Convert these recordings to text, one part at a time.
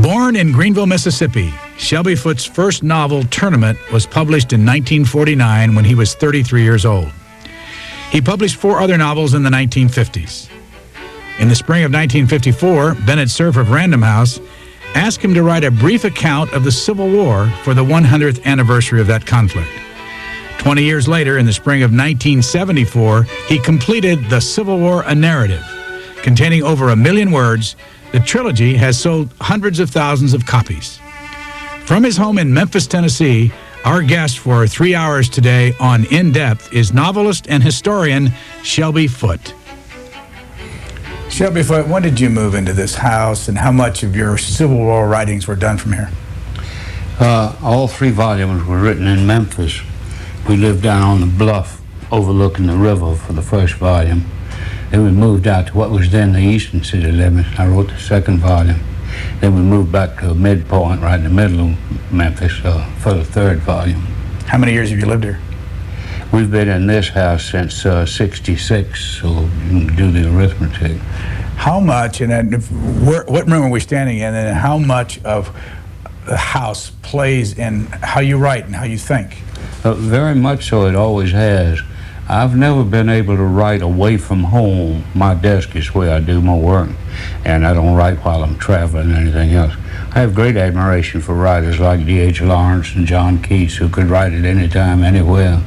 Born in Greenville, Mississippi, Shelby Foote's first novel, Tournament, was published in 1949 when he was 33 years old. He published 4 other novels in the 1950s. In the spring of 1954, Bennett Cerf of Random House asked him to write a brief account of the Civil War for the 100th anniversary of that conflict. 20 years later, in the spring of 1974, he completed The Civil War, A Narrative. Containing over 1 million words, the trilogy has sold hundreds of thousands of copies. From his home in Memphis, Tennessee, our guest for 3 hours today on Indepth is novelist and historian Shelby Foote. Shelby Foote, when did you move into this house, and how much of your Civil War writings were done from here? All 3 volumes were written in Memphis. We lived down on the bluff overlooking the river for the first volume. Then we moved out to what was then the eastern city limits. I wrote the 2nd volume. Then we moved back to a midpoint right in the middle of Memphis for the 3rd volume. How many years have you lived here? We've been in this house since '66, so you can do the arithmetic. How much, and what room are we standing in, and how much of the house plays in how you write and how you think? Very much so, it always has. I've never been able to write away from home. My desk is where I do my work, and I don't write while I'm traveling or anything else. I have great admiration for writers like D.H. Lawrence and John Keats, who could write at any time, anywhere.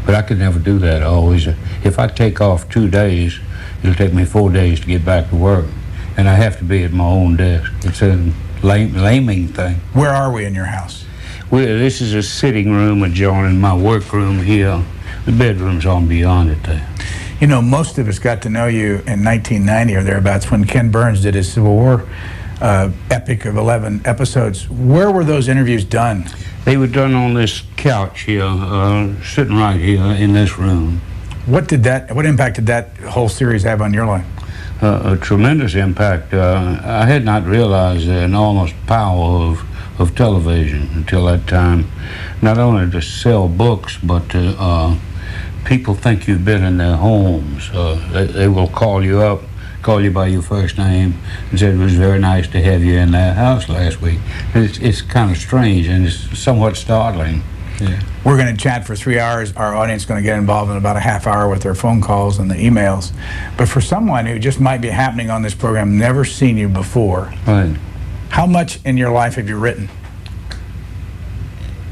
But I could never do that always. If I take off 2 days, it'll take me 4 days to get back to work, and I have to be at my own desk. It's a laming thing. Where are we in your house? This is a sitting room adjoining my workroom here. The bedroom's on beyond it there. You know, most of us got to know you in 1990 or thereabouts when Ken Burns did his Civil War epic of 11 episodes. Where were those interviews done? They were done on this couch here, sitting right here in this room. What impact did that whole series have on your life? A tremendous impact. I had not realized the enormous power of television until that time. Not only to sell books, but to people think you've been in their homes. They will call you up, call you by your first name, and said it was very nice to have you in their house last week. It's kind of strange, and it's somewhat startling. Yeah. We're going to chat for 3 hours. Our audience is going to get involved in about a half hour with their phone calls and the emails. But for someone who just might be happening on this program, never seen you before, Right. How much in your life have you written?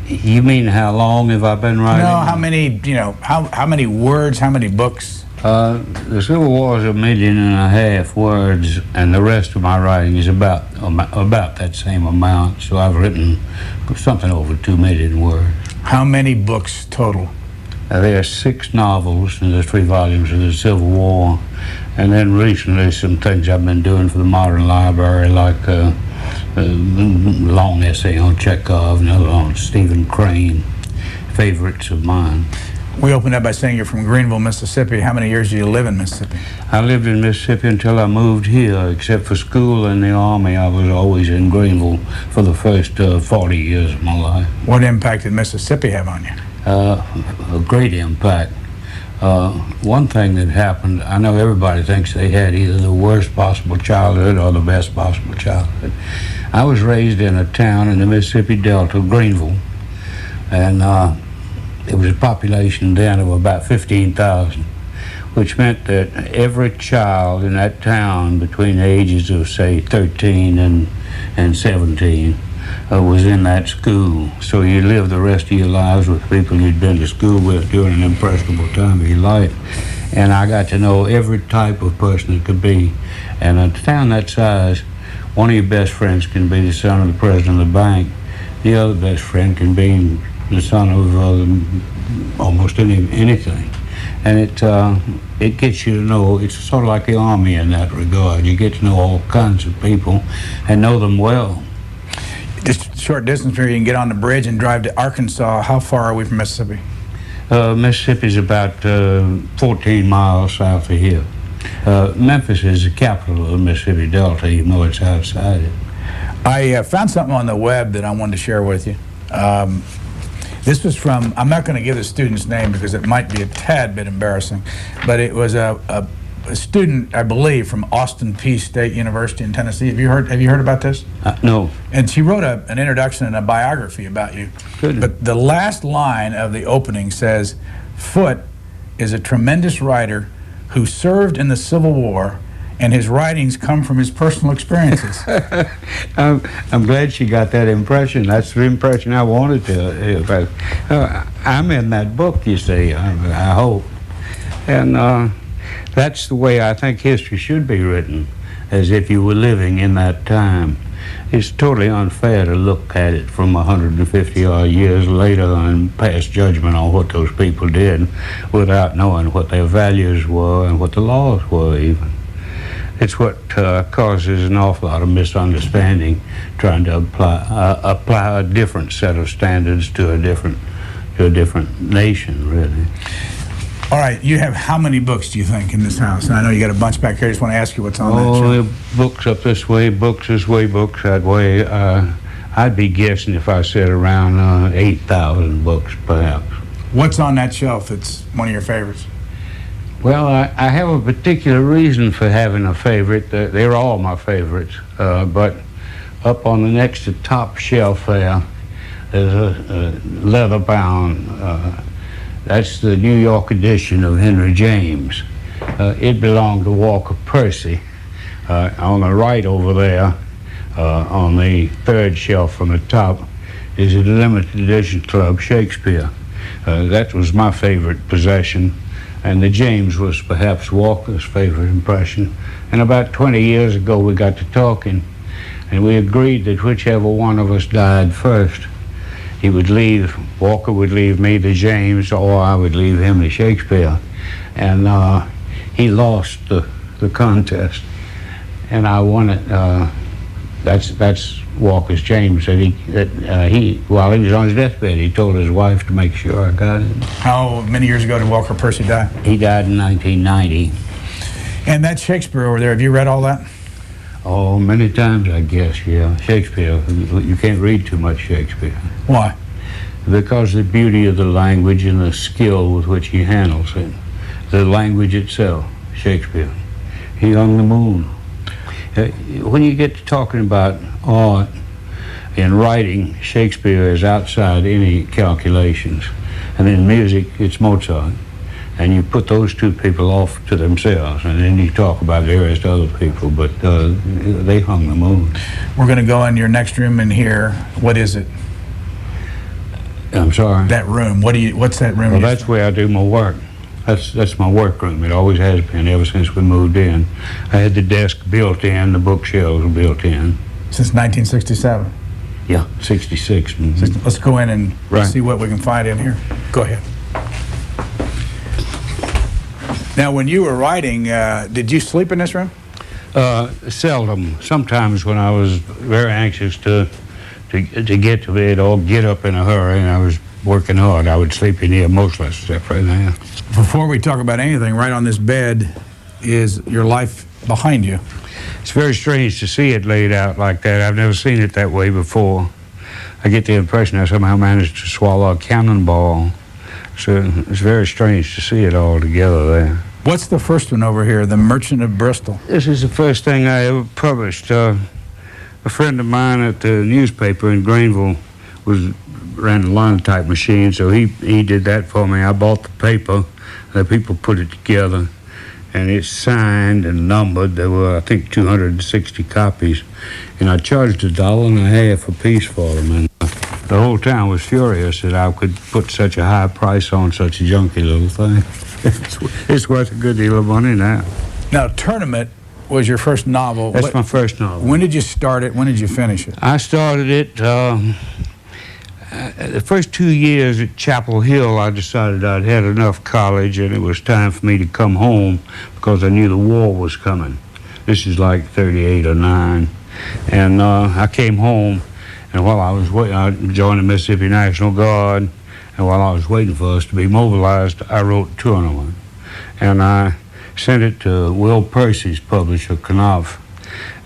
You mean how long have I been writing? No, how many, how many words, how many books? The Civil War is 1.5 million words, and the rest of my writing is about that same amount. So I've written something over 2 million words. How many books total? There are 6 novels in the 3 volumes of the Civil War, and then recently some things I've been doing for the Modern Library, like a long essay on Chekhov, another on Stephen Crane, favorites of mine. We opened up by saying you're from Greenville, Mississippi. How many years do you live in Mississippi? I lived in Mississippi until I moved here. Except for school and the Army, I was always in Greenville for the first 40 years of my life. What impact did Mississippi have on you? A great impact. One thing that happened, I know everybody thinks they had either the worst possible childhood or the best possible childhood. I was raised in a town in the Mississippi Delta, Greenville, and it was a population then of about 15,000, which meant that every child in that town between the ages of, say, 13 and 17 was in that school. So you lived the rest of your lives with people you'd been to school with during an impressionable time of your life. And I got to know every type of person it could be. And in a town that size, one of your best friends can be the son of the president of the bank. The other best friend can be the son of almost anything. And it gets you to know, it's sort of like the Army in that regard. You get to know all kinds of people and know them well. Just a short distance here, you can get on the bridge and drive to Arkansas. How far are we from Mississippi? Mississippi's about 14 miles south of here. Memphis is the capital of the Mississippi Delta, even though it's outside it. I found something on the web that I wanted to share with you. This was from, I'm not going to give the student's name because it might be a tad bit embarrassing, but it was a a student, I believe, from Austin Peay State University in Tennessee. Have you heard about this? No. And she wrote an introduction and a biography about you. Good. But the last line of the opening says, Foote is a tremendous writer who served in the Civil War, and his writings come from his personal experiences. I'm glad she got that impression. That's the impression I wanted to. I'm in that book, you see, I hope. And that's the way I think history should be written, as if you were living in that time. It's totally unfair to look at it from 150-odd years later and pass judgment on what those people did without knowing what their values were and what the laws were even. It's what causes an awful lot of misunderstanding, trying to apply a different set of standards to a different nation, really. All right, you have how many books, do you think, in this house? And I know you got a bunch back here. I just want to ask you what's on that shelf. Books up this way, books this way, books that way. I'd be guessing if I said around 8,000 books, perhaps. What's on that shelf that's one of your favorites? Well, I have a particular reason for having a favorite. They're all my favorites. But up on the next to top shelf there's a leather-bound, that's the New York edition of Henry James. It belonged to Walker Percy. On the right over there, on the third shelf from the top, is a limited edition Club Shakespeare. That was my favorite possession, and the James was perhaps Walker's favorite impression. And about 20 years ago we got to talking, and we agreed that whichever one of us died first, Walker would leave me the James, or I would leave him the Shakespeare. And he lost the contest, and I won it. That's Walker's James. While he was on his deathbed, he told his wife to make sure I got it. How many years ago did Walker Percy die? He died in 1990. And that Shakespeare over there, have you read all that? Oh, many times, I guess, yeah. Shakespeare, you can't read too much Shakespeare. Why? Because the beauty of the language and the skill with which he handles it. The language itself, Shakespeare. He hung the moon. When you get to talking about art and writing, Shakespeare is outside any calculations. And in music, it's Mozart. And you put those two people off to themselves, and then you talk about various other people, but they hung the moon. We're going to go in your next room in here. What is it? I'm sorry? That room. What's that room? Well, that's where I do my work. That's my work room. It always has been ever since we moved in. I had the desk built in, the bookshelves were built in. Since 1967? Yeah, 66. Mm-hmm. Let's go in and see what we can find in here. Go ahead. Now, when you were writing, did you sleep in this room? Seldom. Sometimes when I was very anxious to get to bed or get up in a hurry and I was working hard, I would sleep in here mostly, except right now. Before we talk about anything, right on this bed is your life behind you. It's very strange to see it laid out like that. I've never seen it that way before. I get the impression I somehow managed to swallow a cannonball. So it's very strange to see it all together there. What's the first one over here, The Merchant of Bristol? This is the first thing I ever published. A friend of mine at the newspaper in Greenville ran a linotype machine, so he did that for me. I bought the paper, the people put it together, and it's signed and numbered. There were, I think, 260 copies, and I charged $1.50 a piece for them. And the whole town was furious that I could put such a high price on such a junky little thing. It's worth a good deal of money now. Now, Tournament was your first novel. That's my first novel. When did you start it? When did you finish it? I started it the first 2 years at Chapel Hill. I decided I'd had enough college and it was time for me to come home because I knew the war was coming. This is like 38 or 9. And I came home, and while I was waiting, I joined the Mississippi National Guard, and while I was waiting for us to be mobilized, I wrote Tournament. And I sent it to Will Percy's publisher, Knopf,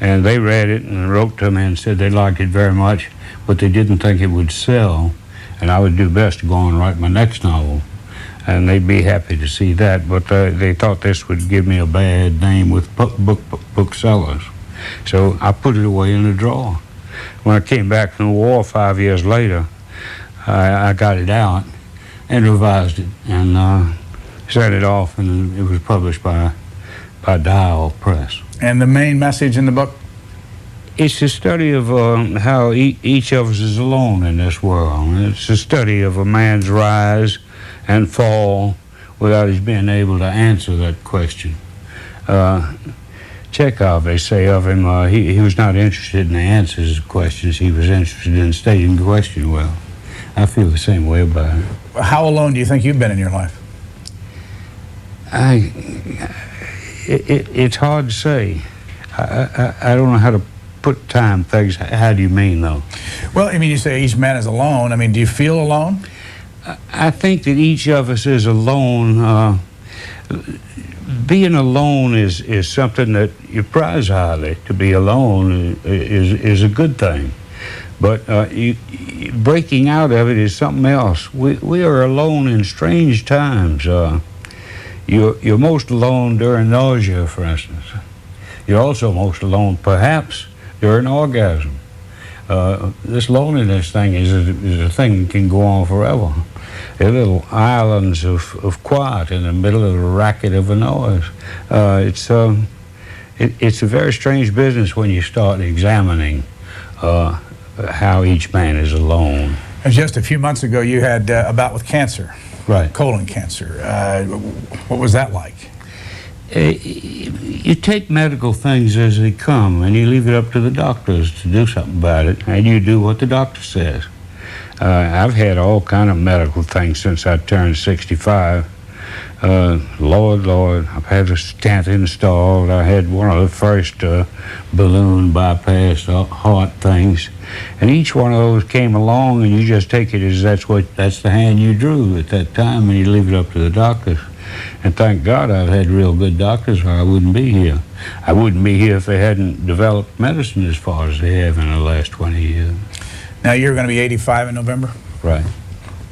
and they read it and wrote to me and said they liked it very much, but they didn't think it would sell, and I would do best to go on and write my next novel. and they'd be happy to see that. But they thought this would give me a bad name with booksellers. So I put it away in the drawer. When I came back from the war 5 years later, I got it out and revised it and sent it off, and it was published by Dial Press. And the main message in the book? It's a study of how each of us is alone in this world. It's a study of a man's rise and fall without his being able to answer that question. Chekhov, they say of him, he was not interested in the answers of questions. He was interested in stating the question well. I feel the same way about it. How alone do you think you've been in your life? It's hard to say. I don't know how to put time things. How do you mean, though? Well, I mean, you say each man is alone. I mean, do you feel alone? I think that each of us is alone. Being alone is something that you prize highly. To be alone is a good thing. But breaking out of it is something else. We are alone in strange times. You're most alone during nausea, for instance. You're also most alone, perhaps, during orgasm. This loneliness thing is a thing that can go on forever. They're little islands of quiet in the middle of the racket of a noise. It's a very strange business when you start examining how each man is alone. And just a few months ago, you had a bout with cancer. Right. Colon cancer. What was that like? You take medical things as they come, and you leave it up to the doctors to do something about it, and you do what the doctor says. I've had all kind of medical things since I turned 65. Lord, I've had a stent installed. I had one of the first balloon bypass heart things, and each one of those came along, and you just take it as that's the hand you drew at that time, and you leave it up to the doctors. And thank God I've had real good doctors, or I wouldn't be here. I wouldn't be here if they hadn't developed medicine as far as they have in the last 20 years. Now you're going to be 85 in November? Right.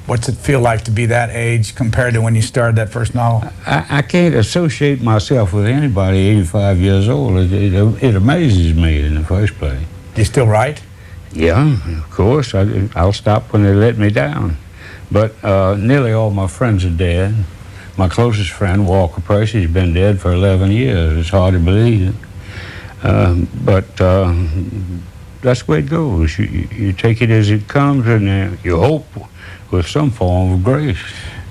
What's it feel like to be that age compared to when you started that first novel? I can't associate myself with anybody 85 years old. It amazes me in the first place. You still write? Yeah, of course. I'll stop when they let me down. But nearly all my friends are dead. My closest friend, Walker Price, he's been dead for 11 years. It's hard to believe it. But that's the way it goes. You take it as it comes, and you hope with some form of grace.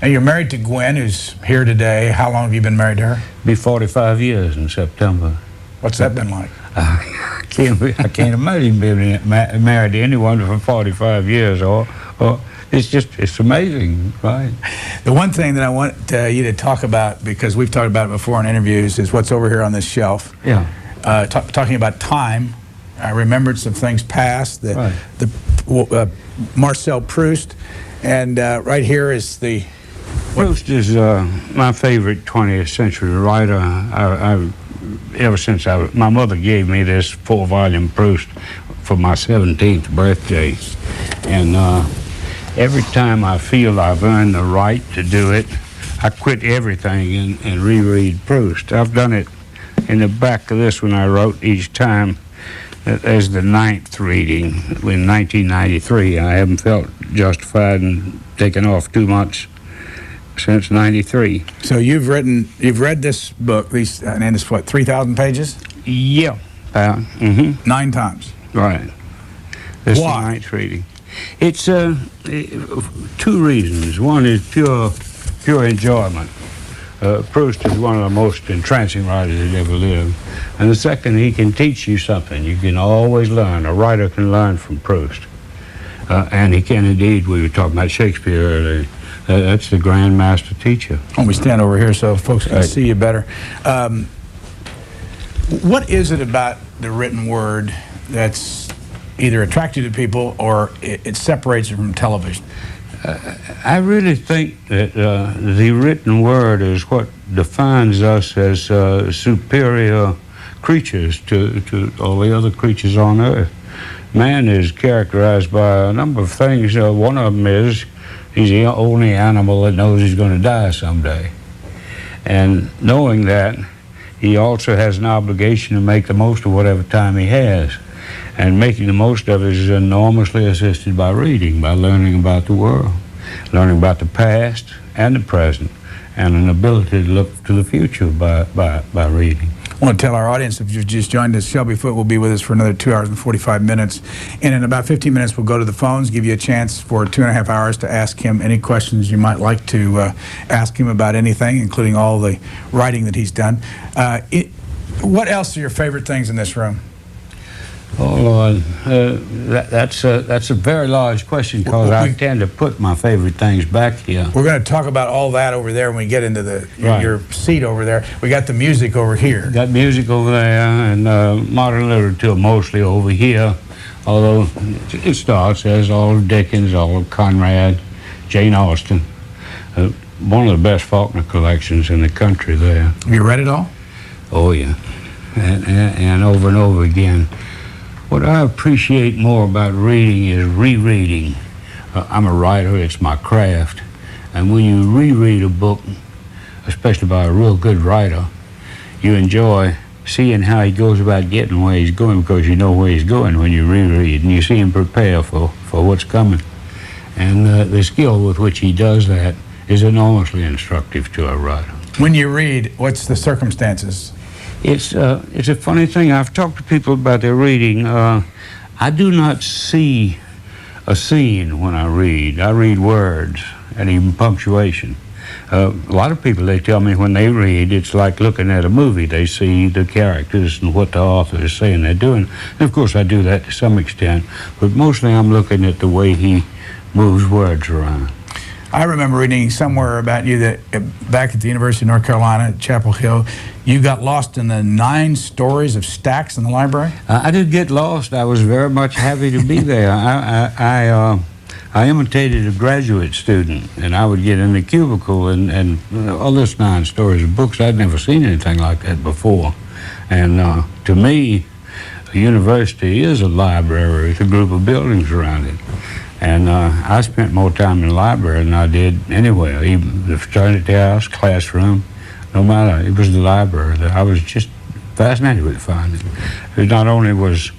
Now, you're married to Gwen, who's here today. How long have you been married to her? Be 45 years in September. What's that been like? I can't imagine being married to anyone for 45 years. Or it's amazing, right? The one thing that I want you to talk about, because we've talked about it before in interviews, is what's over here on this shelf. Yeah. Talking about time, remembrance of things past, Right. Marcel Proust, and right here is the... Proust is my favorite 20th century writer. Ever since my mother gave me this 4-volume Proust for my 17th birthday, and every time I feel I've earned the right to do it, I quit everything and reread Proust. I've done it in the back of this one I wrote each time as the 9th reading in 1993. I haven't felt justified in taking off too much since 93. So you've read this book, and it's what, 3,000 pages? Yeah, about 9 times. Right. This is the Why? 9th reading. It's 2 reasons. One is pure enjoyment. Proust is one of the most entrancing writers that ever lived. And the second, he can teach you something. You can always learn. A writer can learn from Proust. And he can indeed. We were talking about Shakespeare earlier. That's the grand master teacher. Let me stand over here so folks can see you better. What is it about the written word that's either attractive to people or it separates it from television? I really think that the written word is what defines us as superior creatures to all the other creatures on earth. Man is characterized by a number of things. One of them is He's the only animal that knows he's going to die someday. And knowing that, he also has an obligation to make the most of whatever time he has. And making the most of it is enormously assisted by reading, by learning about the world, learning about the past and the present, and an ability to look to the future by reading. I want to tell our audience, if you've just joined us, Shelby Foote will be with us for another 2 hours and 45 minutes. And in about 15 minutes, we'll go to the phones, give you a chance for 2.5 hours to ask him any questions you might like to ask him about anything, including all the writing that he's done. What else are your favorite things in this room? Oh, Lord, that's a very large question, because I tend to put my favorite things back here. We're going to talk about all that over there when we get into your seat over there. We got the music over here. Got music over there, and modern literature mostly over here, although it starts as all of Dickens, all of Conrad, Jane Austen. One of the best Faulkner collections in the country there. Have you read it all? Oh, yeah, and over again. What I appreciate more about reading is rereading. I'm a writer, it's my craft. And when you reread a book, especially by a real good writer, you enjoy seeing how he goes about getting where he's going, because you know where he's going when you reread, and you see him prepare for what's coming. And the skill with which he does that is enormously instructive to a writer. When you read, what's the circumstances? It's a funny thing. I've talked to people about their reading. I do not see a scene when I read. I read words and even punctuation. A lot of people, they tell me when they read, it's like looking at a movie. They see the characters and what the author is saying they're doing. And of course, I do that to some extent, but mostly I'm looking at the way he moves words around. I remember reading somewhere about you that back at the University of North Carolina at Chapel Hill, you got lost in the 9 stories of stacks in the library? I did get lost. I was very much happy to be there. I imitated a graduate student, and I would get in the cubicle and all this 9 stories of books. I'd never seen anything like that before. And to me, a university is a library with a group of buildings around it. And I spent more time in the library than I did anywhere, even the fraternity house, classroom, no matter. It was the library that I was just fascinated with finding. It not only was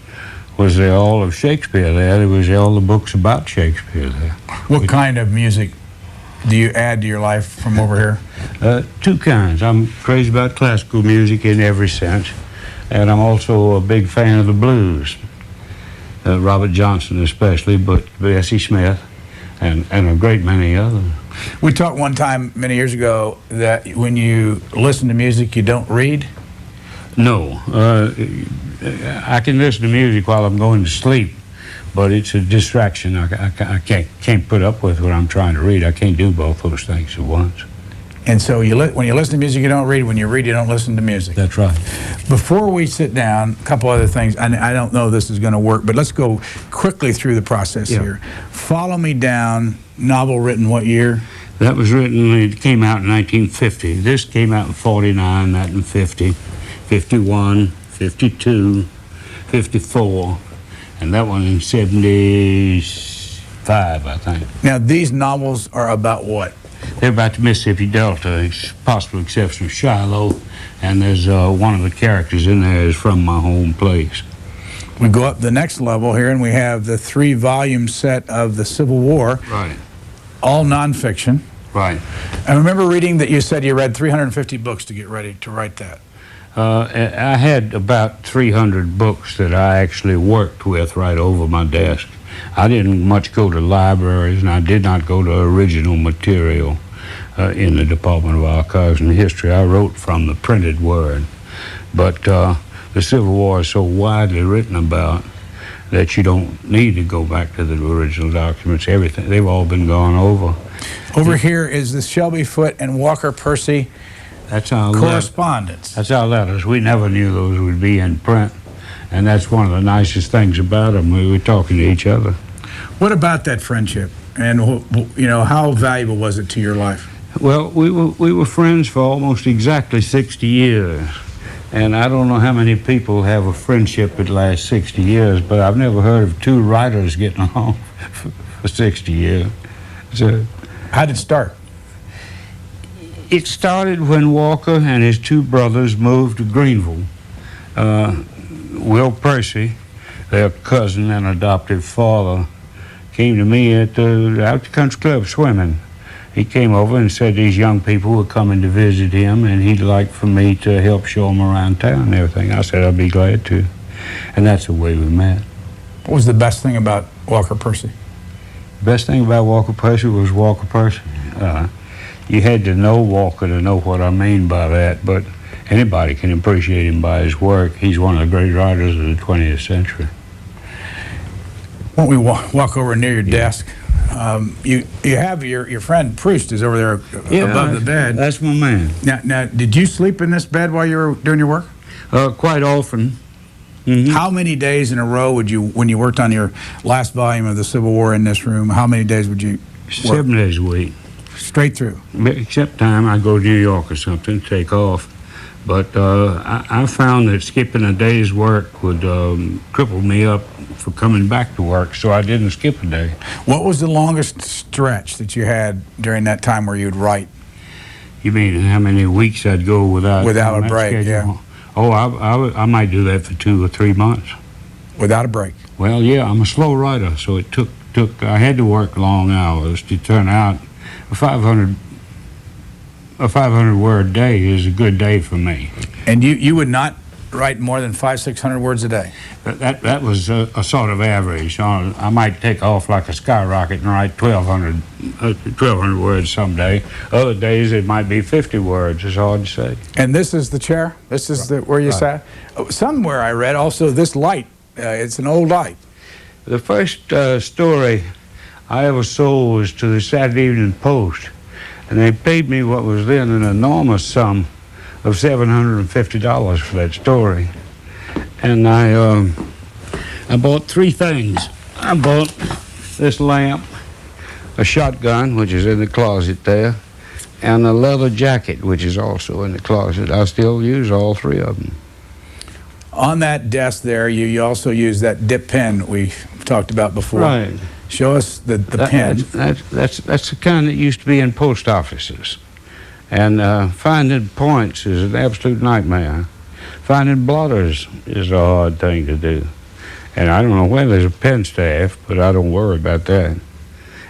there all of Shakespeare there was all the books about Shakespeare there. What kind of music do you add to your life from over here? 2 kinds. I'm crazy about classical music in every sense, and I'm also a big fan of the blues. Robert Johnson especially, but Bessie Smith, and a great many others. We talked one time many years ago that when you listen to music, you don't read? No. I can listen to music while I'm going to sleep, but it's a distraction. I can't put up with what I'm trying to read. I can't do both those things at once. And so when you listen to music, you don't read. When you read, you don't listen to music. That's right. Before we sit down, a couple other things. I don't know if this is going to work, but let's go quickly through the process here. Follow Me Down, novel written what year? That was written, it came out in 1950. This came out in 49, that in 50, 51, 52, 54, and that one in 75, I think. Now, these novels are about what? They're about the Mississippi Delta, possible exception of Shiloh, and there's one of the characters in there is from my home place. We go up the next level here, and we have the 3-volume set of the Civil War. Right. All nonfiction. Right. I remember reading that you said you read 350 books to get ready to write that. I had about 300 books that I actually worked with right over my desk. I didn't much go to libraries, and I did not go to original material in the Department of Archives and History. I wrote from the printed word. But the Civil War is so widely written about that you don't need to go back to the original documents. Everything, they've all been gone over. Over here is the Shelby Foote and Walker Percy correspondence. That's our letters. We never knew those would be in print. And that's one of the nicest things about them. We were talking to each other. What about that friendship? And, you know, how valuable was it to your life? Well, we were friends for almost exactly 60 years. And I don't know how many people have a friendship that lasts 60 years, but I've never heard of 2 writers getting along for 60 years. So How did it start? It started when Walker and his two brothers moved to Greenville. Will Percy, their cousin and adoptive father, came to me at the country club swimming. He came over and said these young people were coming to visit him, and he'd like for me to help show them around town and everything. I said I'd be glad to, and that's the way we met. What was the best thing about Walker Percy? The best thing about Walker Percy was Walker Percy. You had to know Walker to know what I mean by that, but anybody can appreciate him by his work. He's one of the great writers of the 20th century. Won't we walk over near your desk? You have your friend Proust is over there above the bed. That's my man. Now, did you sleep in this bed while you were doing your work? Quite often. How many days in a row would you, when you worked on your last volume of the Civil War in this room, how many days would you work? 7 days a week. Straight through? Except time I go to New York or something, take off. But I found that skipping a day's work would cripple me up for coming back to work, so I didn't skip a day. What was the longest stretch that you had during that time where you'd write? You mean how many weeks I'd go without a break? schedule? Yeah. Oh, I might do that for 2 or 3 months. Without a break? Well, yeah, I'm a slow writer, so it took I had to work long hours to turn out. A 500 word day is a good day for me. And you would not write more than 500-600 words a day? That was a sort of average. I might take off like a skyrocket and write 1,200 words someday. Other days it might be 50 words. It's hard to say. And this is the chair? This is where you sat? Somewhere I read also this light. It's an old light. The first story I ever sold was to the Saturday Evening Post, and they paid me what was then an enormous sum of $750 for that story. And I bought 3 things. I bought this lamp, a shotgun, which is in the closet there, and a leather jacket, which is also in the closet. I still use all 3 of them. On that desk there, you also use that dip pen we talked about before. Right. Show us the pen. That's the kind that used to be in post offices. And finding points is an absolute nightmare. Finding blotters is a hard thing to do. And I don't know whether there's a pen staff, but I don't worry about that.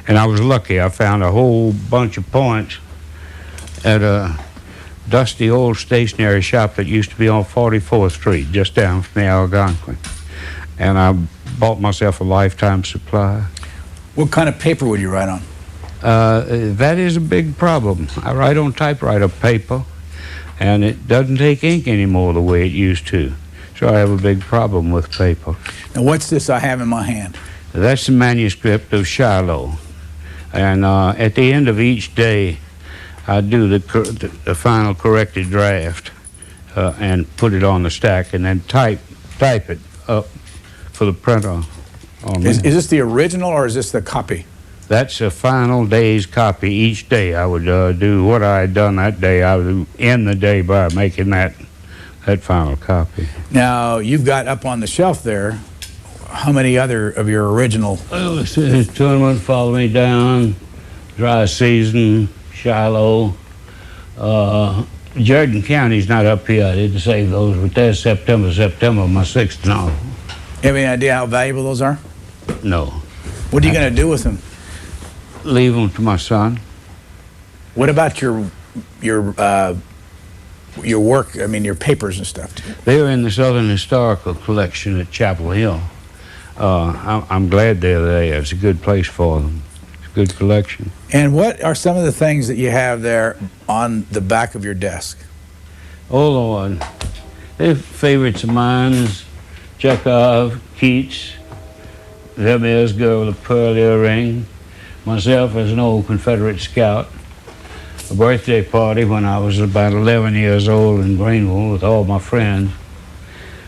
And I was lucky. I found a whole bunch of points at a dusty old stationery shop that used to be on 44th Street, just down from the Algonquin. And I bought myself a lifetime supply. What kind of paper would you write on? That is a big problem. I write on typewriter paper, and it doesn't take ink anymore the way it used to. So I have a big problem with paper. Now, what's this I have in my hand? That's the manuscript of Shiloh. And at the end of each day, I do the final corrected draft and put it on the stack, and then type it up for the printer. Is this the original, or is this the copy? That's a final day's copy. Each day I would do what I had done that day. I would end the day by making that final copy. Now, you've got up on the shelf there, how many other of your original? Well, it's Tournament, Follow Me Down, Dry Season, Shiloh. Jordan County's not up here. I didn't save those, but there's September, my 6th novel. You have any idea how valuable those are? No. What are you going to do with them? Leave them to my son. What about your work, I mean, your papers and stuff? They're in the Southern Historical Collection at Chapel Hill. I'm glad they're there. It's a good place for them. It's a good collection. And what are some of the things that you have there on the back of your desk? Oh, Lord. They're favorites of mine. Chekhov, Keats, Vermeer's Girl with a Pearl Earring, myself as an old Confederate scout, a birthday party when I was about 11 years old in Greenville with all my friends,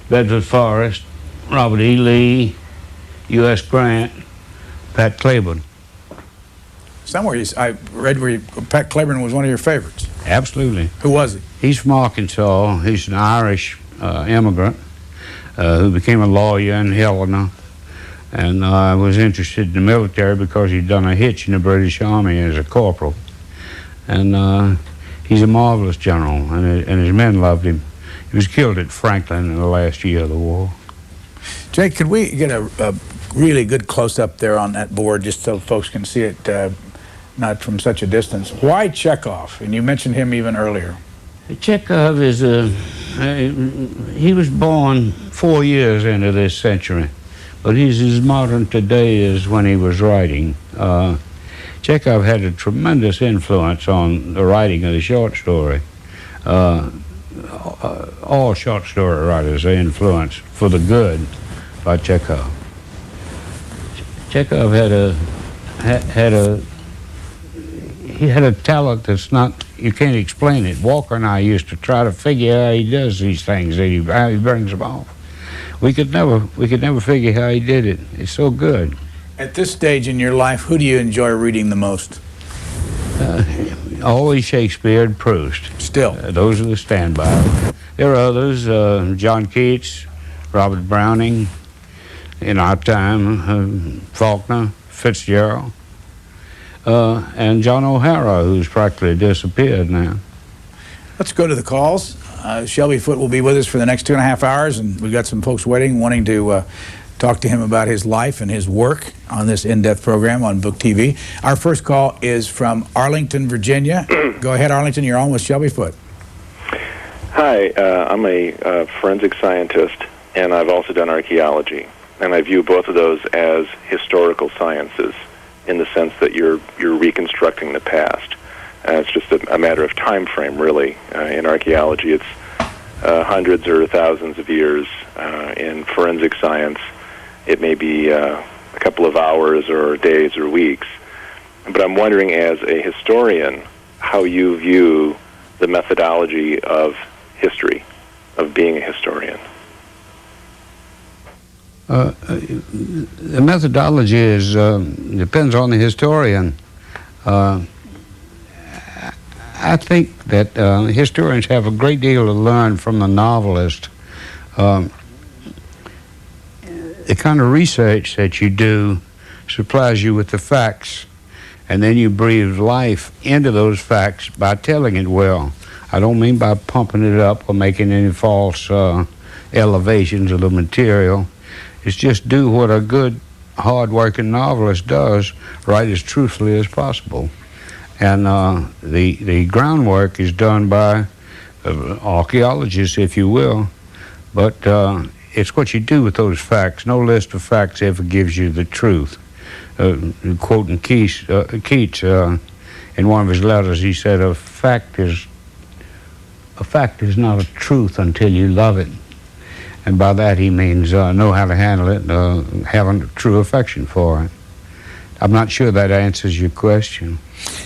Bedford Forrest, Robert E. Lee, U.S. Grant, Pat Claiborne. Somewhere I read where Pat Claiborne was one of your favorites. Absolutely. Who was he? He's from Arkansas. He's an Irish immigrant who became a lawyer in Helena. And I was interested in the military because he'd done a hitch in the British Army as a corporal. And he's a marvelous general, and his men loved him. He was killed at Franklin in the last year of the war. Jake, could we get a really good close-up there on that board just so folks can see it not from such a distance? Why Chekhov? And you mentioned him even earlier. Chekhov is he was born 4 years into this century, but he's as modern today as when he was writing. Chekhov had a tremendous influence on the writing of the short story. All short story writers are influenced for the good by Chekhov. Chekhov had a talent that's not, you can't explain it. Walker and I used to try to figure out how he does these things, how he brings them off. We could never figure how he did it. It's so good. At this stage in your life, who do you enjoy reading the most? Always Shakespeare and Proust. Still. Those are the standby. There are others, John Keats, Robert Browning, in our time, Faulkner, Fitzgerald, and John O'Hara, who's practically disappeared now. Let's go to the calls. Shelby Foote will be with us for the next 2.5 hours, and we've got some folks waiting, wanting to talk to him about his life and his work on this in-depth program on Book TV. Our first call is from Arlington, Virginia. Go ahead, Arlington. You're on with Shelby Foote. Hi, I'm a forensic scientist, and I've also done archaeology. And I view both of those as historical sciences in the sense that you're reconstructing the past. It's just a matter of time frame, really. In archaeology, it's hundreds or thousands of years. In forensic science, it may be a couple of hours or days or weeks. But I'm wondering, as a historian, how you view the methodology of history, of being a historian. The methodology depends on the historian. I think that historians have a great deal to learn from the novelist. The kind of research that you do supplies you with the facts, and then you breathe life into those facts by telling it well. I don't mean by pumping it up or making any false elevations of the material. It's just do what a good, hard-working novelist does, write as truthfully as possible. And the groundwork is done by archaeologists, if you will, but it's what you do with those facts. No list of facts ever gives you the truth. Quoting Keats, in one of his letters, he said, a fact is not a truth until you love it. And by that he means know how to handle it, having a true affection for it. I'm not sure that answers your question.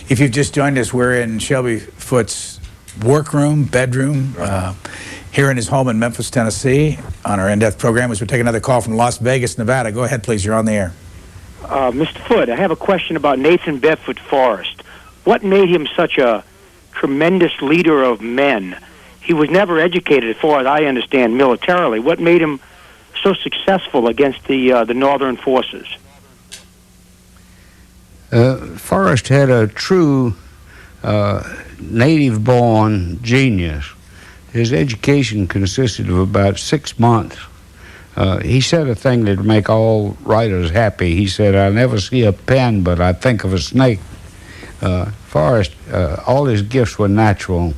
If you've just joined us, we're in Shelby Foote's workroom, bedroom, here in his home in Memphis, Tennessee, on our in-depth program, as we take another call from Las Vegas, Nevada. Go ahead, please. You're on the air. Mr. Foote, I have a question about Nathan Bedford Forrest. What made him such a tremendous leader of men? He was never educated, as far as I understand, militarily. What made him so successful against the Northern forces? Forrest had a true native-born genius. His education consisted of about 6 months. He said a thing that would make all writers happy. He said, I never see a pen, but I think of a snake. Forrest, all his gifts were natural.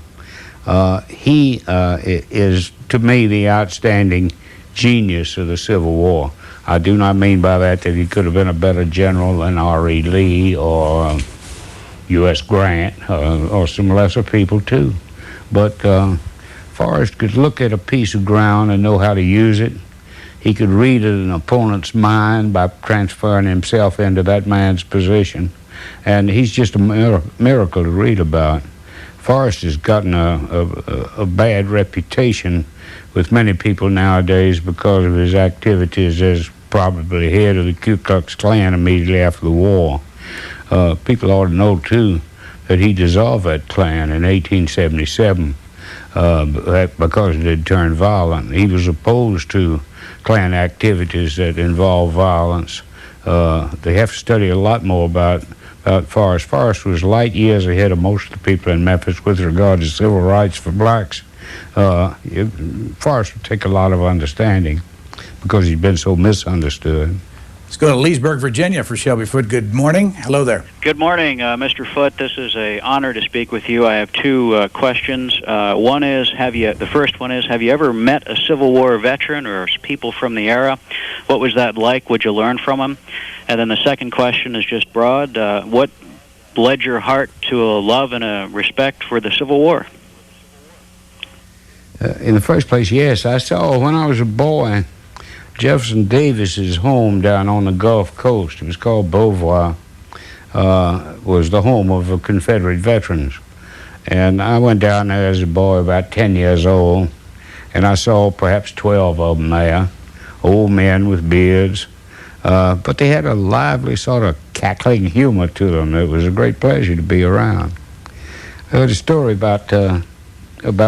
He is, to me, the outstanding genius of the Civil War. I do not mean by that he could have been a better general than R.E. Lee or U.S. Grant or some lesser people, too. But Forrest could look at a piece of ground and know how to use it. He could read an opponent's mind by transferring himself into that man's position. And he's just a miracle to read about. Forrest has gotten a bad reputation with many people nowadays because of his activities as probably head of the Ku Klux Klan immediately after the war. People ought to know, too, that he dissolved that Klan in 1877. because it had turned violent. He was opposed to Klan activities that involve violence. They have to study a lot more about Forrest. Forrest was light years ahead of most of the people in Memphis with regard to civil rights for blacks. Forrest would take a lot of understanding because he'd been so misunderstood. Let's go to Leesburg, Virginia for Shelby Foote. Good morning. Hello there. Good morning, Mr. Foote. This is an honor to speak with you. I have two questions. The first one is, have you ever met a Civil War veteran or people from the era? What was that like? Would you learn from them? And then the second question is just broad. What led your heart to a love and a respect for the Civil War? In the first place, yes. I saw, when I was a boy, Jefferson Davis's home down on the Gulf Coast. It was called Beauvoir. Was the home of the Confederate veterans. And I went down there as a boy, about 10 years old, and I saw perhaps 12 of them there, old men with beards. But they had a lively sort of cackling humor to them. It was a great pleasure to be around. I heard a story about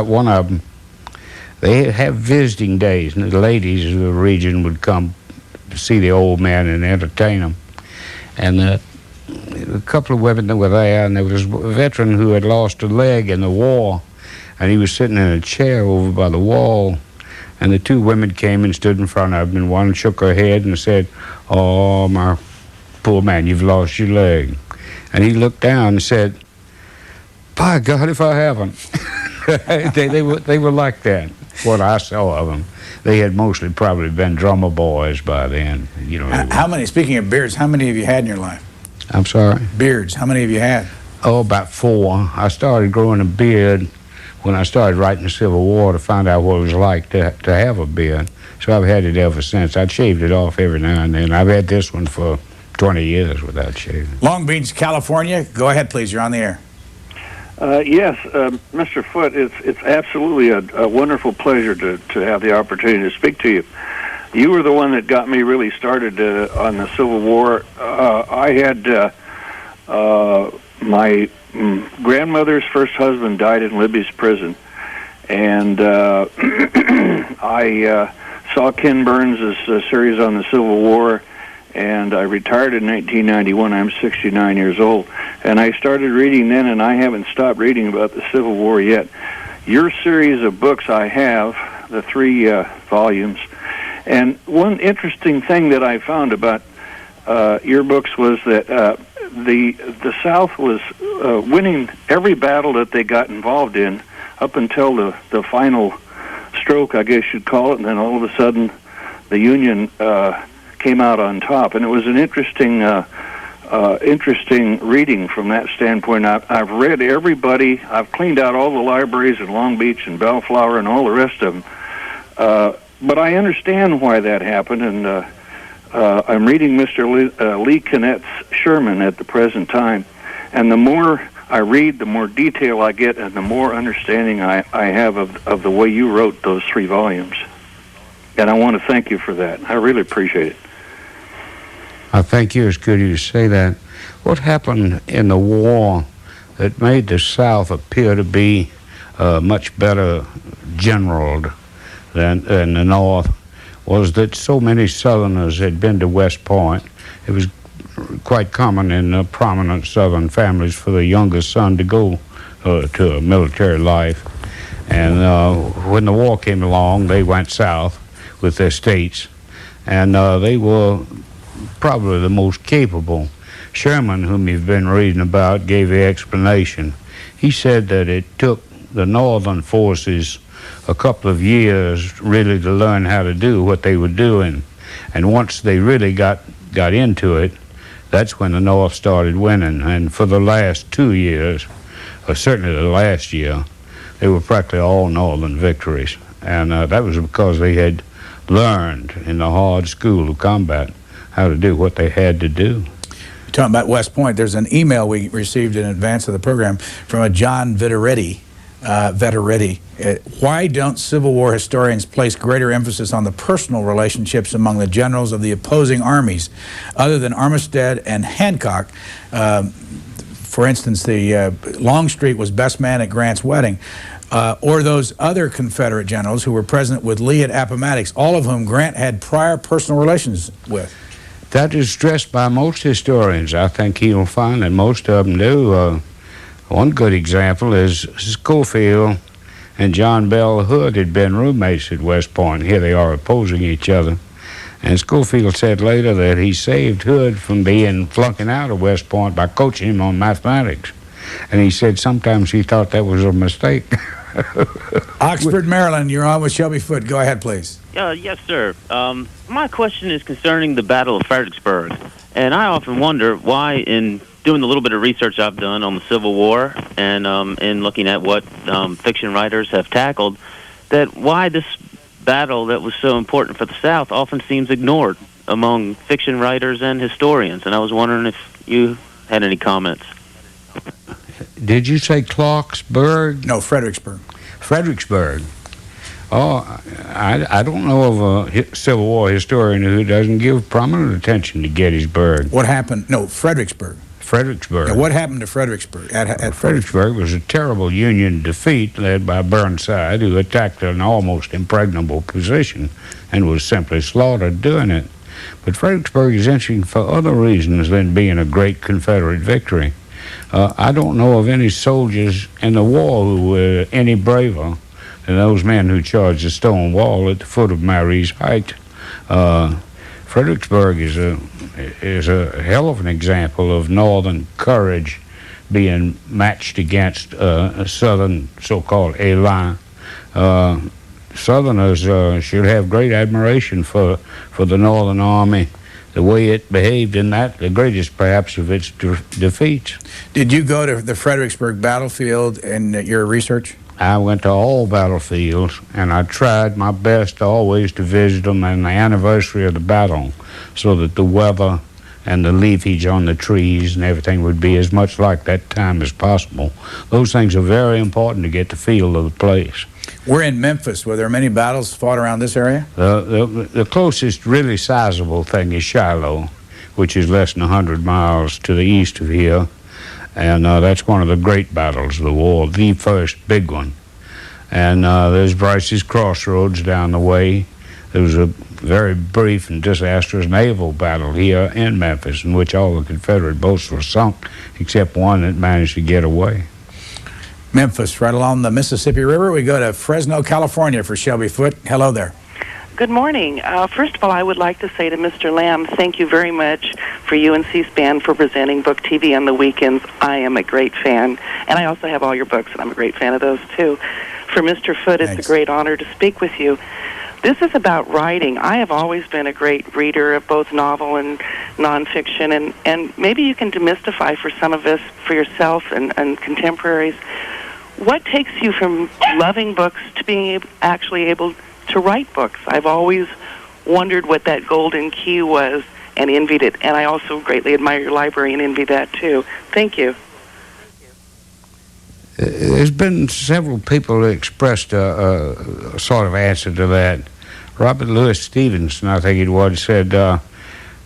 one of them. They have visiting days, and the ladies of the region would come to see the old man and entertain them. And a couple of women were there, and there was a veteran who had lost a leg in the war, and he was sitting in a chair over by the wall. And the two women came and stood in front of him, and one shook her head and said, "Oh, my poor man, you've lost your leg." And he looked down and said, "By God, if I haven't." They were like that. What I saw of them, they had mostly probably been drummer boys by then. You know. How many? Speaking of beards, how many have you had in your life? I'm sorry. Beards. How many have you had? Oh, about 4. I started growing a beard when I started writing the Civil War to find out what it was like to have a beard. So I've had it ever since. I'd shaved it off every now and then. I've had this one for 20 years without shaving. Long Beach, California. Go ahead, please. You're on the air. Yes, Mr. Foote, it's absolutely a wonderful pleasure to have the opportunity to speak to you. You were the one that got me really started on the Civil War. I had my grandmother's first husband died in Libby's prison, and I saw Ken Burns' series on the Civil War, and I retired in 1991. I'm 69 years old. And I started reading then, and I haven't stopped reading about the Civil War yet. Your series of books I have, the 3 volumes. And one interesting thing that I found about your books was that the South was winning every battle that they got involved in up until the final stroke, I guess you'd call it, and then all of a sudden the Union came out on top. And it was an interesting reading from that standpoint. I've read everybody. I've cleaned out all the libraries in Long Beach and Bellflower and all the rest of them. But I understand why that happened, and I'm reading Mr. Lee Kinnett's Sherman at the present time. And the more I read, the more detail I get, and the more understanding I have of the way you wrote those 3 volumes. And I want to thank you for that. I really appreciate it. I thank you. It's good of you to say that. What happened in the war that made the South appear to be much better generaled than the North was that so many Southerners had been to West Point. It was quite common in prominent Southern families for the youngest son to go to a military life. And when the war came along, they went south with their states, and they were probably the most capable. Sherman, whom you've been reading about, gave the explanation. He said that it took the Northern forces a couple of years really to learn how to do what they were doing. And once they really got into it, that's when the North started winning. And for the last 2 years, or certainly the last year, they were practically all Northern victories. And that was because they had learned in the hard school of combat how to do what they had to do. Talking about West Point, there's an email we received in advance of the program from a John Viteretti. Why don't Civil War historians place greater emphasis on the personal relationships among the generals of the opposing armies, other than Armistead and Hancock? For instance, the Longstreet was best man at Grant's wedding. or those other Confederate generals who were present with Lee at Appomattox, all of whom Grant had prior personal relations with. That is stressed by most historians. I think you'll find that most of them do. One good example is Schofield and John Bell Hood had been roommates at West Point. Here they are opposing each other. And Schofield said later that he saved Hood from flunking out of West Point by coaching him on mathematics. And he said sometimes he thought that was a mistake. Oxford, Maryland, you're on with Shelby Foote. Go ahead, please. Yes, sir. My question is concerning the Battle of Fredericksburg. And I often wonder why, in doing the little bit of research I've done on the Civil War and in looking at what fiction writers have tackled, that why this battle that was so important for the South often seems ignored among fiction writers and historians. And I was wondering if you had any comments. Did you say Clarksburg? No, Fredericksburg. Fredericksburg. Oh, I don't know of a Civil War historian who doesn't give prominent attention to Gettysburg. What happened? No, Fredericksburg. Fredericksburg. Now, what happened to Fredericksburg? At Fredericksburg was a terrible Union defeat led by Burnside, who attacked an almost impregnable position and was simply slaughtered doing it. But Fredericksburg is interesting for other reasons than being a great Confederate victory. I don't know of any soldiers in the war who were any braver than those men who charged the stone wall at the foot of Marye's Height. Fredericksburg is a hell of an example of Northern courage being matched against a Southern so-called élan. Southerners should have great admiration for the Northern Army, the way it behaved in that, the greatest perhaps of its defeats. Did you go to the Fredericksburg Battlefield in your research? I went to all battlefields, and I tried my best always to visit them on the anniversary of the battle so that the weather and the leafage on the trees and everything would be as much like that time as possible. Those things are very important to get the feel of the place. We're in Memphis. Were there many battles fought around this area? The closest really sizable thing is Shiloh, which is less than 100 miles to the east of here. And that's one of the great battles of the war, the first big one. And there's Bryce's Crossroads down the way. There was a very brief and disastrous naval battle here in Memphis in which all the Confederate boats were sunk except one that managed to get away. Memphis, right along the Mississippi River. We go to Fresno, California for Shelby Foote. Hello there. Good morning. First of all, I would like to say to Mr. Lamb, thank you very much for you and C-SPAN for presenting Book TV on the weekends. I am a great fan, and I also have all your books, and I'm a great fan of those, too. For Mr. Foote, it's a great honor to speak with you. This is about writing. I have always been a great reader of both novel and nonfiction, and maybe you can demystify for some of us, for yourself and contemporaries, what takes you from loving books to being actually able to write books? I've always wondered what that golden key was and envied it, and I also greatly admire your library and envy that too. Thank you. There's been several people who expressed a sort of answer to that. Robert Louis Stevenson, I think it was, said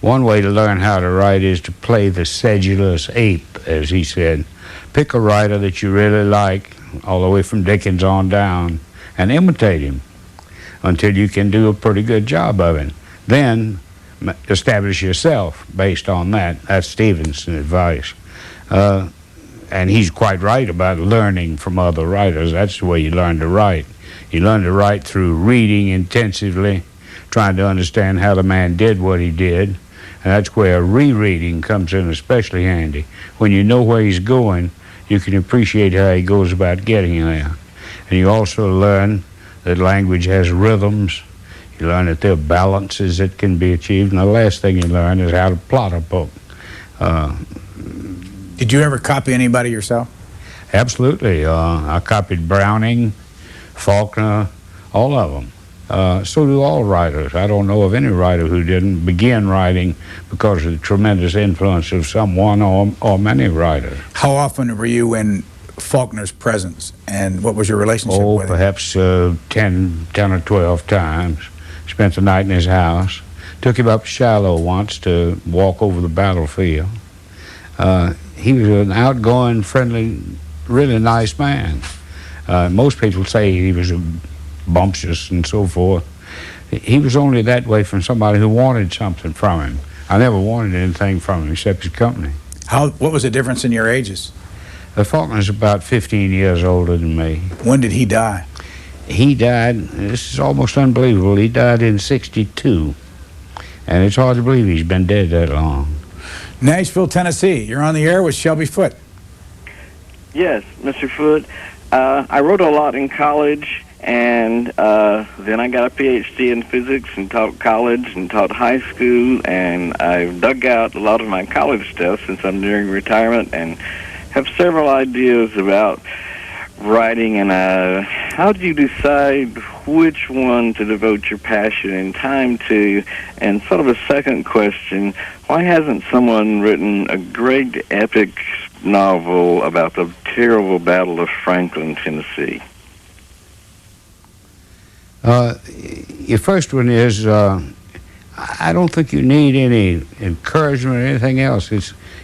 one way to learn how to write is to play the sedulous ape, as he said. Pick a writer that you really like, all the way from Dickens on down, and imitate him until you can do a pretty good job of it. Then establish yourself based on that. That's Stevenson's advice. And he's quite right about learning from other writers. That's the way you learn to write. You learn to write through reading intensively, trying to understand how the man did what he did. And that's where rereading comes in especially handy. When you know where he's going, you can appreciate how he goes about getting there. And you also learn that language has rhythms. You learn that there are balances that can be achieved. And the last thing you learn is how to plot a book. Did you ever copy anybody yourself? Absolutely. I copied Browning, Faulkner, all of them. So do all writers. I don't know of any writer who didn't begin writing because of the tremendous influence of someone or many writers. How often were you in Faulkner's presence, and what was your relationship with him? Perhaps 10 or 12 times. Spent the night in his house. Took him up to Shiloh once to walk over the battlefield. He was an outgoing, friendly, really nice man. Most people say he was bumptious and so forth. He was only that way from somebody who wanted something from him. I never wanted anything from him except his company. What was the difference in your ages? Faulkner's about 15 years older than me. When did he die? He died, this is almost unbelievable, he died in 62. And it's hard to believe he's been dead that long. Nashville, Tennessee. You're on the air with Shelby Foote. Yes, Mr. Foote. I wrote a lot in college, and then I got a PhD in physics and taught college and taught high school, and I've dug out a lot of my college stuff since I'm nearing retirement and have several ideas about writing. And how do you decide which one to devote your passion and time to? And sort of a second question, why hasn't someone written a great epic novel about the terrible Battle of Franklin, Tennessee? Your first one is, I don't think you need any encouragement or anything else.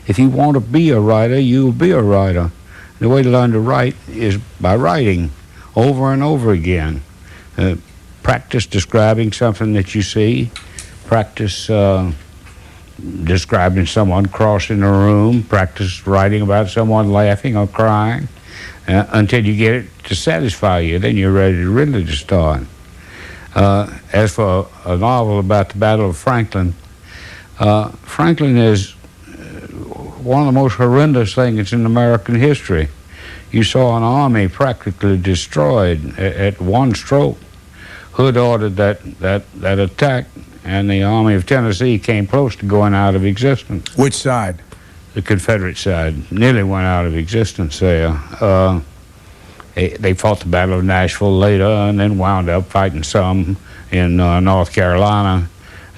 If you want to be a writer, you'll be a writer. The way to learn to write is by writing over and over again. Practice describing something that you see. Practice describing someone crossing a room. Practice writing about someone laughing or crying until you get it to satisfy you. Then you're ready to really to start. As for a novel about the Battle of Franklin, Franklin is one of the most horrendous things in American history. You saw an army practically destroyed at one stroke. Hood ordered that attack, and the Army of Tennessee came close to going out of existence. Which side? The Confederate side nearly went out of existence there. They fought the Battle of Nashville later and then wound up fighting some in North Carolina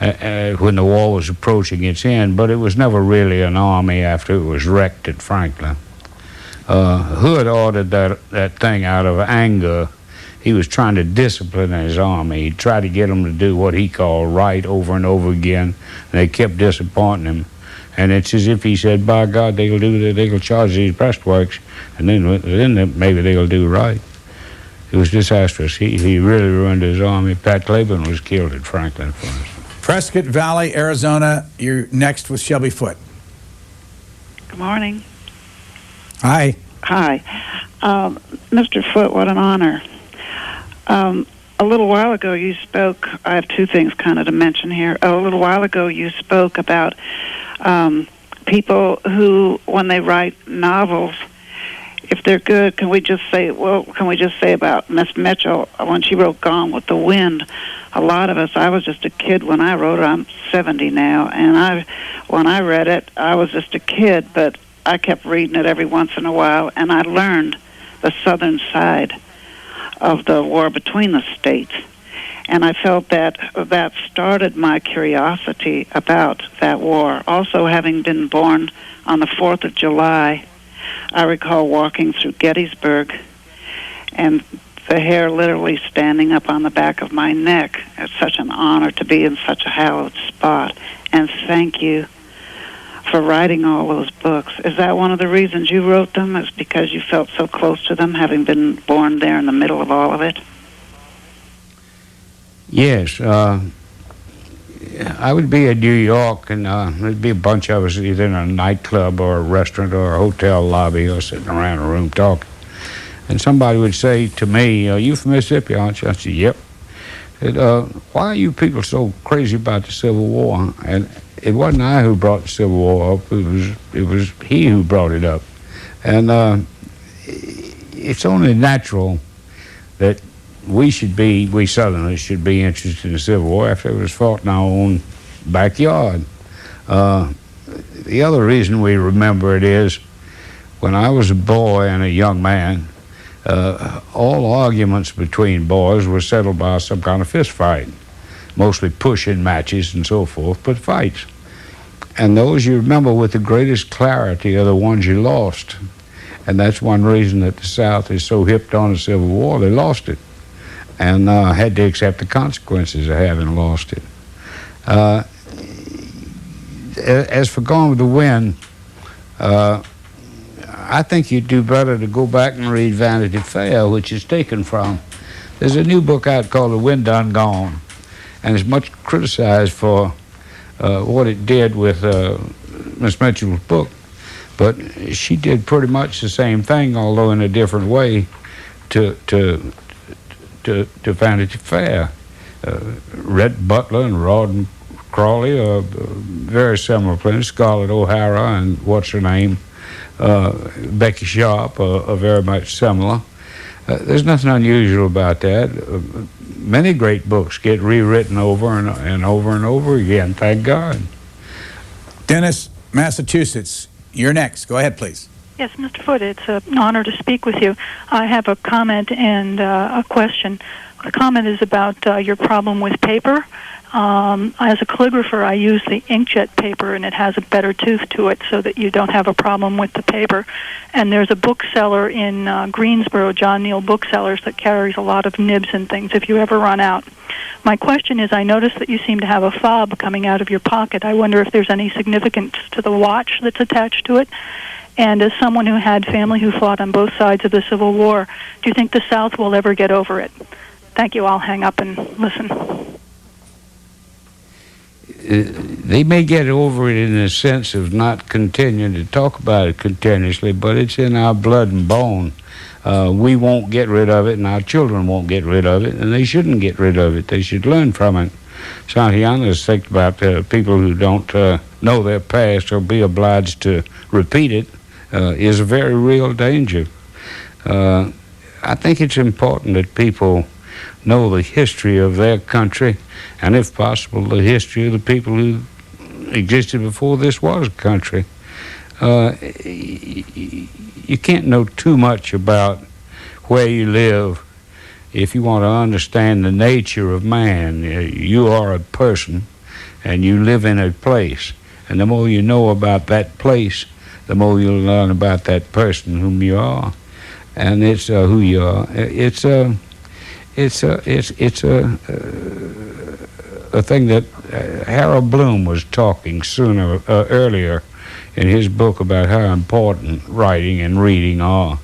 when the war was approaching its end, but it was never really an army after it was wrecked at Franklin. Hood ordered that thing out of anger. He was trying to discipline his army. He tried to get them to do what he called right over and over again, and they kept disappointing him. And it's as if he said, by God, they'll charge these breastworks, and then maybe they'll do right. It was disastrous. He really ruined his army. Pat Claiborne was killed at Franklin, for instance. Prescott Valley, Arizona. You're next with Shelby Foote. Good morning. Hi. Hi. Mr. Foote, what an honor. A little while ago you spoke, I have two things kind of to mention here. A little while ago you spoke about people who, when they write novels, if they're good, can we just say about Miss Mitchell, when she wrote Gone with the Wind, a lot of us, I was just a kid when I wrote it. I'm 70 now, and when I read it, I was just a kid, but I kept reading it every once in a while, and I learned the southern side of the war between the states. And I felt that started my curiosity about that war. Also, having been born on the 4th of July, I recall walking through Gettysburg and the hair literally standing up on the back of my neck. It's such an honor to be in such a hallowed spot. And thank you for writing all those books. Is that one of the reasons you wrote them? Is because you felt so close to them, having been born there in the middle of all of it? Yes. I would be in New York, and there'd be a bunch of us either in a nightclub or a restaurant or a hotel lobby or sitting around a room talking. And somebody would say to me, "Are you from Mississippi, aren't you?" I said, "Yep." Said, "Why are you people so crazy about the Civil War?" And it wasn't I who brought the Civil War up. It was he who brought it up. And it's only natural that we Southerners should be interested in the Civil War after it was fought in our own backyard. The other reason we remember it is when I was a boy and a young man, all arguments between boys were settled by some kind of fist fight, mostly pushing matches and so forth, but fights. And those you remember with the greatest clarity are the ones you lost. And that's one reason that the South is so hipped on the Civil War. They lost it and had to accept the consequences of having lost it. As for Gone with the Wind, I I think you'd do better to go back and read Vanity Fair, which is taken from. There's a new book out called The Wind Done Gone, and it's much criticized for what it did with Miss Mitchell's book. But she did pretty much the same thing, although in a different way, to Vanity Fair. Rhett Butler and Rawdon Crawley are very similar players. Scarlett O'Hara and what's her name, Becky Sharp are very much similar. There's nothing unusual about that. Many great books get rewritten over and over and over again, thank God. Dennis, Massachusetts, you're next. Go ahead, please. Yes, Mr. Foote, it's an honor to speak with you. I have a comment and a question. The comment is about your problem with paper. As a calligrapher, I use the inkjet paper, and it has a better tooth to it so that you don't have a problem with the paper. And there's a bookseller in Greensboro, John Neal Booksellers, that carries a lot of nibs and things if you ever run out. My question is, I noticed that you seem to have a fob coming out of your pocket. I wonder if there's any significance to the watch that's attached to it. And as someone who had family who fought on both sides of the Civil War, do you think the South will ever get over it? Thank you. I'll hang up and listen. They may get over it in the sense of not continuing to talk about it continuously, but it's in our blood and bone. We won't get rid of it, and our children won't get rid of it, and they shouldn't get rid of it. They should learn from it. Santianas think about people who don't know their past or be obliged to repeat it is a very real danger. I think it's important that people know the history of their country, and if possible, the history of the people who existed before this was a country. You can't know too much about where you live if you want to understand the nature of man. You are a person, and you live in a place, and the more you know about that place, the more you'll learn about that person whom you are, and it's who you are. It's a thing that Harold Bloom was talking earlier in his book about how important writing and reading are,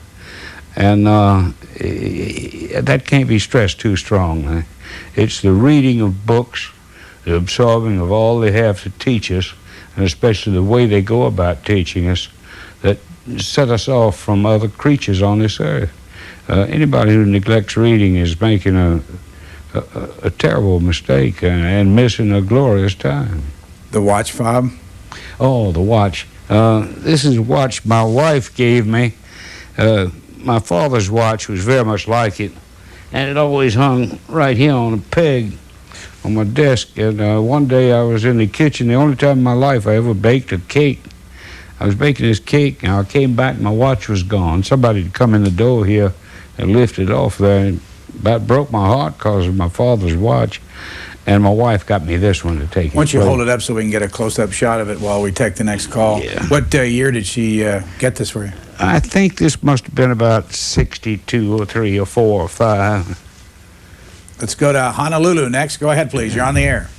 and that can't be stressed too strongly. It's the reading of books, the absorbing of all they have to teach us, and especially the way they go about teaching us, that set us off from other creatures on this earth. Anybody who neglects reading is making a terrible mistake and missing a glorious time. The watch fob? Oh, the watch. This is a watch my wife gave me. My father's watch was very much like it, and it always hung right here on a peg on my desk. And one day I was in the kitchen, the only time in my life I ever baked a cake. I was baking this cake, and I came back, and my watch was gone. Somebody had come in the door here and lifted it off there, and about broke my heart because of my father's watch. And my wife got me this one to take. Why don't you hold it up so we can get a close-up shot of it while we take the next call? Yeah. What year did she get this for you? I think this must have been about 62 or 3 or 4 or 5. Let's go to Honolulu next. Go ahead, please. You're on the air.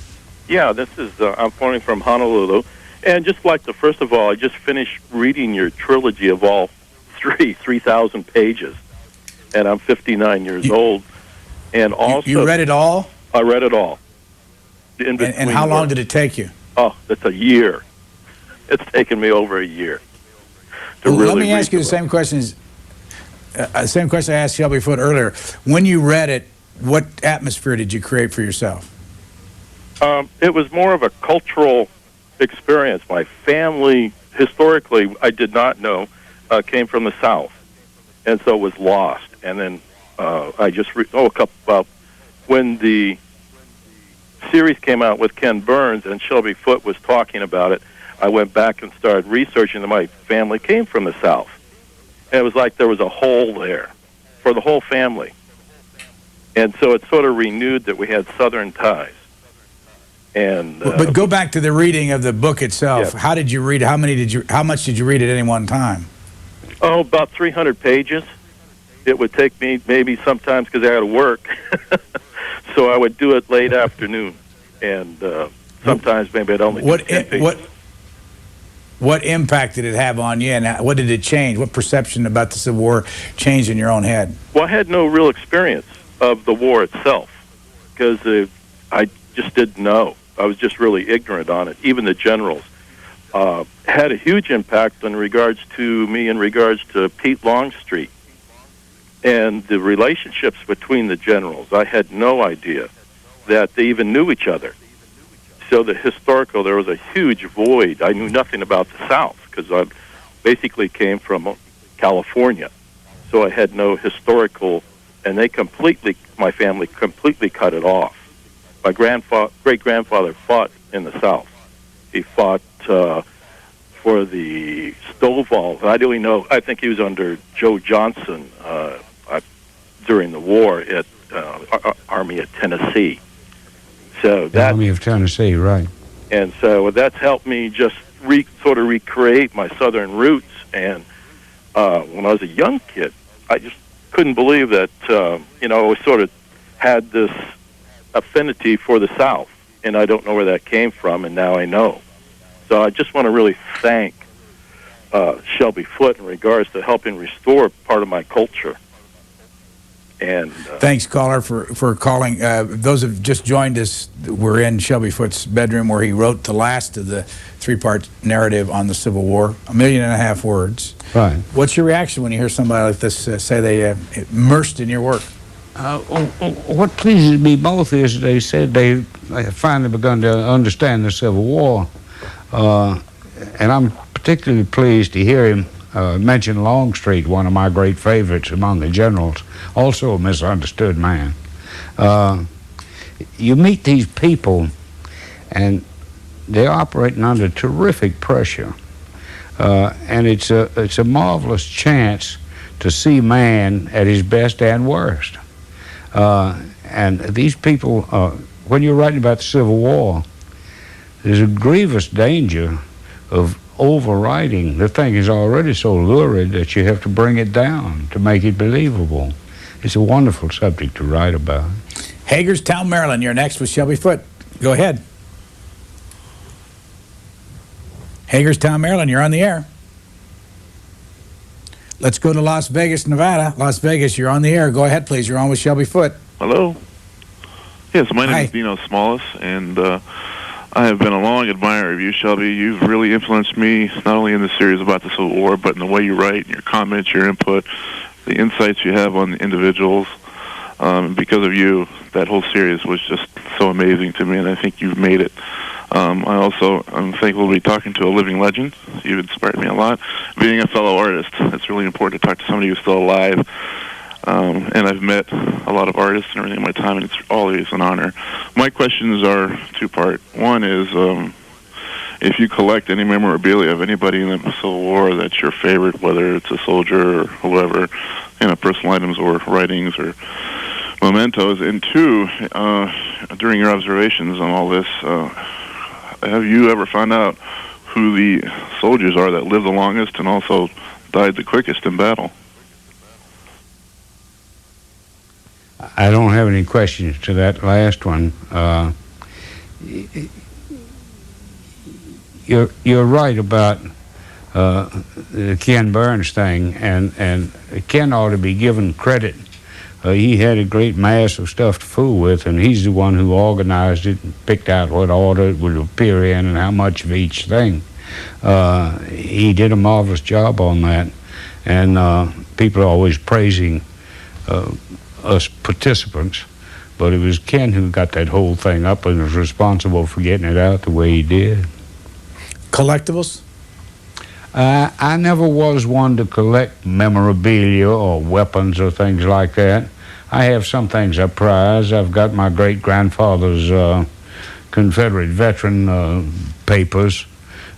Yeah, this is, I'm phoning from Honolulu. And just like first of all, I just finished reading your trilogy of all 3,000 pages. And I'm 59 years old. And also... You read it all? I read it all. And how long did it take you? Oh, it's a year. It's taken me over a year. Let me ask you the same question I asked Shelby Foote earlier. When you read it, what atmosphere did you create for yourself? It was more of a cultural experience. My family, historically, I did not know, came from the South, and so was lost. And then I just when the series came out with Ken Burns and Shelby Foote was talking about it, I went back and started researching that my family came from the South. And it was like there was a hole there for the whole family. And so it sort of renewed that we had Southern ties. And but go back to the reading of the book itself. Yeah. How did you read? How much did you read at any one time? Oh, about 300 pages. It would take me maybe sometimes because I had to work. So I would do it late afternoon, and sometimes maybe I'd only do 10 pages. What impact did it have on you, and what did it change? What perception about the Civil War changed in your own head? Well, I had no real experience of the war itself because I just didn't know. I was just really ignorant on it. Even the generals had a huge impact in regards to me, in regards to Pete Longstreet and the relationships between the generals. I had no idea that they even knew each other. So there was a huge void. I knew nothing about the South because I basically came from California. So I had no historical, and my family completely cut it off. My great-grandfather fought in the South. He fought for the Stovall. I think he was under Joe Johnson during the war at Army of Tennessee. So the Army of Tennessee, right. And so that's helped me just sort of recreate my Southern roots. And when I was a young kid, I just couldn't believe that, I sort of had this affinity for the South. And I don't know where that came from, and now I know. So I just want to really thank Shelby Foote in regards to helping restore part of my culture. And thanks, caller, for calling. Those who have just joined us, we're in Shelby Foote's bedroom where he wrote the last of the three-part narrative on the Civil War, 1.5 million words. Right. What's your reaction when you hear somebody like this say they immersed in your work? What pleases me both is they said they have finally begun to understand the Civil War. And I'm particularly pleased to hear him mention Longstreet, one of my great favorites among the generals, also a misunderstood man. You meet these people, and they're operating under terrific pressure. And it's a marvelous chance to see man at his best and worst. And these people, when you're writing about the Civil War, there's a grievous danger of overwriting. The thing is already so lurid that you have to bring it down to make it believable. It's a wonderful subject to write about. Hagerstown, Maryland, you're next with Shelby Foote. Go ahead. Hagerstown, Maryland, you're on the air. Let's go to Las Vegas, Nevada. Las Vegas, you're on the air. Go ahead, please. You're on with Shelby Foote. Hello. Yes, my name is Dino Smallis, and I have been a long admirer of you, Shelby. You've really influenced me, not only in the series about the Civil War, but in the way you write, your comments, your input, the insights you have on the individuals. Because of you, that whole series was just so amazing to me, and I think you've made it. I'm thankful to be talking to a living legend. You've inspired me a lot. Being a fellow artist, it's really important to talk to somebody who's still alive. And I've met a lot of artists and everything in my time, and it's always an honor. My questions are two-part. One is, if you collect any memorabilia of anybody in the Civil War that's your favorite, whether it's a soldier or whoever, personal items or writings or mementos. And two, during your observations on all this, have you ever found out who the soldiers are that lived the longest and also died the quickest in battle? I don't have any questions to that last one. You're right about the Ken Burns thing, and Ken ought to be given credit. He had a great mass of stuff to fool with, and he's the one who organized it and picked out what order it would appear in and how much of each thing. He did a marvelous job on that, and people are always praising us participants, but it was Ken who got that whole thing up and was responsible for getting it out the way he did. Collectibles? I never was one to collect memorabilia or weapons or things like that. I have some things I prize. I've got my great-grandfather's Confederate veteran papers.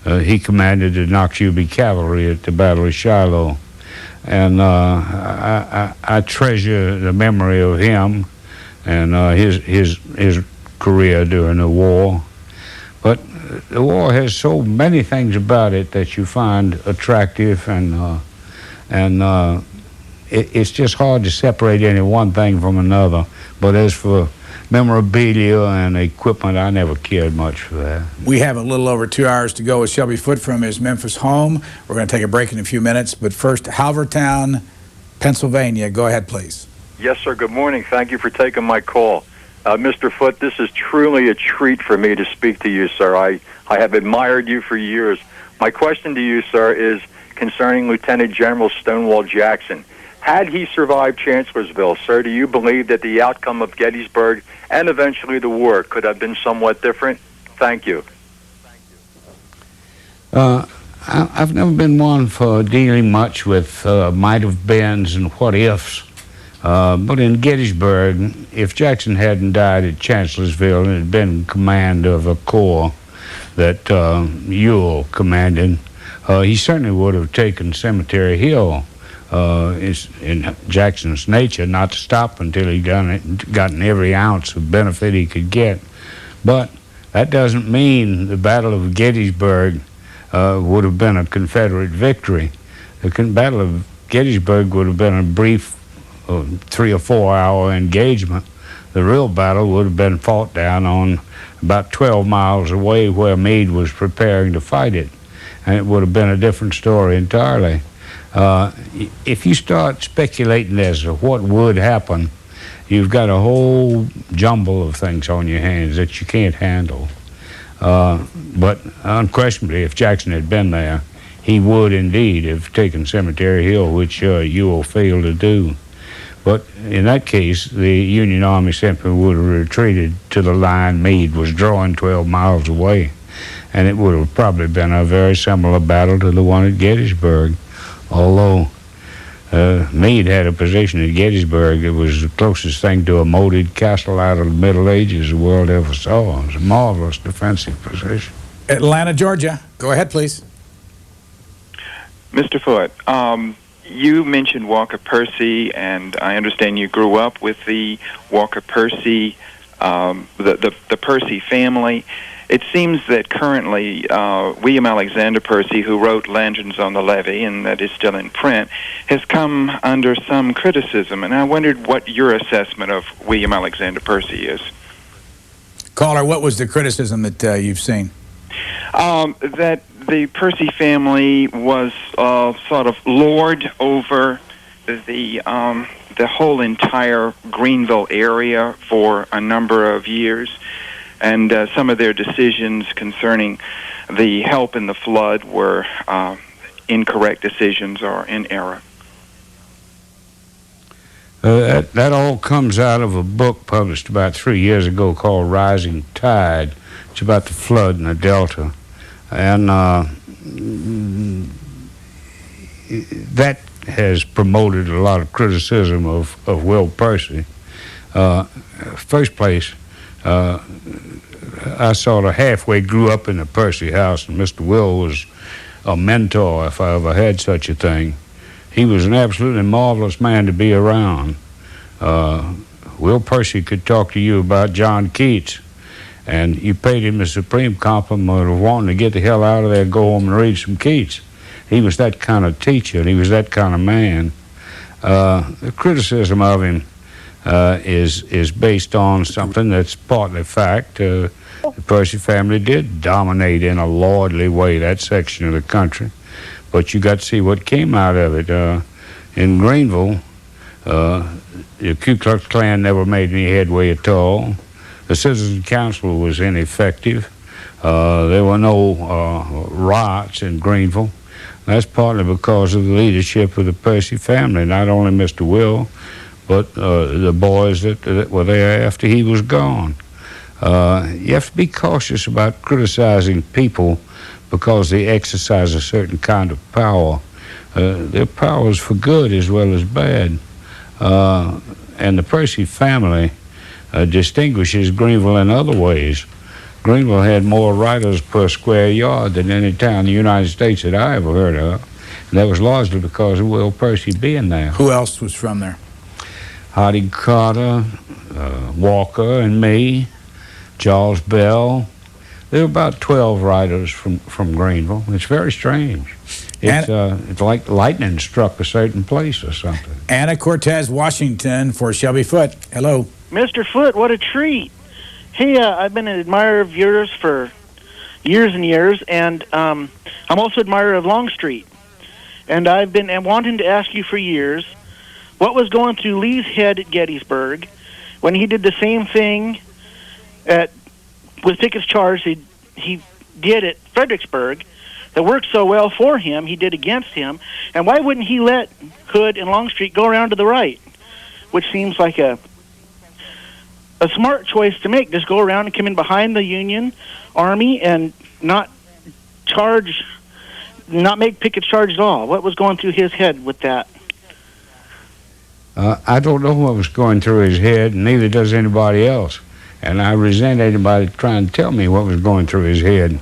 He commanded the Noxubee Cavalry at the Battle of Shiloh. And I treasure the memory of him and his career during the war. But the war has so many things about it that you find attractive, and it's just hard to separate any one thing from another. But as for memorabilia and equipment. I never cared much for that. We have a little over 2 hours to go with Shelby Foote from his Memphis home. We're going to take a break in a few minutes, but first, Halvertown, Pennsylvania. Go ahead, please. Yes, sir. Good morning. Thank you for taking my call. Mr. Foote, this is truly a treat for me to speak to you, sir. I have admired you for years. My question to you, sir, is concerning Lieutenant General Stonewall Jackson. Had he survived Chancellorsville, sir, do you believe that the outcome of Gettysburg and eventually the war could have been somewhat different? Thank you. I've never been one for dealing much with might have beens and what ifs. But in Gettysburg, if Jackson hadn't died at Chancellorsville and had been in command of a corps that Ewell commanded, he certainly would have taken Cemetery Hill. It's in Jackson's nature not to stop until he gotten every ounce of benefit he could get. But that doesn't mean the Battle of Gettysburg would have been a Confederate victory. The Battle of Gettysburg would have been a brief 3 or 4 hour engagement. The real battle would have been fought down on about 12 miles away where Meade was preparing to fight it, and it would have been a different story entirely. If you start speculating as to what would happen, you've got a whole jumble of things on your hands that you can't handle. But unquestionably, if Jackson had been there, he would indeed have taken Cemetery Hill, which Ewell failed to do. But in that case, the Union Army simply would have retreated to the line Meade was drawing 12 miles away. And it would have probably been a very similar battle to the one at Gettysburg. Although Meade had a position at Gettysburg, it was the closest thing to a moated castle out of the Middle Ages the world ever saw. It was a marvelous defensive position. Atlanta, Georgia. Go ahead, please. Mr. Foote, you mentioned Walker Percy, and I understand you grew up with the Walker Percy, the Percy family. It seems that currently William Alexander Percy, who wrote Lanterns on the Levee, and that is still in print, has come under some criticism, and I wondered what your assessment of William Alexander Percy is. Caller, what was the criticism that you've seen? That the Percy family was sort of lord over the whole entire Greenville area for a number of years, and some of their decisions concerning the help in the flood were incorrect decisions or in error. That all comes out of a book published about 3 years ago called Rising Tide. It's about the flood in the Delta. And that has promoted a lot of criticism of Will Percy. First place, I sort of halfway grew up in the Percy house, and Mr. Will was a mentor, if I ever had such a thing. He was an absolutely marvelous man to be around. Will Percy could talk to you about John Keats, and you paid him the supreme compliment of wanting to get the hell out of there, go home and read some Keats. He was that kind of teacher, and he was that kind of man. The criticism of him is based on something that's partly fact. The Percy family did dominate in a lordly way that section of the country, but you got to see what came out of it. In Greenville, the Ku Klux Klan never made any headway at all. The Citizens Council was ineffective. There were no riots in Greenville. That's partly because of the leadership of the Percy family, not only Mr. Will, but the boys that were there after he was gone. You have to be cautious about criticizing people because they exercise a certain kind of power. Their power is for good as well as bad. And the Percy family distinguishes Greenville in other ways. Greenville had more writers per square yard than any town in the United States that I ever heard of. And that was largely because of Will Percy being there. Who else was from there? Harding Carter, Walker and me, Charles Bell. There were about 12 writers from Greenville. It's very strange. It's like lightning struck a certain place or something. Anna Cortez, Washington, for Shelby Foote. Hello. Mr. Foote, what a treat. Hey, I've been an admirer of yours for years and years, and I'm also an admirer of Longstreet. And I've been wanting to ask you for years, what was going through Lee's head at Gettysburg when he did the same thing with Pickett's charge he did at Fredericksburg that worked so well for him, he did against him, and why wouldn't he let Hood and Longstreet go around to the right, which seems like a smart choice to make. Just go around and come in behind the Union Army and not make Pickett's charge at all. What was going through his head with that? I don't know what was going through his head, and neither does anybody else. And I resent anybody trying to tell me what was going through his head.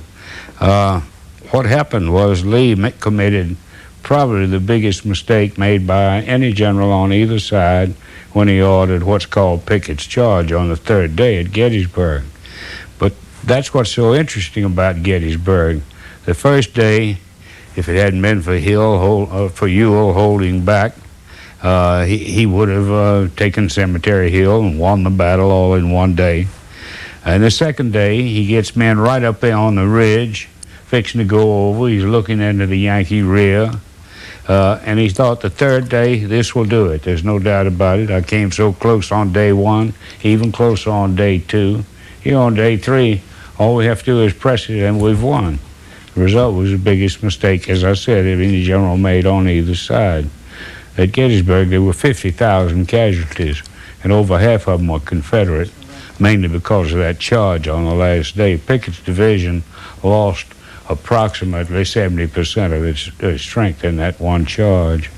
What happened was Lee committed probably the biggest mistake made by any general on either side when he ordered what's called Pickett's charge on the third day at Gettysburg. But that's what's so interesting about Gettysburg. The first day, if it hadn't been for Ewell holding back, he would have taken Cemetery Hill and won the battle all in one day. And the second day, he gets men right up there on the ridge, fixing to go over. He's looking into the Yankee rear. And he thought the third day, this will do it. There's no doubt about it. I came so close on day one, even closer on day two. Here on day three, all we have to do is press it and we've won. The result was the biggest mistake, as I said, any general made on either side. At Gettysburg, there were 50,000 casualties, and over half of them were Confederate, mainly because of that charge on the last day. Pickett's division lost approximately 70% of its strength in that one charge.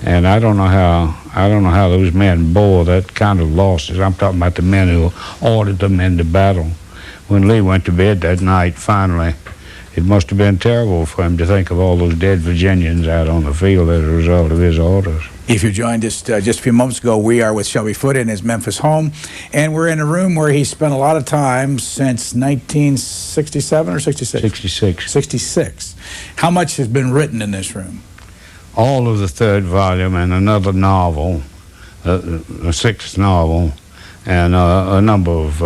And I don't know how those men bore that kind of losses. I'm talking about the men who ordered them into battle. When Lee went to bed that night, finally, it must have been terrible for him to think of all those dead Virginians out on the field as a result of his orders. If you joined us just a few moments ago, we are with Shelby Foote in his Memphis home, and we're in a room where he spent a lot of time since 1967 or 66? 66. 66. How much has been written in this room? All of the third volume and another novel, a sixth novel, and a number of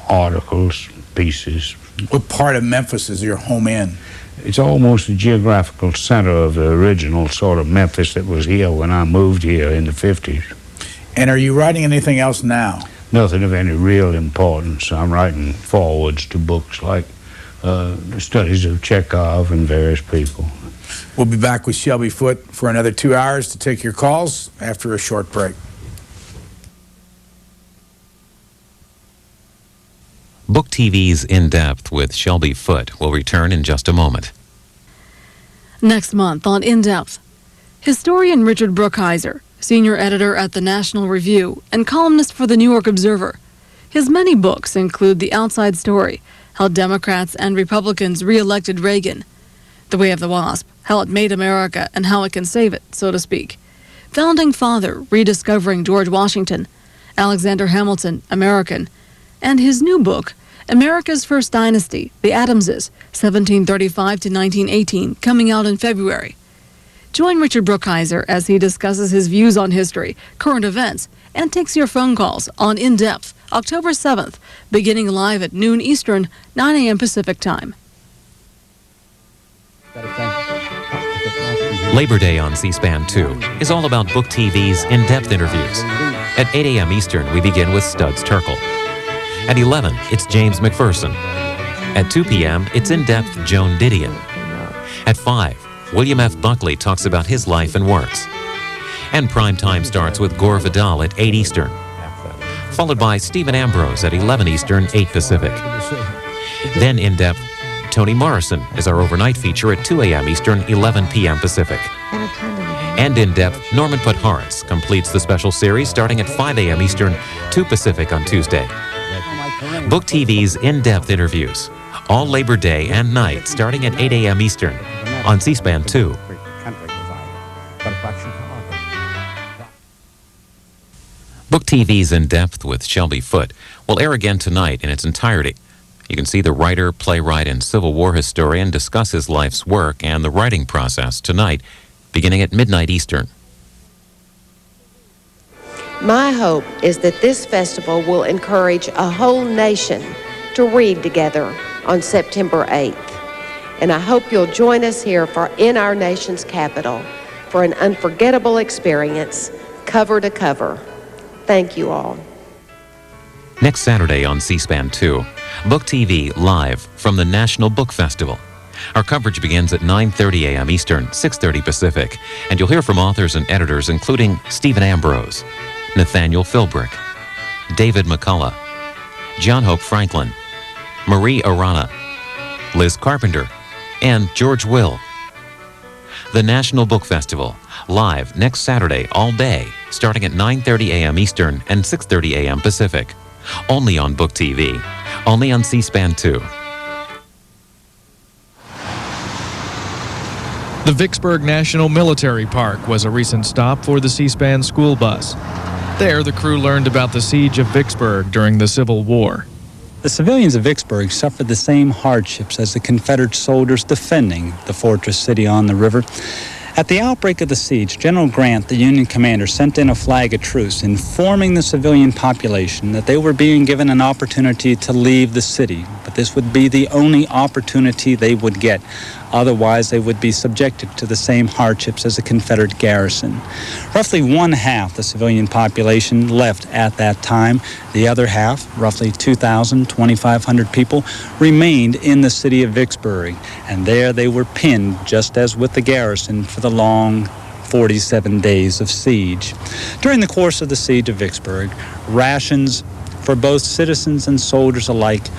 articles, pieces. What part of Memphis is your home in? It's almost the geographical center of the original sort of Memphis that was here when I moved here in the 50s. And are you writing anything else now? Nothing of any real importance. I'm writing forwards to books like the studies of Chekhov and various people. We'll be back with Shelby Foote for another 2 hours to take your calls after a short break. Book TV's In-Depth with Shelby Foote will return in just a moment. Next month on In-Depth, historian Richard Brookhiser, senior editor at the National Review and columnist for the New York Observer. His many books include The Outside Story, How Democrats and Republicans Re-Elected Reagan, The Way of the Wasp, How It Made America and How It Can Save It, so to speak, Founding Father, Rediscovering George Washington, Alexander Hamilton, American, and his new book, America's First Dynasty, The Adamses, 1735 to 1918, coming out in February. Join Richard Brookhiser as he discusses his views on history, current events, and takes your phone calls on In-Depth, October 7th, beginning live at noon Eastern, 9 a.m. Pacific Time. Labor Day on C-SPAN 2 is all about Book TV's In-Depth interviews. At 8 a.m. Eastern, we begin with Studs Terkel. At 11, it's James McPherson. At 2 p.m., it's In-Depth Joan Didion. At 5, William F. Buckley talks about his life and works. And prime time starts with Gore Vidal at 8 Eastern, followed by Stephen Ambrose at 11 Eastern, 8 Pacific. Then In-Depth, Toni Morrison is our overnight feature at 2 a.m. Eastern, 11 p.m. Pacific. And In-Depth, Norman Podhoretz completes the special series starting at 5 a.m. Eastern, 2 Pacific on Tuesday. Book TV's In-Depth interviews, all Labor Day and night, starting at 8 a.m. Eastern on C-SPAN 2. Book TV's In-Depth with Shelby Foote will air again tonight in its entirety. You can see the writer, playwright, and Civil War historian discuss his life's work and the writing process tonight, beginning at midnight Eastern. My hope is that this festival will encourage a whole nation to read together on September 8th. And I hope you'll join us here in our nation's capital for an unforgettable experience, cover to cover. Thank you all. Next Saturday on C-SPAN 2, Book TV live from the National Book Festival. Our coverage begins at 9:30 a.m. Eastern, 6:30 Pacific, and you'll hear from authors and editors including Stephen Ambrose, Nathaniel Philbrick, David McCullough, John Hope Franklin, Marie Arana, Liz Carpenter, and George Will. The National Book Festival, live next Saturday all day, starting at 9:30 a.m. Eastern and 6:30 a.m. Pacific. Only on Book TV, only on C-SPAN 2. The Vicksburg National Military Park was a recent stop for the C-SPAN school bus. There, the crew learned about the siege of Vicksburg during the Civil War. The civilians of Vicksburg suffered the same hardships as the Confederate soldiers defending the fortress city on the river. At the outbreak of the siege, General Grant, the Union commander, sent in a flag of truce informing the civilian population that they were being given an opportunity to leave the city, but this would be the only opportunity they would get. Otherwise, they would be subjected to the same hardships as a Confederate garrison. Roughly one half the civilian population left at that time. The other half, roughly 2,500 people, remained in the city of Vicksburg, and there they were pinned, just as with the garrison, for the long 47 days of siege. During the course of the siege of Vicksburg, rations for both citizens and soldiers alike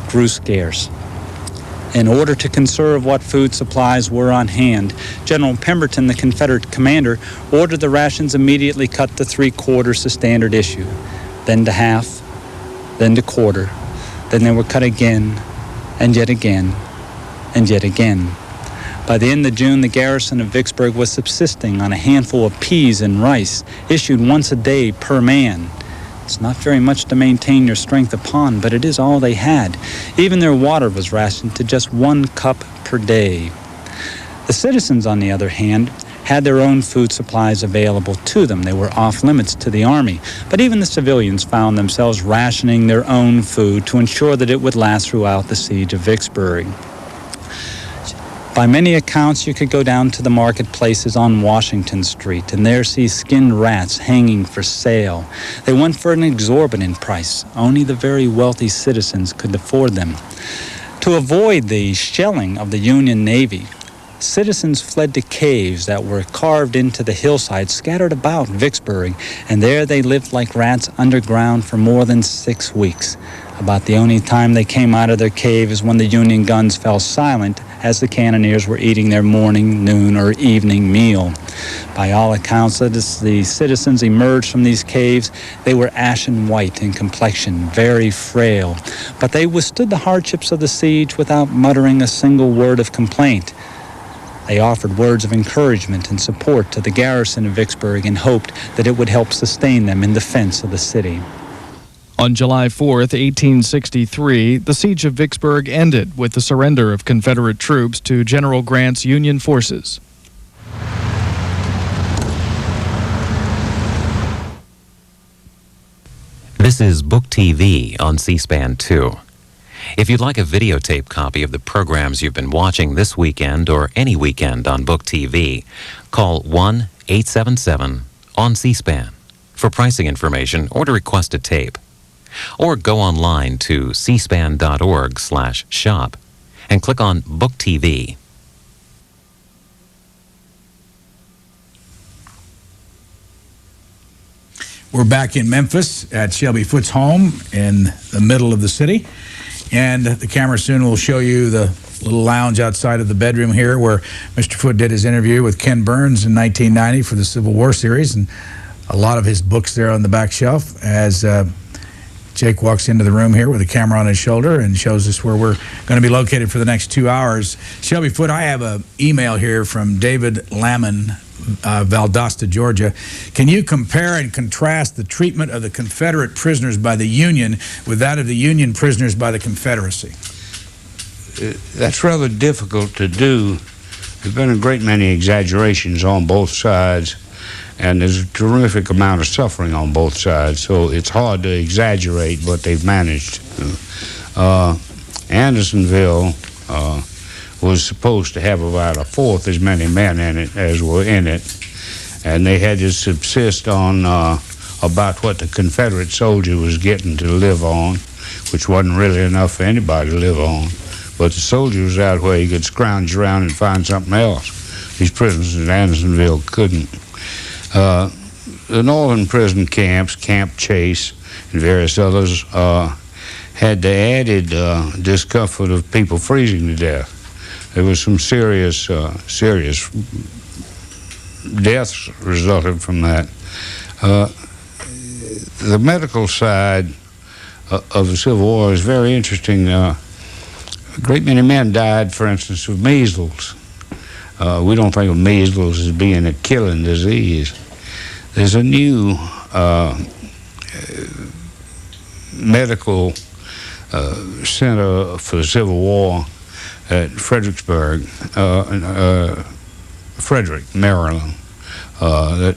grew scarce. In order to conserve what food supplies were on hand, General Pemberton, the Confederate commander, ordered the rations immediately cut to 3/4 the standard issue, then to half, then to quarter, then they were cut again, and yet again, and yet again. By the end of June, the garrison of Vicksburg was subsisting on a handful of peas and rice, issued once a day per man. It's not very much to maintain your strength upon, but it is all they had. Even their water was rationed to just 1 cup per day. The citizens, on the other hand, had their own food supplies available to them. They were off limits to the army, but even the civilians found themselves rationing their own food to ensure that it would last throughout the siege of Vicksburg. By many accounts, you could go down to the marketplaces on Washington Street and there see skinned rats hanging for sale. They went for an exorbitant price. Only the very wealthy citizens could afford them. To avoid the shelling of the Union Navy, citizens fled to caves that were carved into the hillside scattered about Vicksburg, and there they lived like rats underground for more than 6 weeks. About the only time they came out of their cave is when the Union guns fell silent as the cannoneers were eating their morning, noon, or evening meal. By all accounts, as the citizens emerged from these caves, they were ashen white in complexion, very frail, but they withstood the hardships of the siege without muttering a single word of complaint. They offered words of encouragement and support to the garrison of Vicksburg and hoped that it would help sustain them in defense of the city. On July 4th, 1863, the siege of Vicksburg ended with the surrender of Confederate troops to General Grant's Union forces. This is Book TV on C-SPAN 2. If you'd like a videotape copy of the programs you've been watching this weekend or any weekend on Book TV, call 1-877-ON-C-SPAN for pricing information or to request a tape. Or go online to cspan.org/shop and click on Book TV. We're back in Memphis at Shelby Foote's home in the middle of the city. And the camera soon will show you the little lounge outside of the bedroom here where Mr. Foote did his interview with Ken Burns in 1990 for the Civil War series. And a lot of his books there on the back shelf as Jake walks into the room here with a camera on his shoulder and shows us where we're going to be located for the next 2 hours. Shelby Foote, I have an email here from David Lamon, Valdosta, Georgia. Can you compare and contrast the treatment of the Confederate prisoners by the Union with that of the Union prisoners by the Confederacy? That's rather difficult to do. There's been a great many exaggerations on both sides. and there's a terrific amount of suffering on both sides, so it's hard to exaggerate what they've managed. Andersonville was supposed to have about a fourth as many men in it as were in it, and they had to subsist on about what the Confederate soldier was getting to live on, which wasn't really enough for anybody to live on. But the soldier was out where he could scrounge around and find something else. These prisoners in Andersonville couldn't. The northern prison camps, Camp Chase and various others, had the added discomfort of people freezing to death. There was some serious deaths resulted from that. The medical side of the Civil War is very interesting. A great many men died, for instance, of measles. We don't think of measles as being a killing disease. There's a new medical center for the Civil War at Fredericksburg, Frederick, Maryland, that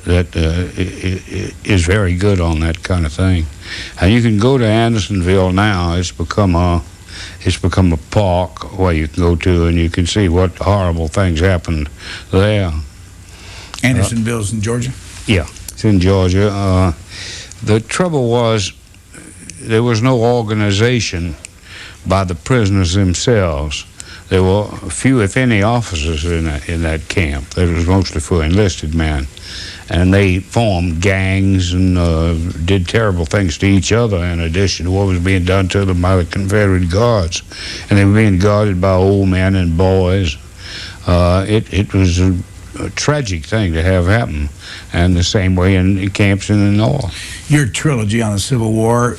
is very good on that kind of thing. And you can go to Andersonville now. It's become a park where you can go to and you can see what horrible things happened there. Andersonville's in Georgia? Yeah, it's in Georgia. The trouble was there was no organization by the prisoners themselves. There were few, if any, officers in that camp. That was mostly for enlisted men. And they formed gangs and did terrible things to each other in addition to what was being done to them by the Confederate guards. And they were being guarded by old men and boys. It was a tragic thing to have happen. And the same way in camps in the North. Your trilogy on the Civil War,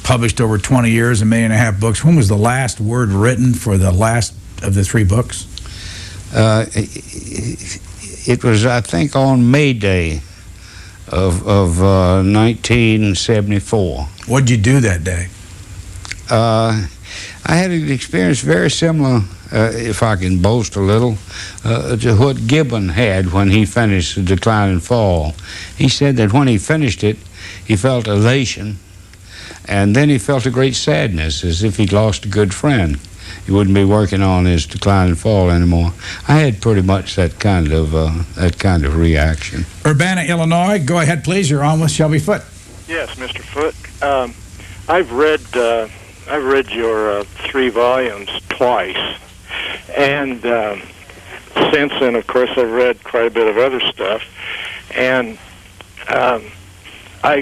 published over 20 years, 1.5 million books. When was the last word written for the last of the 3 books? It was, I think, on May Day of 1974. What'd you do that day? I had an experience very similar, if I can boast a little, to what Gibbon had when he finished The Decline and Fall. He said that when he finished it, he felt elation, and then he felt a great sadness, as if he'd lost a good friend. He wouldn't be working on his Decline and Fall anymore. I had pretty much that kind of reaction. Urbana, Illinois. Go ahead, please. You're on with Shelby Foote. Yes, Mr. Foote. I've read your 3 volumes twice, and since then, of course, I've read quite a bit of other stuff, and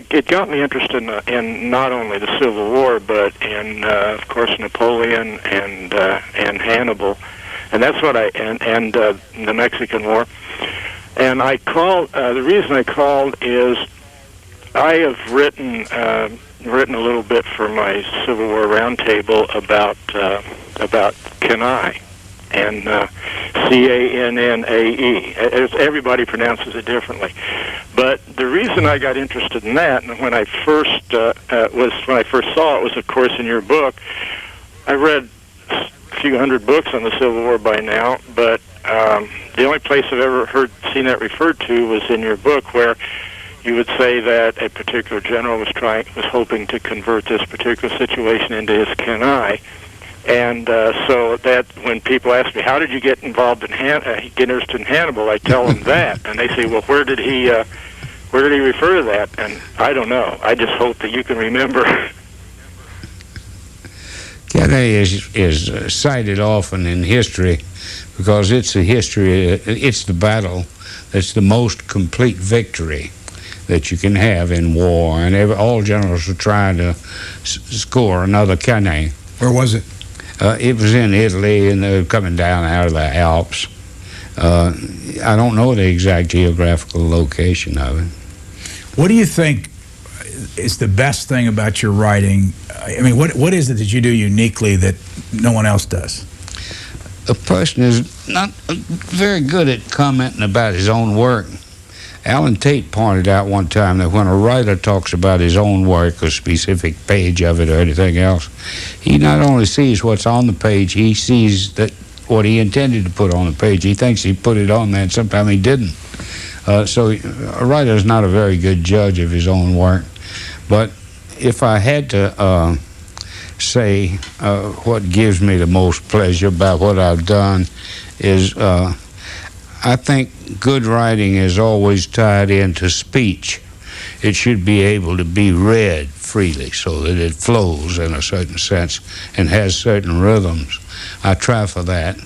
it got me interested in not only the Civil War, but in, of course, Napoleon and Hannibal, and that's what and the Mexican War. And I called. The reason I called is I have written a little bit for my Civil War Roundtable about Kenai. And Cannae. Everybody pronounces it differently. But the reason I got interested in that, and when I first saw it, was of course in your book. I read a few hundred books on the Civil War by now, but the only place I've ever seen that referred to was in your book, where you would say that a particular general was hoping to convert this particular situation into his Kenai. And so that when people ask me, how did you get involved in get interested in Hannibal, I tell them that, and they say, well, where did he refer to that? And I don't know. I just hope that you can remember. Kenai is cited often in history because it's the battle that's the most complete victory that you can have in war, and all generals are trying to score another Kenai. Where was it? It was in Italy, and they were coming down out of the Alps. I don't know the exact geographical location of it. What do you think is the best thing about your writing? I mean, what is it that you do uniquely that no one else does? A person is not very good at commenting about his own work. Alan Tate pointed out one time that when a writer talks about his own work, a specific page of it or anything else, he not only sees what's on the page, he sees that what he intended to put on the page. He thinks he put it on there, and sometimes he didn't. So a writer is not a very good judge of his own work. But if I had to say what gives me the most pleasure about what I've done is I think good writing is always tied into speech. It should be able to be read freely so that it flows in a certain sense and has certain rhythms. I try for that,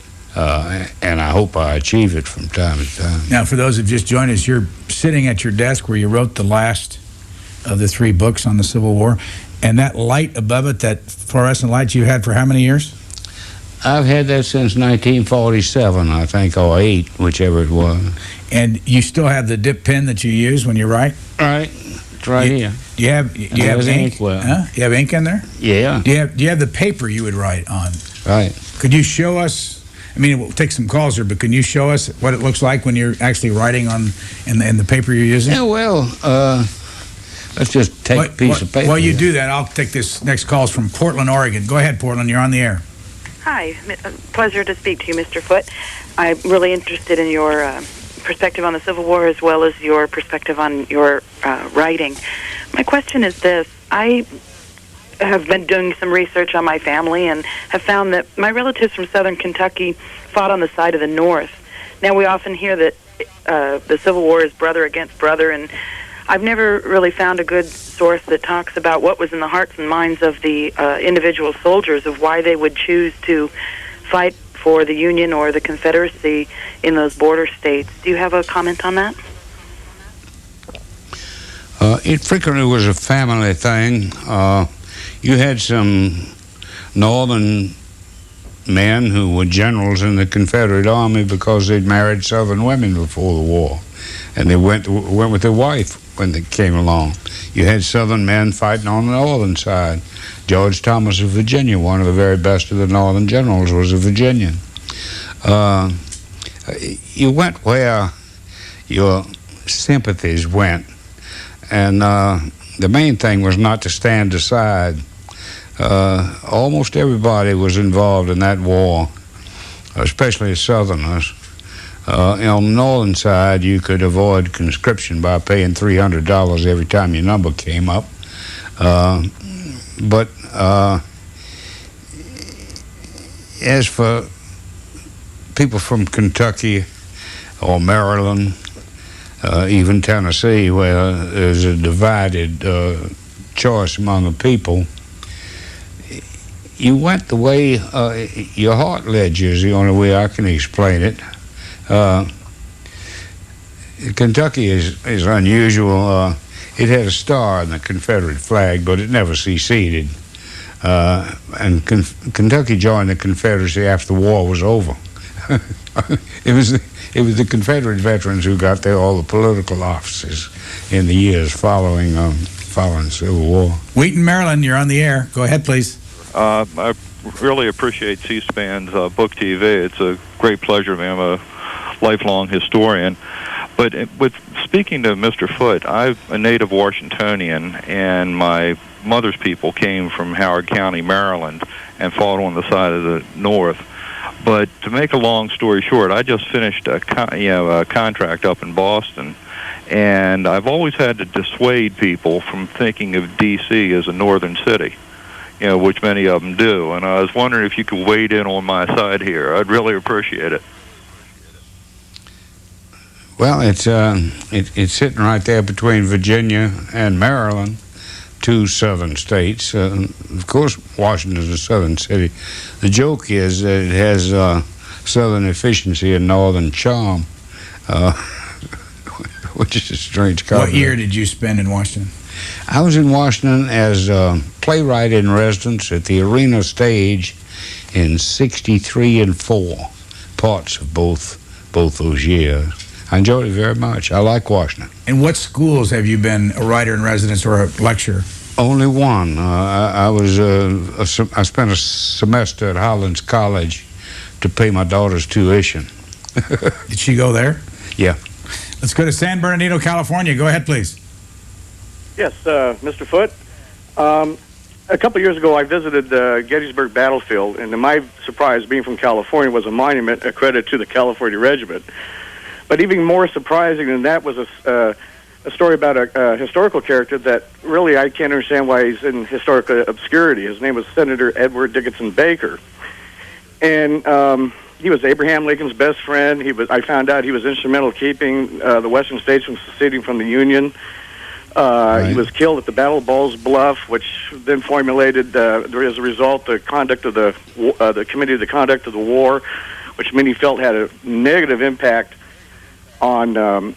and I hope I achieve it from time to time. Now, for those who've just joined us, you're sitting at your desk where you wrote the last of the 3 books on the Civil War, and that light above it, that fluorescent light, you had for how many years? I've had that since 1947, I think, or 8, whichever it was. And you still have the dip pen that you use when you write? Right. It's right here. Do you have ink? Huh? You have ink in there? Yeah. Do you have the paper you would write on? Right. Could you show us? I mean, we'll take some calls here, but can you show us what it looks like when you're actually writing in the paper you're using? Yeah. Well, let's just take a piece of paper. While you do that, I'll take this next call from Portland, Oregon. Go ahead, Portland. You're on the air. Hi. Pleasure to speak to you, Mr. Foote. I'm really interested in your perspective on the Civil War as well as your perspective on your writing. My question is this. I have been doing some research on my family and have found that my relatives from southern Kentucky fought on the side of the North. Now, we often hear that the Civil War is brother against brother, and I've never really found a good source that talks about what was in the hearts and minds of the individual soldiers of why they would choose to fight for the Union or the Confederacy in those border states. Do you have a comment on that? It frequently was a family thing. You had some northern men who were generals in the Confederate Army because they'd married southern women before the war, and they went with their wife when they came along. You had southern men fighting on the northern side. George Thomas of Virginia, one of the very best of the northern generals, was a Virginian. You went where your sympathies went, and the main thing was not to stand aside. Almost everybody was involved in that war, especially Southerners. On the northern side, you could avoid conscription by paying $300 every time your number came up. But as for people from Kentucky or Maryland, even Tennessee, where there's a divided choice among the people, you went the way your heart led you, is the only way I can explain it. Kentucky is unusual. It had a star in the Confederate flag, but it never seceded. And Kentucky joined the Confederacy after the war was over. It was the Confederate veterans who got there all the political offices in the years following the Civil War. Wheaton, Maryland, you're on the air. Go ahead, please. I really appreciate C-SPAN's Book TV. It's a great pleasure to me. I'm a lifelong historian. But with speaking to Mr. Foote, I'm a native Washingtonian, and my mother's people came from Howard County, Maryland, and fought on the side of the North. But to make a long story short, I just finished a contract up in Boston, and I've always had to dissuade people from thinking of D.C. as a northern city, which many of them do. And I was wondering if you could wade in on my side here. I'd really appreciate it. Well, it's sitting right there between Virginia and Maryland, two southern states. Of course, Washington's a southern city. The joke is that it has southern efficiency and northern charm, which is a strange combination. What year did you spend in Washington? I was in Washington as a playwright in residence at the Arena Stage in '63 and '4, parts of both those years. I enjoyed it very much. I like Washington. In what schools have you been a writer in residence or a lecturer? Only one. I spent a semester at Hollins College to pay my daughter's tuition. Did she go there? Yeah. Let's go to San Bernardino, California. Go ahead, please. Yes, Mr. Foote. A couple years ago, I visited the Gettysburg Battlefield, and to my surprise, being from California, was a monument, a credit to the California Regiment. But even more surprising than that was a story about a historical character that really I can't understand why he's in historical obscurity. His name was Senator Edward Dickinson Baker, and he was Abraham Lincoln's best friend. I found out he was instrumental in keeping the Western states from seceding from the Union. He was killed at the Battle of Ball's Bluff, which then formulated, as a result, the conduct of the Committee of the Conduct of the War, which many felt had a negative impact on the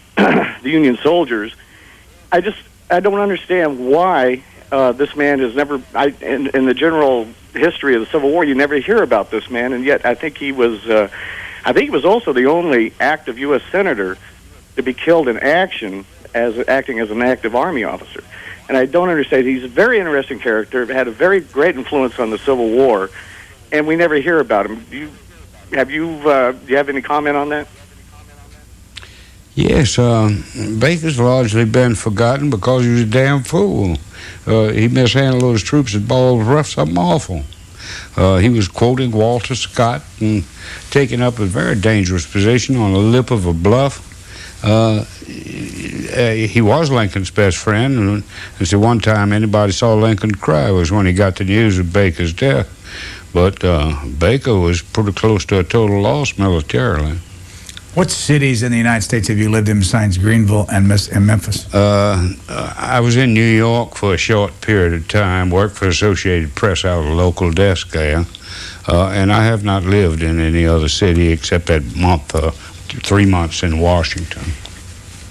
Union soldiers. I don't understand why this man has never. In the general history of the Civil War, you never hear about this man, and yet I think he was. I think he was also the only active U.S. senator to be killed in action acting as an active Army officer. And I don't understand. He's a very interesting character, had a very great influence on the Civil War, and we never hear about him. Do you have any comment on that? Yes, Baker's largely been forgotten because he was a damn fool. He mishandled those troops at Ball's Bluff, something awful. He was quoting Walter Scott and taking up a very dangerous position on the lip of a bluff. He was Lincoln's best friend, and so one time anybody saw Lincoln cry was when he got the news of Baker's death. But Baker was pretty close to a total loss militarily. What cities in the United States have you lived in besides Greenville and Memphis? I was in New York for a short period of time, worked for Associated Press out of a local desk there, and I have not lived in any other city except that 3 months in Washington.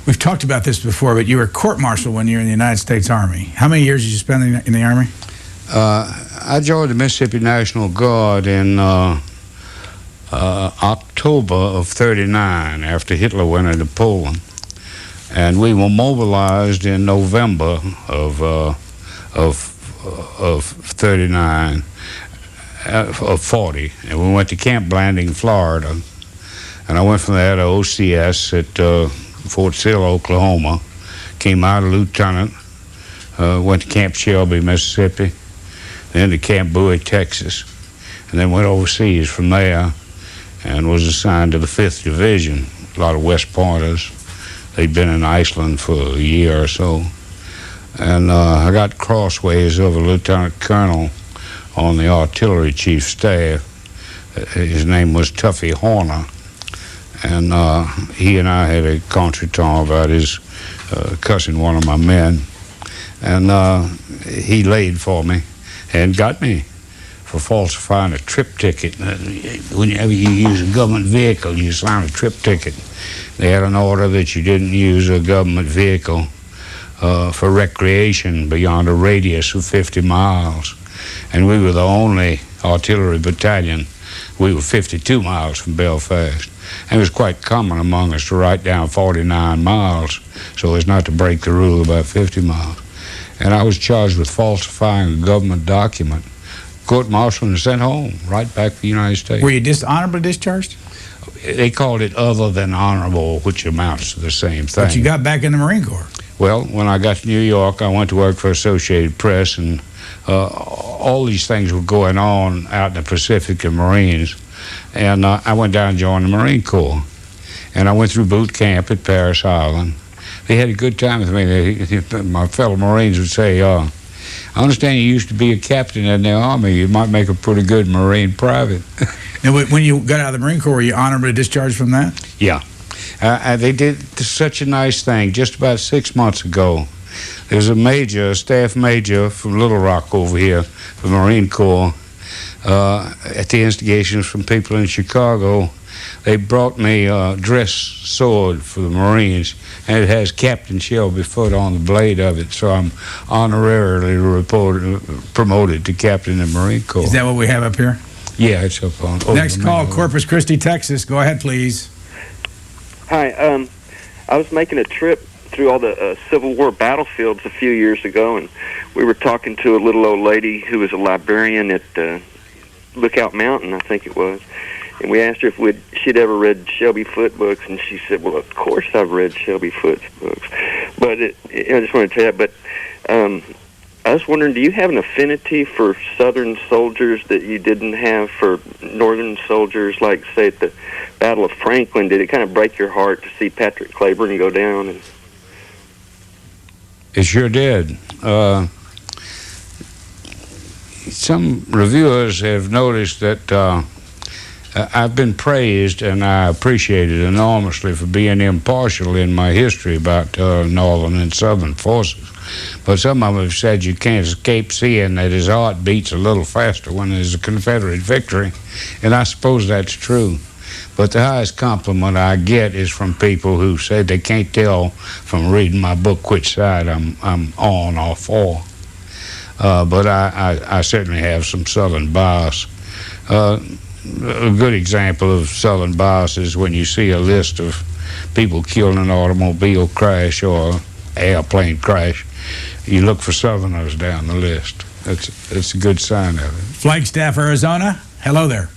We've talked about this before, but you were court-martial when you were in the United States Army. How many years did you spend in the Army? I joined the Mississippi National Guard in October of '39 after Hitler went into Poland, and we were mobilized in November of '39 of '40, and we went to Camp Blanding, Florida, and I went from there to OCS at Fort Sill, Oklahoma. Came out a lieutenant, went to Camp Shelby, Mississippi, then to Camp Bowie, Texas, and then went overseas from there and was assigned to the 5th Division. A lot of West Pointers. They'd been in Iceland for a year or so. And I got crossways of a lieutenant colonel on the artillery chief's staff. His name was Tuffy Horner. And he and I had a contretemps about his cussing one of my men. And he laid for me and got me for falsifying a trip ticket. Whenever you use a government vehicle, you sign a trip ticket. They had an order that you didn't use a government vehicle for recreation beyond a radius of 50 miles. And we were the only artillery battalion. We were 52 miles from Belfast. And it was quite common among us to write down 49 miles so as not to break the rule about 50 miles. And I was charged with falsifying a government document, court-martialed and sent home, right back to the United States. Were you dishonorably discharged? They called it other than honorable, which amounts to the same thing. But you got back in the Marine Corps. Well, when I got to New York, I went to work for Associated Press, and all these things were going on out in the Pacific and Marines. And I went down and joined the Marine Corps. And I went through boot camp at Parris Island. They had a good time with me. My fellow Marines would say, I understand you used to be a captain in the Army. You might make a pretty good Marine private. And when you got out of the Marine Corps, were you honorably discharged from that? Yeah. They did such a nice thing. Just about 6 months ago, there's a staff major from Little Rock over here, from the Marine Corps, at the instigation from people in Chicago. They brought me a dress sword for the Marines, and it has Captain Shelby Foote on the blade of it, so I'm honorarily promoted to captain in the Marine Corps. Is that what we have up here? Yeah, it's up on. Next call, Corpus Christi, Texas. Go ahead, please. Hi, I was making a trip through all the Civil War battlefields a few years ago, and we were talking to a little old lady who was a librarian at Lookout Mountain, I think it was. And we asked her if she'd ever read Shelby Foote books, and she said, well, of course I've read Shelby Foote's books. But I just wanted to tell you, but I was wondering, do you have an affinity for Southern soldiers that you didn't have for Northern soldiers, like, say, at the Battle of Franklin? Did it kind of break your heart to see Patrick Claiborne go down? And it sure did. Some reviewers have noticed that I've been praised, and I appreciate it enormously for being impartial in my history about Northern and Southern forces. But some of them have said you can't escape seeing that his heart beats a little faster when there's a Confederate victory, and I suppose that's true. But the highest compliment I get is from people who say they can't tell from reading my book which side I'm on or for. But I certainly have some Southern bias. A good example of Southern bias is when you see a list of people killed in an automobile crash or airplane crash, you look for Southerners down the list. That's a good sign of it. Flagstaff, Arizona. Hello there.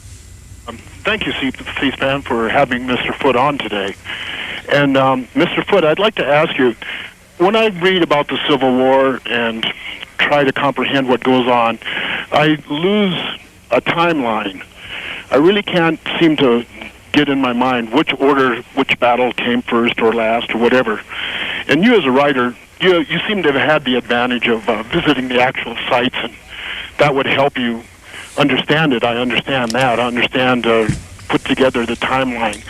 Thank you, C-SPAN, for having Mr. Foote on today. And Mr. Foote, I'd like to ask you, when I read about the Civil War and try to comprehend what goes on, I lose a timeline. I really can't seem to get in my mind which order, which battle came first or last or whatever. And you as a writer, you seem to have had the advantage of visiting the actual sites, and that would help you understand it. I understand that. I understand put together the timeline.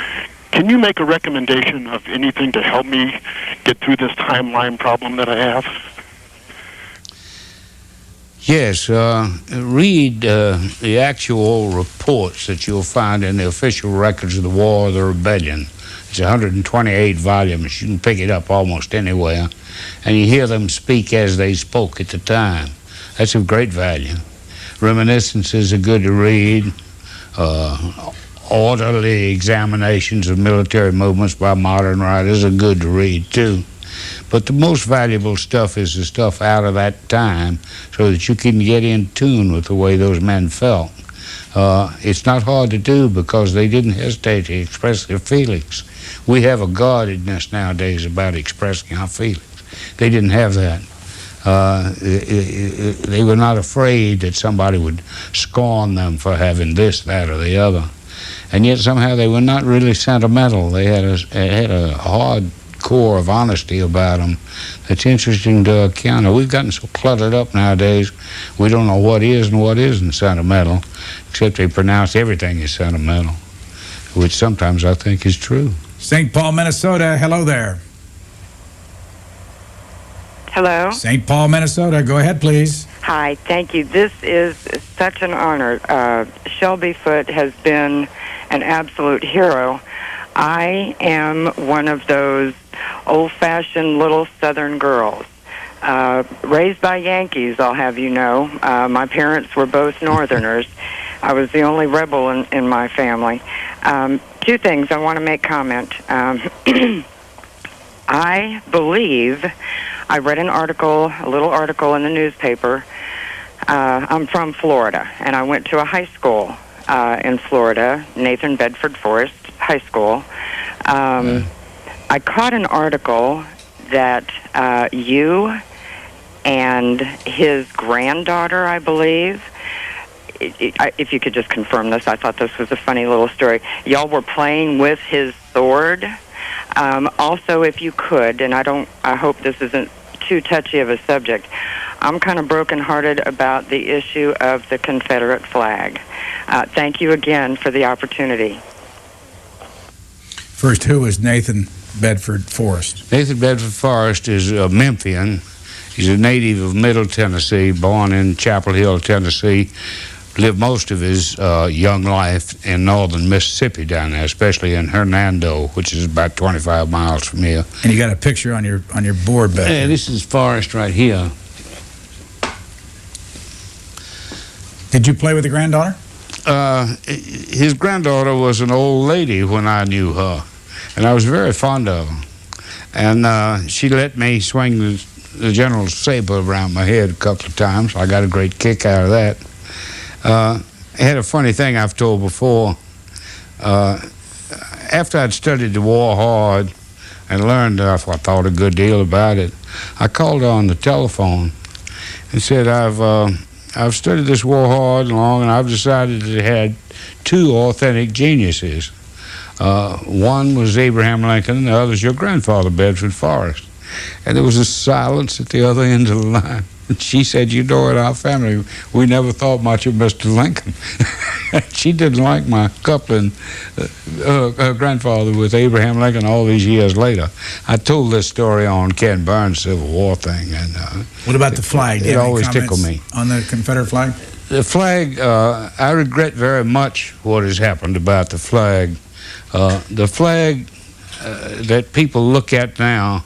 Can you make a recommendation of anything to help me get through this timeline problem that I have? Yes, read the actual reports that you'll find in the official records of the War of the Rebellion. It's 128 volumes. You can pick it up almost anywhere, and you hear them speak as they spoke at the time. That's of great value. Reminiscences are good to read. Orderly examinations of military movements by modern writers are good to read, too. But the most valuable stuff is the stuff out of that time so that you can get in tune with the way those men felt. It's not hard to do because they didn't hesitate to express their feelings. We have a guardedness nowadays about expressing our feelings. They didn't have that. They were not afraid that somebody would scorn them for having this, that, or the other. And yet somehow they were not really sentimental. They had a hard core of honesty about them that's interesting to encounter. We've gotten so cluttered up nowadays, we don't know what is and what isn't sentimental, except they pronounce everything as sentimental, which sometimes I think is true. St. Paul, Minnesota. Hello there. Hello. St. Paul, Minnesota. Go ahead, please. Hi. Thank you. This is such an honor. Shelby Foote has been an absolute hero. I am one of those old-fashioned little Southern girls. Raised by Yankees, I'll have you know. My parents were both Northerners. I was the only rebel in my family. Two things I want to make comment. I believe I read an article, a little article in the newspaper. I'm from Florida, and I went to a high school in Florida, Nathan Bedford Forrest High School. I caught an article that you and his granddaughter, I believe, if you could just confirm this, I thought this was a funny little story. Y'all were playing with his sword. Also, if you could, and I hope this isn't too touchy of a subject, I'm kind of brokenhearted about the issue of the Confederate flag. Thank you again for the opportunity. First, who is Nathan Bedford Forrest? Nathan Bedford Forrest is a Memphian. He's a native of Middle Tennessee, born in Chapel Hill, Tennessee. Lived most of his young life in northern Mississippi down there, especially in Hernando, which is about 25 miles from here. And you got a picture on your board back there. Yeah, this is Forrest right here. Did you play with the granddaughter? His granddaughter was an old lady when I knew her, and I was very fond of her. And she let me swing the general's saber around my head a couple of times. I got a great kick out of that. I had a funny thing I've told before. After I'd studied the war hard and learned, I thought a good deal about it, I called her on the telephone, and said, I've studied this war hard and long, and I've decided that it had two authentic geniuses. One was Abraham Lincoln, and the other is your grandfather, Bedford Forrest. And there was a silence at the other end of the line. And she said, you know, in our family, we never thought much of Mr. Lincoln. She didn't like my coupling her grandfather with Abraham Lincoln all these years later. I told this story on Ken Burns' Civil War thing. And what about the flag? It always tickled me. On the Confederate flag? The flag, I regret very much what has happened about the flag. The flag that people look at now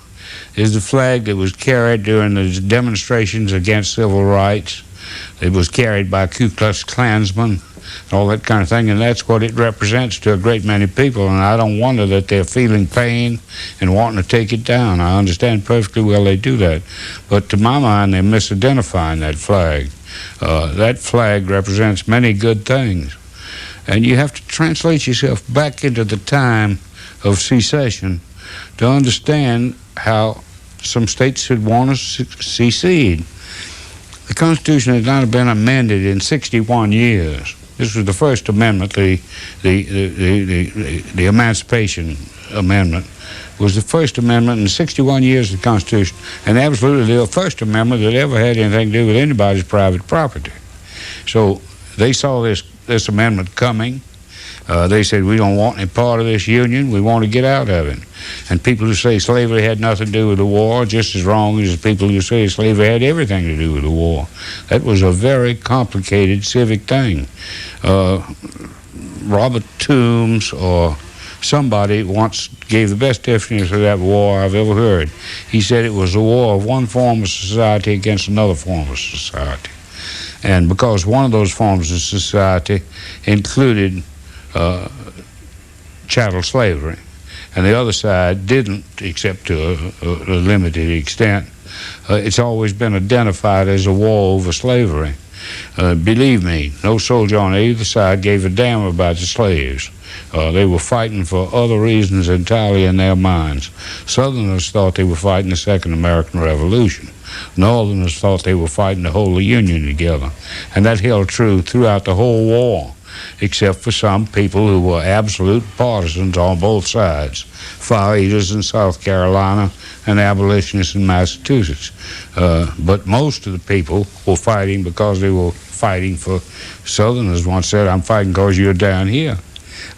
is the flag that was carried during the demonstrations against civil rights. It was carried by Ku Klux Klansmen, all that kind of thing, and that's what it represents to a great many people, and I don't wonder that they're feeling pain and wanting to take it down. I understand perfectly well they do that, but to my mind, they're misidentifying that flag. That flag represents many good things, and you have to translate yourself back into the time of secession to understand how some states should want to secede. The Constitution has not been amended in 61 years. This was the First Amendment, the Emancipation Amendment was the First Amendment in 61 years of the Constitution, and absolutely the first amendment that ever had anything to do with anybody's private property. So they saw this amendment coming. They said, we don't want any part of this union. We want to get out of it. And people who say slavery had nothing to do with the war are just as wrong as people who say slavery had everything to do with the war. That was a very complicated civic thing. Robert Toombs or somebody once gave the best definition of that war I've ever heard. He said it was a war of one form of society against another form of society. And because one of those forms of society included chattel slavery, and the other side didn't, except to a limited extent. It's always been identified as a war over slavery. Believe me, no soldier on either side gave a damn about the slaves. They were fighting for other reasons entirely in their minds. Southerners thought they were fighting the Second American Revolution. Northerners thought they were fighting to hold the Union together. And that held true throughout the whole war, except for some people who were absolute partisans on both sides, fire eaters in South Carolina and abolitionists in Massachusetts. But most of the people were fighting because they were fighting for, Southerners once said, I'm fighting because you're down here.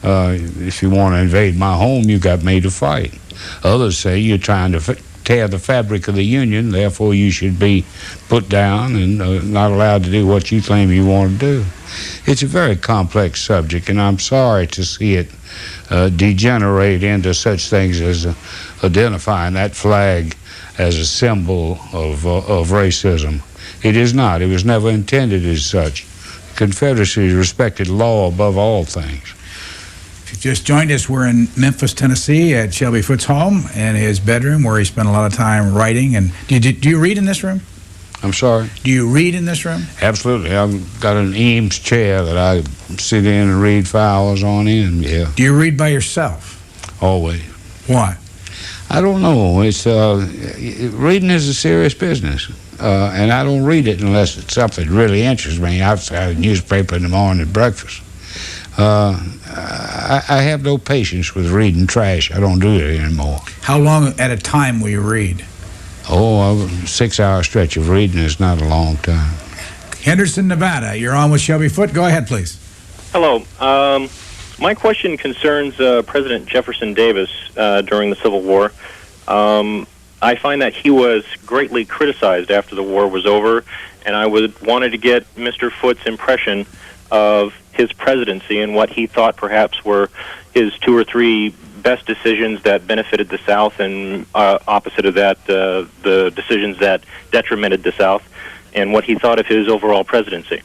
If you want to invade my home, you got me to fight. Others say you're trying to tear the fabric of the Union, therefore you should be put down and not allowed to do what you claim you want to do. It's a very complex subject, and I'm sorry to see it degenerate into such things as identifying that flag as a symbol of racism. It is not. It was never intended as such. The Confederacy respected law above all things. If you just joined us, we're in Memphis, Tennessee at Shelby Foote's home in his bedroom where he spent a lot of time writing. And do you read in this room? I'm sorry? Do you read in this room? Absolutely. I've got an Eames chair that I sit in and read for hours on end, yeah. Do you read by yourself? Always. Why? I don't know. It's reading is a serious business, and I don't read it unless it's something that really interests me outside the newspaper in the morning at breakfast. I have no patience with reading trash. I don't do it anymore. How long at a time will you read? Oh, a 6-hour stretch of reading is not a long time. Henderson, Nevada. You're on with Shelby Foote. Go ahead, please. Hello. My question concerns President Jefferson Davis during the Civil War. I find that he was greatly criticized after the war was over, and I wanted to get Mr. Foote's impression of his presidency and what he thought perhaps were his 2 or 3 best decisions that benefited the South, and opposite of that, the decisions that detrimented the South, and what he thought of his overall presidency.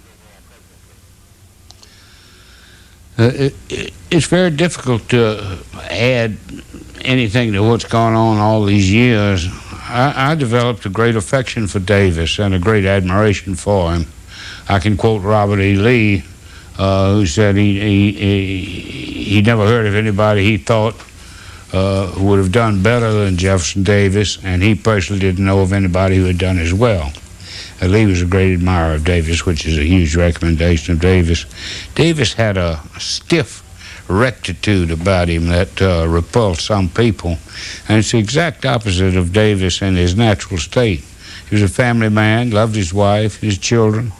It's very difficult to add anything to what's gone on all these years. I developed a great affection for Davis and a great admiration for him. I can quote Robert E. Lee, who said he never heard of anybody he thought would have done better than Jefferson Davis, and he personally didn't know of anybody who had done as well. Lee was a great admirer of Davis, which is a huge recommendation of Davis. Davis had a stiff rectitude about him that repulsed some people, and it's the exact opposite of Davis in his natural state. He was a family man, loved his wife, his children,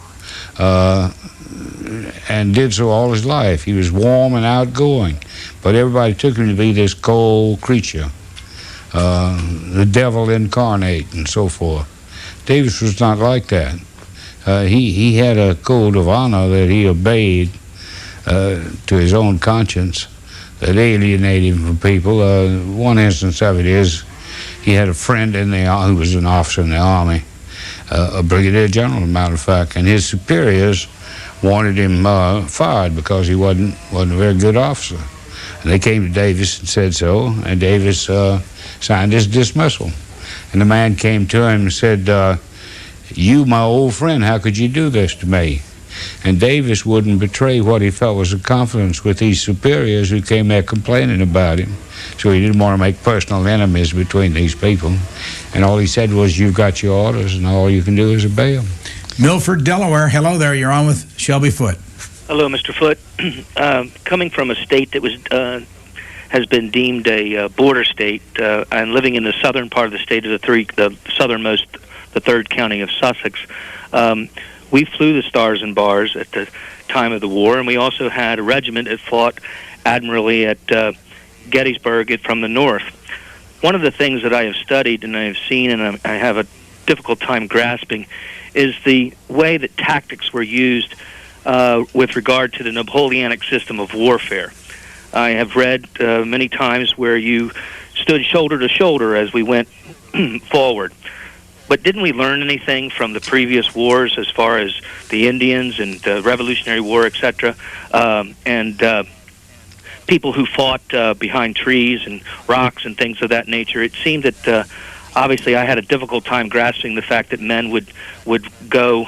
and did so all his life. He was warm and outgoing, but everybody took him to be this cold creature, the devil incarnate and so forth. Davis was not like that. He had a code of honor that he obeyed to his own conscience that alienated him from people. One instance of it is he had a friend in the who was an officer in the Army, a brigadier general, as a matter of fact, and his superiors wanted him fired because he wasn't a very good officer. And they came to Davis and said so, and Davis signed his dismissal. And the man came to him and said, "You, my old friend, how could you do this to me?" And Davis wouldn't betray what he felt was a confidence with these superiors who came there complaining about him. So he didn't want to make personal enemies between these people. And all he said was, "You've got your orders, and all you can do is obey them." Milford, Delaware. Hello there. You're on with Shelby Foote. Hello, Mr. Foote. Coming from a state that was has been deemed a border state, and living in the southern part of the state of the southernmost, the third county of Sussex, we flew the Stars and Bars at the time of the war, and we also had a regiment that fought admirably at Gettysburg from the north. One of the things that I have studied and I have seen and I have a difficult time grasping is the way that tactics were used with regard to the Napoleonic system of warfare. I have read many times where you stood shoulder to shoulder as we went forward. But didn't we learn anything from the previous wars as far as the Indians and the Revolutionary War, etc., and people who fought behind trees and rocks and things of that nature? It seemed that obviously I had a difficult time grasping the fact that men would go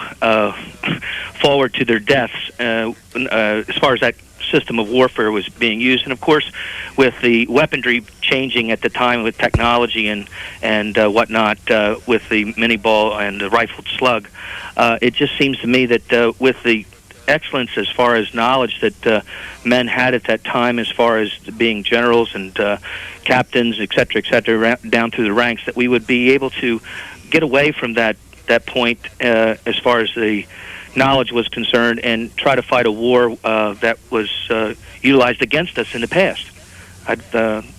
forward to their deaths as far as that system of warfare was being used. And of course, with the weaponry changing at the time with technology and whatnot, with the mini ball and the rifled slug, it just seems to me that with the excellence as far as knowledge that men had at that time, as far as being generals and captains, etc., down through the ranks, that we would be able to get away from that point as far as the knowledge was concerned and try to fight a war that was utilized against us in the past. I'd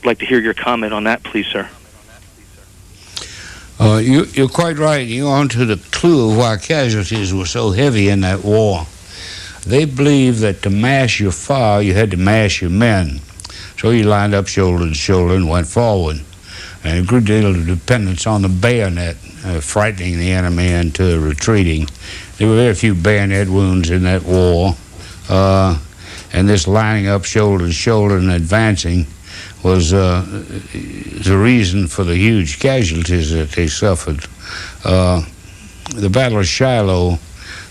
like to hear your comment on that, please, sir. You're quite right. You're on to the clue of why casualties were so heavy in that war. They believed that to mash your fire, you had to mash your men. So you lined up shoulder to shoulder and went forward. And a great deal of dependence on the bayonet, frightening the enemy into retreating. There were very few bayonet wounds in that war. And this lining up shoulder to shoulder and advancing was the reason for the huge casualties that they suffered. The Battle of Shiloh,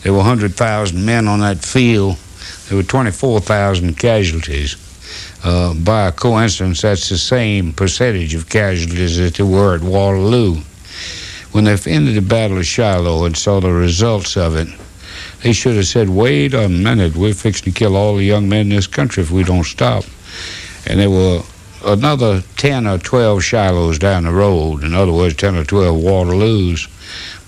there were 100,000 men on that field. There were 24,000 casualties. By a coincidence, that's the same percentage of casualties that there were at Waterloo. When they ended the Battle of Shiloh and saw the results of it, they should have said, "Wait a minute, we're fixing to kill all the young men in this country if we don't stop." And there were another 10 or 12 Shilohs down the road, in other words, 10 or 12 Waterloos.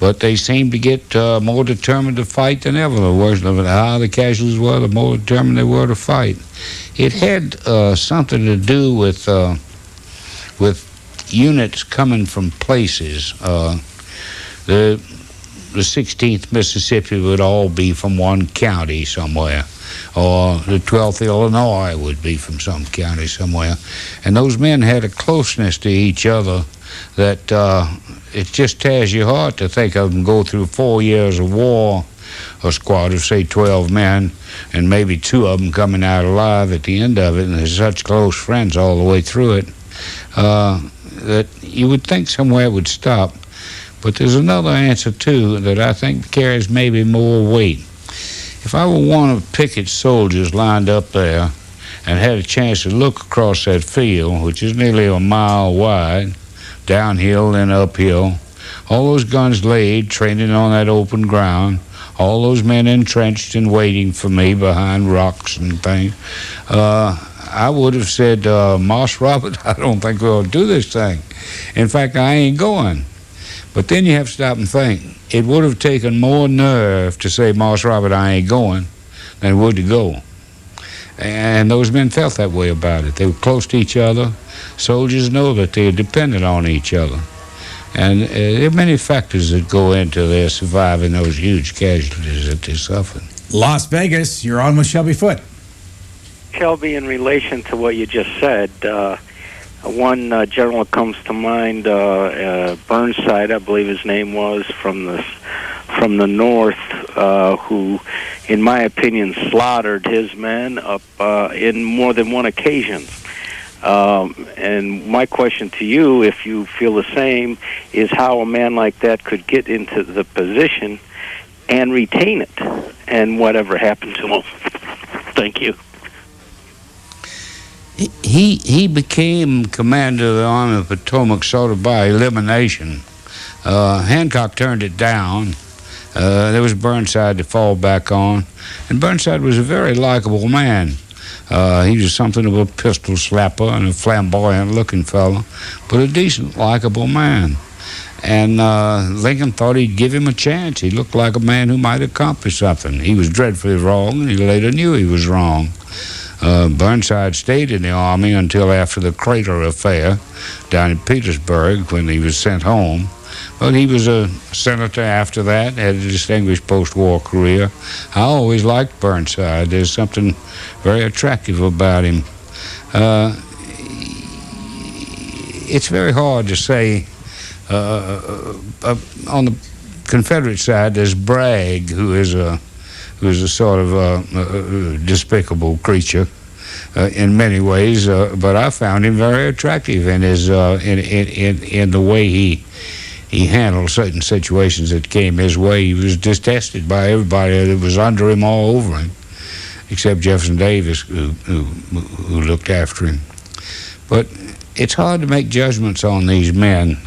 But they seemed to get more determined to fight than ever. The worse the higher the casualties were, the more determined they were to fight. It had something to do with units coming from places. The 16th Mississippi would all be from one county somewhere, or the 12th Illinois would be from some county somewhere. And those men had a closeness to each other that it just tears your heart to think of them go through 4 years of war, a squad of, say, 12 men, and maybe 2 of them coming out alive at the end of it, and they're such close friends all the way through it, that you would think somewhere it would stop. But there's another answer, too, that I think carries maybe more weight. If I were one of Pickett's soldiers lined up there and had a chance to look across that field, which is nearly a mile wide, downhill and uphill, all those guns laid, training on that open ground, all those men entrenched and waiting for me behind rocks and things, I would have said, Moss Robert, I don't think we'll do this thing. In fact, I ain't going. But then you have to stop and think. It would have taken more nerve to say, Moss Robert, I ain't going, than it would to go. And those men felt that way about it. They were close to each other. Soldiers know that they're dependent on each other. And there are many factors that go into their surviving those huge casualties that they suffered. Las Vegas, you're on with Shelby Foote. Shelby, in relation to what you just said, one general that comes to mind, Burnside, I believe his name was, from the north, who, in my opinion, slaughtered his men up in more than one occasion. And my question to you, if you feel the same, is how a man like that could get into the position and retain it, and whatever happened to him. Thank you. He became commander of the Army of Potomac sort of by elimination. Hancock turned it down. There was Burnside to fall back on. And Burnside was a very likable man. He was something of a pistol slapper and a flamboyant-looking fellow, but a decent, likable man. And Lincoln thought he'd give him a chance. He looked like a man who might accomplish something. He was dreadfully wrong, and he later knew he was wrong. Burnside stayed in the Army until after the Crater affair down in Petersburg, when he was sent home. But he was a senator after that, had a distinguished post-war career. I always liked Burnside. There's something very attractive about him. It's very hard to say. On the Confederate side, there's Bragg, who is a sort of despicable creature in many ways, but I found him very attractive in his in the way he handled certain situations that came his way. He was detested by everybody that was under him, all over him, except Jefferson Davis, who looked after him. But it's hard to make judgments on these men.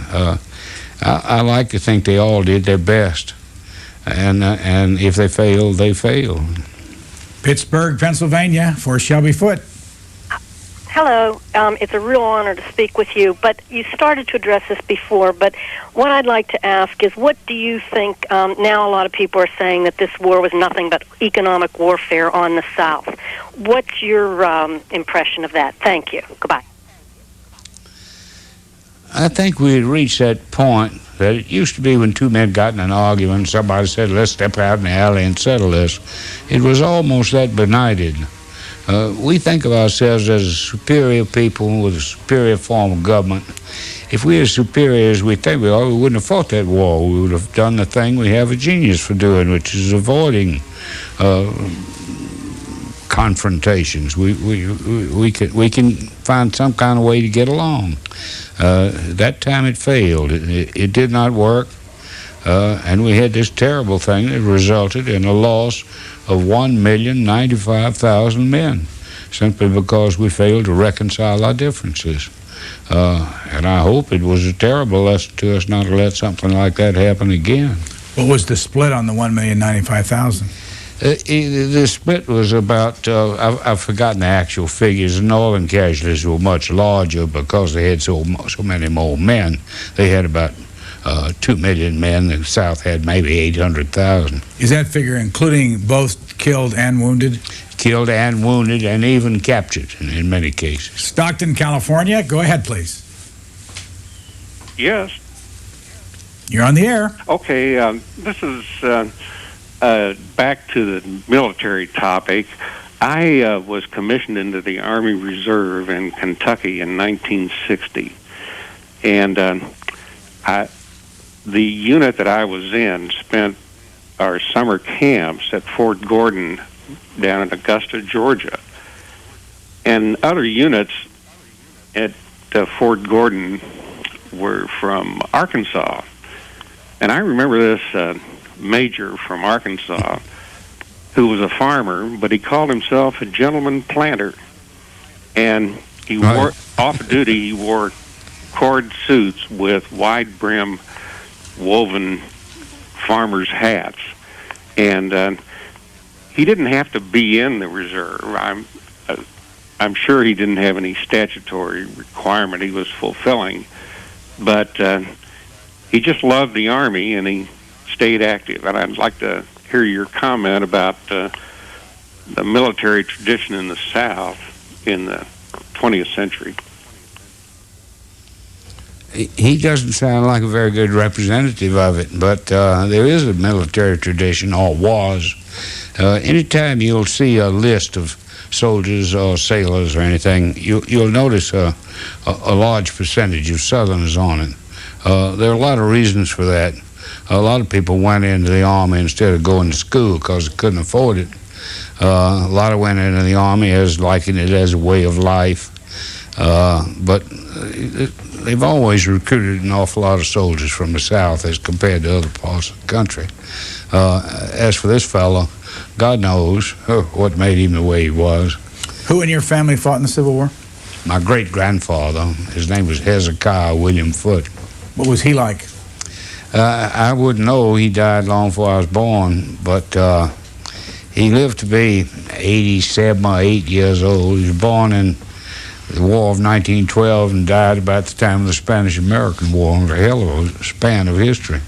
I like to think they all did their best. And if they fail, they fail. Pittsburgh, Pennsylvania, for Shelby Foote. Hello. It's a real honor to speak with you, but you started to address this before, but what I'd like to ask is, what do you think, now a lot of people are saying that this war was nothing but economic warfare on the South. What's your impression of that? Thank you. Goodbye. I think we had reached that point that it used to be when two men got in an argument, somebody said, let's step out in the alley and settle this. It was almost that benighted. We think of ourselves as superior people with a superior form of government. If we are superior as we think we are, we wouldn't have fought that war. We would have done the thing we have a genius for doing, which is avoiding confrontations. We can find some kind of way to get along. That time it failed. It did not work, and we had this terrible thing that resulted in a loss of 1,095,000 men, simply because we failed to reconcile our differences. And I hope it was a terrible lesson to us not to let something like that happen again. What was the split on the 1,095,000? The split was about, I've forgotten the actual figures. The Northern casualties were much larger because they had so many more men. They had about 2 million men. The South had maybe 800,000. Is that figure including both killed and wounded? Killed and wounded, and even captured in many cases. Stockton, California. Go ahead, please. Yes. You're on the air. Okay. This is back to the military topic. I was commissioned into the Army Reserve in Kentucky in 1960, and the unit that I was in spent our summer camps at Fort Gordon down in Augusta, Georgia. And other units at Fort Gordon were from Arkansas. And I remember this major from Arkansas who was a farmer, but he called himself a gentleman planter. And he wore, off duty, he wore cord suits with wide brim woven farmers' hats. And he didn't have to be in the reserve. I'm sure he didn't have any statutory requirement he was fulfilling, but he just loved the Army and he stayed active. And I'd like to hear your comment about the military tradition in the South in the 20th century. He doesn't sound like a very good representative of it, but there is a military tradition, or was. Anytime you'll see a list of soldiers or sailors or anything, you'll notice a large percentage of Southerners on it. There are a lot of reasons for that. A lot of people went into the Army instead of going to school because they couldn't afford it. A lot of went into the Army as liking it as a way of life. But they've always recruited an awful lot of soldiers from the South as compared to other parts of the country. As for this fellow, God knows what made him the way he was. Who in your family fought in the Civil War? My great-grandfather. His name was Hezekiah William Foote. What was he like? I wouldn't know. He died long before I was born, but he lived to be 87 or 8 years old. He was born in the War of 1912 and died about the time of the Spanish-American War. A hell of a span of history.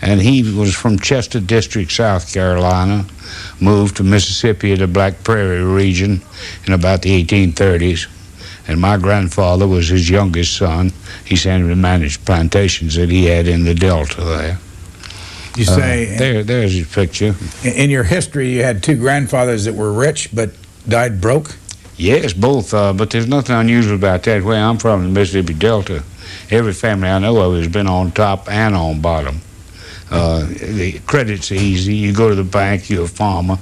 And he was from Chester District, South Carolina, moved to Mississippi at the Black Prairie region in about the 1830s. And my grandfather was his youngest son. He sent him to manage plantations that he had in the Delta there. You say... there's his picture. In your history, you had two grandfathers that were rich but died broke? Yes, both. But there's nothing unusual about that. Where I'm from, the Mississippi Delta, every family I know of has been on top and on bottom. The credit's easy. You go to the bank, you're a farmer,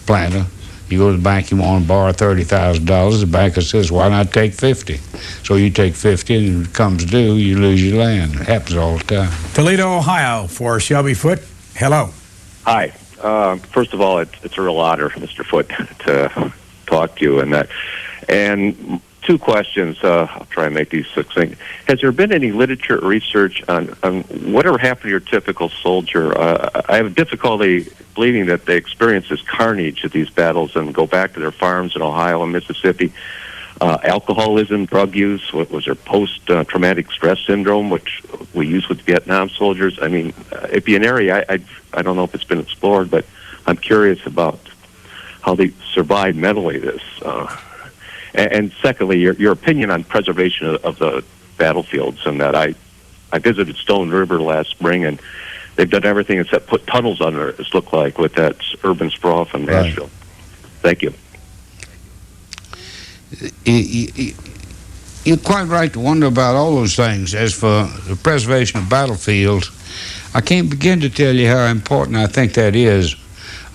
planter. You go to the bank, you want to borrow $30,000. The banker says, why not take 50? So you take 50, and when it comes due, you lose your land. It happens all the time. Toledo, Ohio, for Shelby Foote. Hello. Hi. First of all, it's a real honor, Mr. Foote, to talk to you. And two questions. I'll try and make these succinct. Has there been any literature or research on whatever happened to your typical soldier? I have difficulty believing that they experience this carnage at these battles and go back to their farms in Ohio and Mississippi. Alcoholism, drug use, what was their post-traumatic stress syndrome, which we use with Vietnam soldiers? I mean, it'd be an area, I don't know if it's been explored, but I'm curious about how they survived mentally this. And secondly, your opinion on preservation of the battlefields, and that I visited Stone River last spring, and they've done everything except put tunnels under it, it looked like, with that urban sprawl from Nashville. Right. Thank you. You're quite right to wonder about all those things. As for the preservation of battlefields, I can't begin to tell you how important I think that is.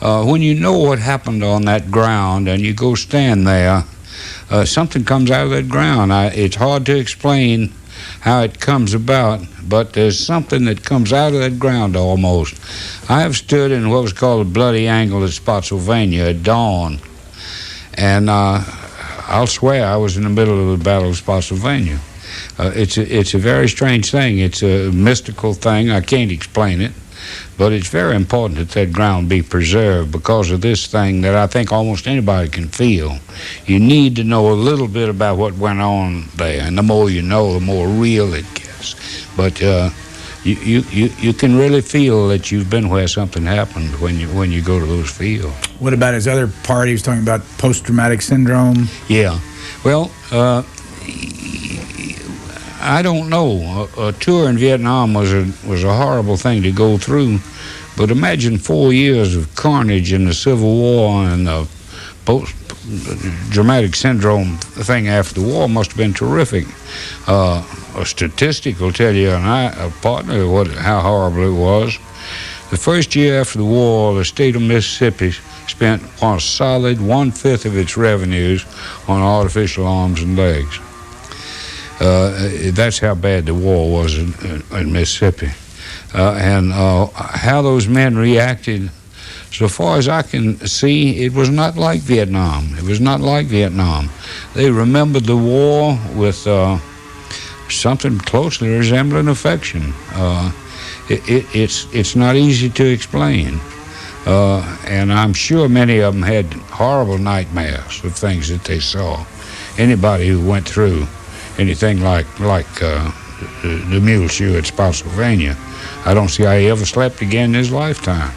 When you know what happened on that ground and you go stand there, something comes out of that ground. It's hard to explain how it comes about, but there's something that comes out of that ground almost. I have stood in what was called a bloody angle at Spotsylvania at dawn, and I'll swear I was in the middle of the Battle of Spotsylvania. It's a very strange thing. It's a mystical thing. I can't explain it. But it's very important that that ground be preserved because of this thing that I think almost anybody can feel. You need to know a little bit about what went on there, and the more you know, the more real it gets. But you can really feel that you've been where something happened when you go to those fields. What about his other part? He was talking about post-traumatic syndrome. Yeah. Well, I don't know. A tour in Vietnam was a horrible thing to go through, but imagine 4 years of carnage in the Civil War, and the post-traumatic syndrome thing after the war must have been terrific. A statistic will tell you, and a partner, how horrible it was. The first year after the war, the state of Mississippi spent a solid 1/5 of its revenues on artificial arms and legs. That's how bad the war was in Mississippi. And how those men reacted, so far as I can see, it was not like Vietnam. It was not like Vietnam. They remembered the war with something closely resembling affection. it's not easy to explain. And I'm sure many of them had horrible nightmares of things that they saw. Anybody who went through anything like the mule shoe at Spotsylvania, I don't see how he ever slept again in his lifetime.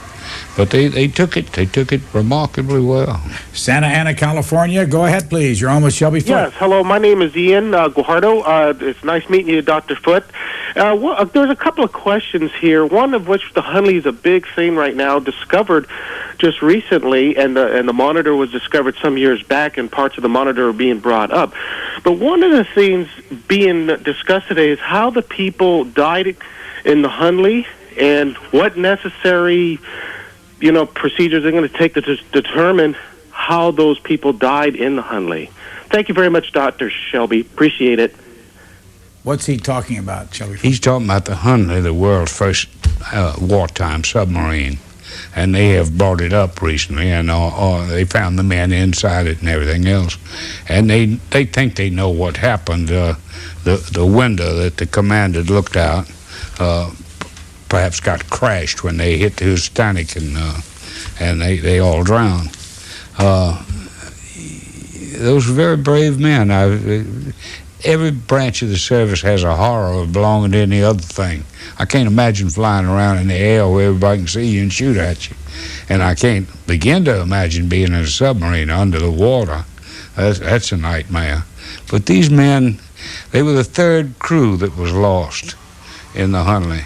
But they took it remarkably well. Santa Ana, California. Go ahead, please. You're on with Shelby Foote. Yes, hello. My name is Ian Guajardo. It's nice meeting you, Dr. Foote. There's a couple of questions here, one of which the Hunley is a big thing right now, discovered just recently, and the monitor was discovered some years back, and parts of the monitor are being brought up. But one of the things being discussed today is how the people died in the Hunley and what necessary procedures they're going to take to determine how those people died in the Hunley. Thank you very much, Dr. Shelby. Appreciate it. What's he talking about, Shelby? He's talking about the Hunley, the world's first wartime submarine. And they have brought it up recently, and they found the men inside it and everything else. And they think they know what happened. The window that the commander looked out perhaps got crashed when they hit the Houstonic, and they all drowned. Those were very brave men. Every branch of the service has a horror of belonging to any other thing. I can't imagine flying around in the air where everybody can see you and shoot at you. And I can't begin to imagine being in a submarine under the water. That's a nightmare. But these men, they were the third crew that was lost in the Hunley.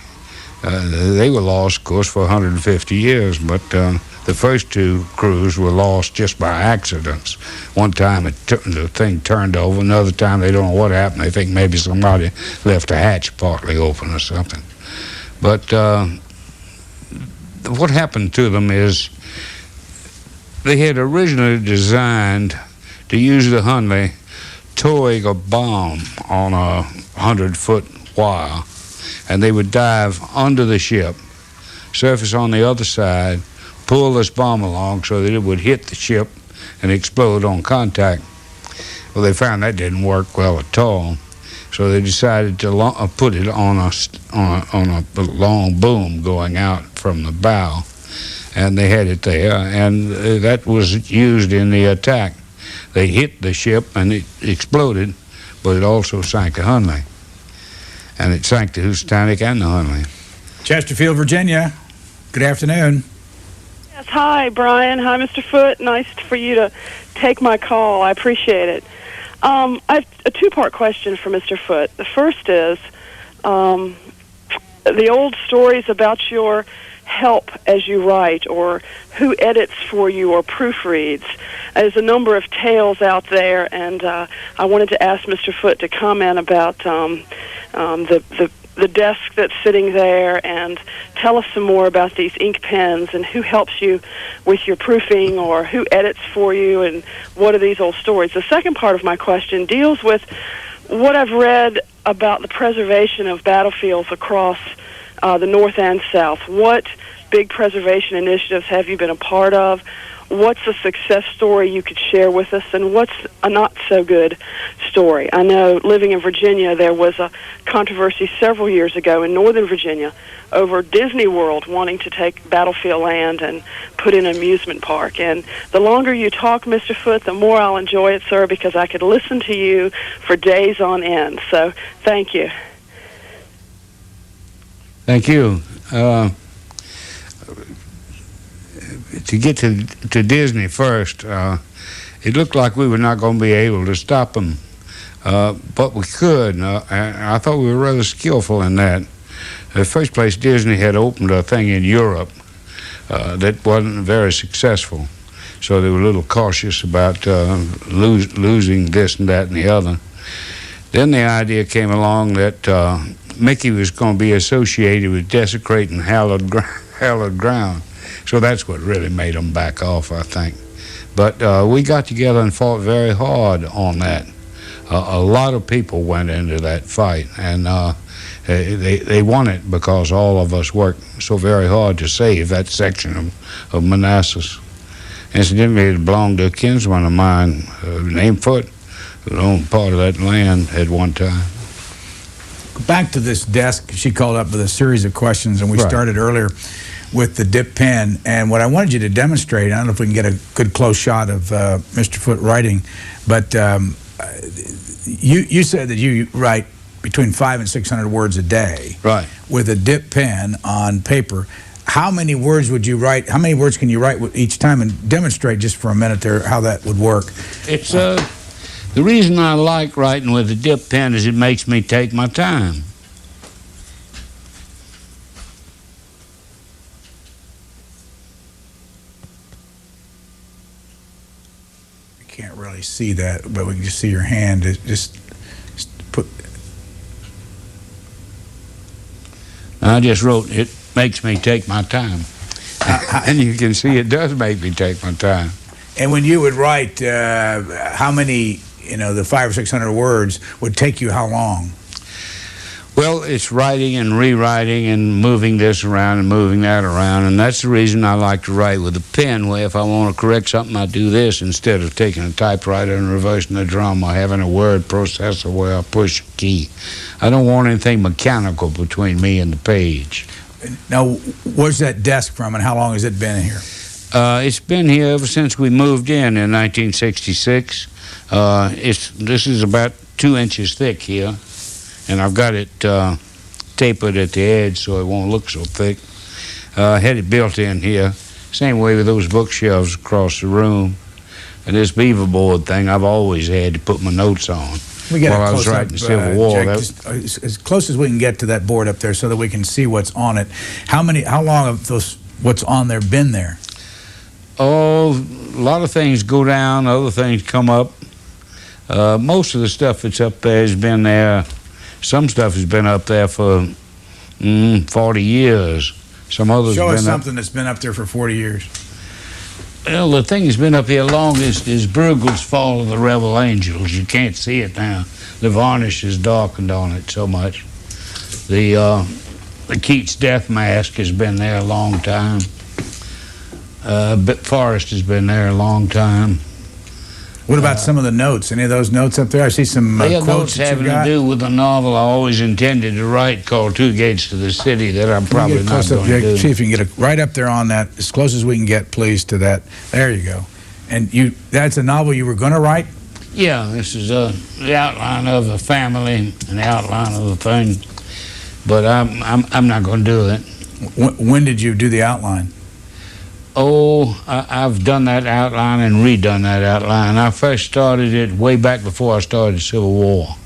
They were lost, of course, for 150 years, but the first two crews were lost just by accidents. One time the thing turned over, another time they don't know what happened. They think maybe somebody left a hatch partly open or something. But what happened to them is they had originally designed to use the Hunley towing a bomb on a 100-foot wire, and they would dive under the ship, surface on the other side, pull this bomb along so that it would hit the ship and explode on contact. Well, they found that didn't work well at all, so they decided to put it on a long boom going out from the bow, and they had it there, and that was used in the attack. They hit the ship and it exploded, but it also sank the Hunley, and it sank the Houstonic and the Hunley. Chesterfield, Virginia. Good afternoon. Yes, hi, Brian. Hi, Mr. Foote. Nice for you to take my call. I appreciate it. I have a two-part question for Mr. Foote. The first is the old stories about your help as you write, or who edits for you or proofreads. There's a number of tales out there, and I wanted to ask Mr. Foote to comment about the desk that's sitting there, and tell us some more about these ink pens and who helps you with your proofing or who edits for you, and what are these old stories. The second part of my question deals with what I've read about the preservation of battlefields across the North and South. What big preservation initiatives have you been a part of? What's a success story you could share with us, and what's a not-so-good story? I know, living in Virginia, there was a controversy several years ago in Northern Virginia over Disney World wanting to take battlefield land and put in an amusement park. And the longer you talk, Mr. Foote, the more I'll enjoy it, sir, because I could listen to you for days on end. So, thank you. Thank you. To get to Disney first, it looked like we were not going to be able to stop them, but we could. And I thought we were rather skillful in that. In the first place, Disney had opened a thing in Europe that wasn't very successful, so they were a little cautious about losing this and that and the other. Then the idea came along that Mickey was going to be associated with desecrating hallowed ground. So that's what really made them back off, I think. But we got together and fought very hard on that. A lot of people went into that fight, and they won it because all of us worked so very hard to save that section of Manassas. Incidentally, it belonged to a kinsman of mine named Foote, who owned part of that land at one time. back to this desk. She called up with a series of questions, and we started earlier with the dip pen. And what I wanted you to demonstrate, I don't know if we can get a good close shot of Mr. Foote writing, but you said that you write between 500 and 600 words a day. Right. With a dip pen on paper. How many words would you write? How many words can you write each time? And demonstrate just for a minute there how that would work. It's the reason I like writing with a dip pen is it makes me take my time. You can't really see that, but we can just see your hand. Just put. I just wrote, it makes me take my time. And you can see it does make me take my time. And when you would write, how many, the 500 or 600 words would take you how long? Well, it's writing and rewriting and moving this around and moving that around, and that's the reason I like to write with a pen, where if I want to correct something, I do this instead of taking a typewriter and reversing the drum or having a word processor where I push a key. I don't want anything mechanical between me and the page. Now, where's that desk from, and how long has it been here? It's been here ever since we moved in 1966. This is about 2 inches thick here, and I've got it tapered at the edge so it won't look so thick. I had it built in here, same way with those bookshelves across the room. And this beaver board thing I've always had to put my notes on. We get while I a was close writing up, Civil War. Jake, just, as close as we can get to that board up there so that we can see what's on it. How long have those what's on there been there? Oh, a lot of things go down, other things come up. Most of the stuff that's up there has been there. Some stuff has been up there for 40 years. Some others Show have us been something that's been up there for 40 years. Well, the thing that's been up here longest is Bruegel's Fall of the Rebel Angels. You can't see it now. The varnish is darkened on it so much. The Keats Death Mask has been there a long time. Forrest has been there a long time. What about some of the notes? Any of those notes up there? I see some quotes notes that having you got. to do with a novel I always intended to write called Two Gates to the City that I'm probably not going to do. See if you can get it right up there on that, as close as we can get, please, to that. There you go. And that's a novel you were going to write? Yeah, this is the outline of the family and the outline of the thing. But I'm not going to do it. When did you do the outline? Oh, I've done that outline and redone that outline. I first started it way back before I started Civil War.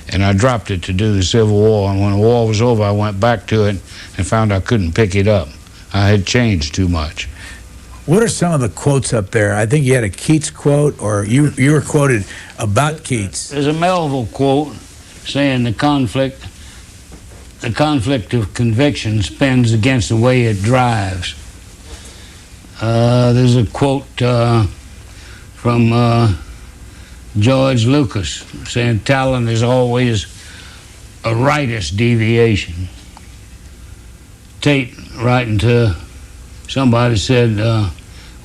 And I dropped it to do the Civil War. And when the war was over, I went back to it and found I couldn't pick it up. I had changed too much. What are some of the quotes up there? I think you had a Keats quote, or you were quoted about Keats. There's a Melville quote saying the conflict of conviction spins against the way it drives. There's a quote from George Lucas saying talent is always a rightist deviation. Tate writing to somebody said,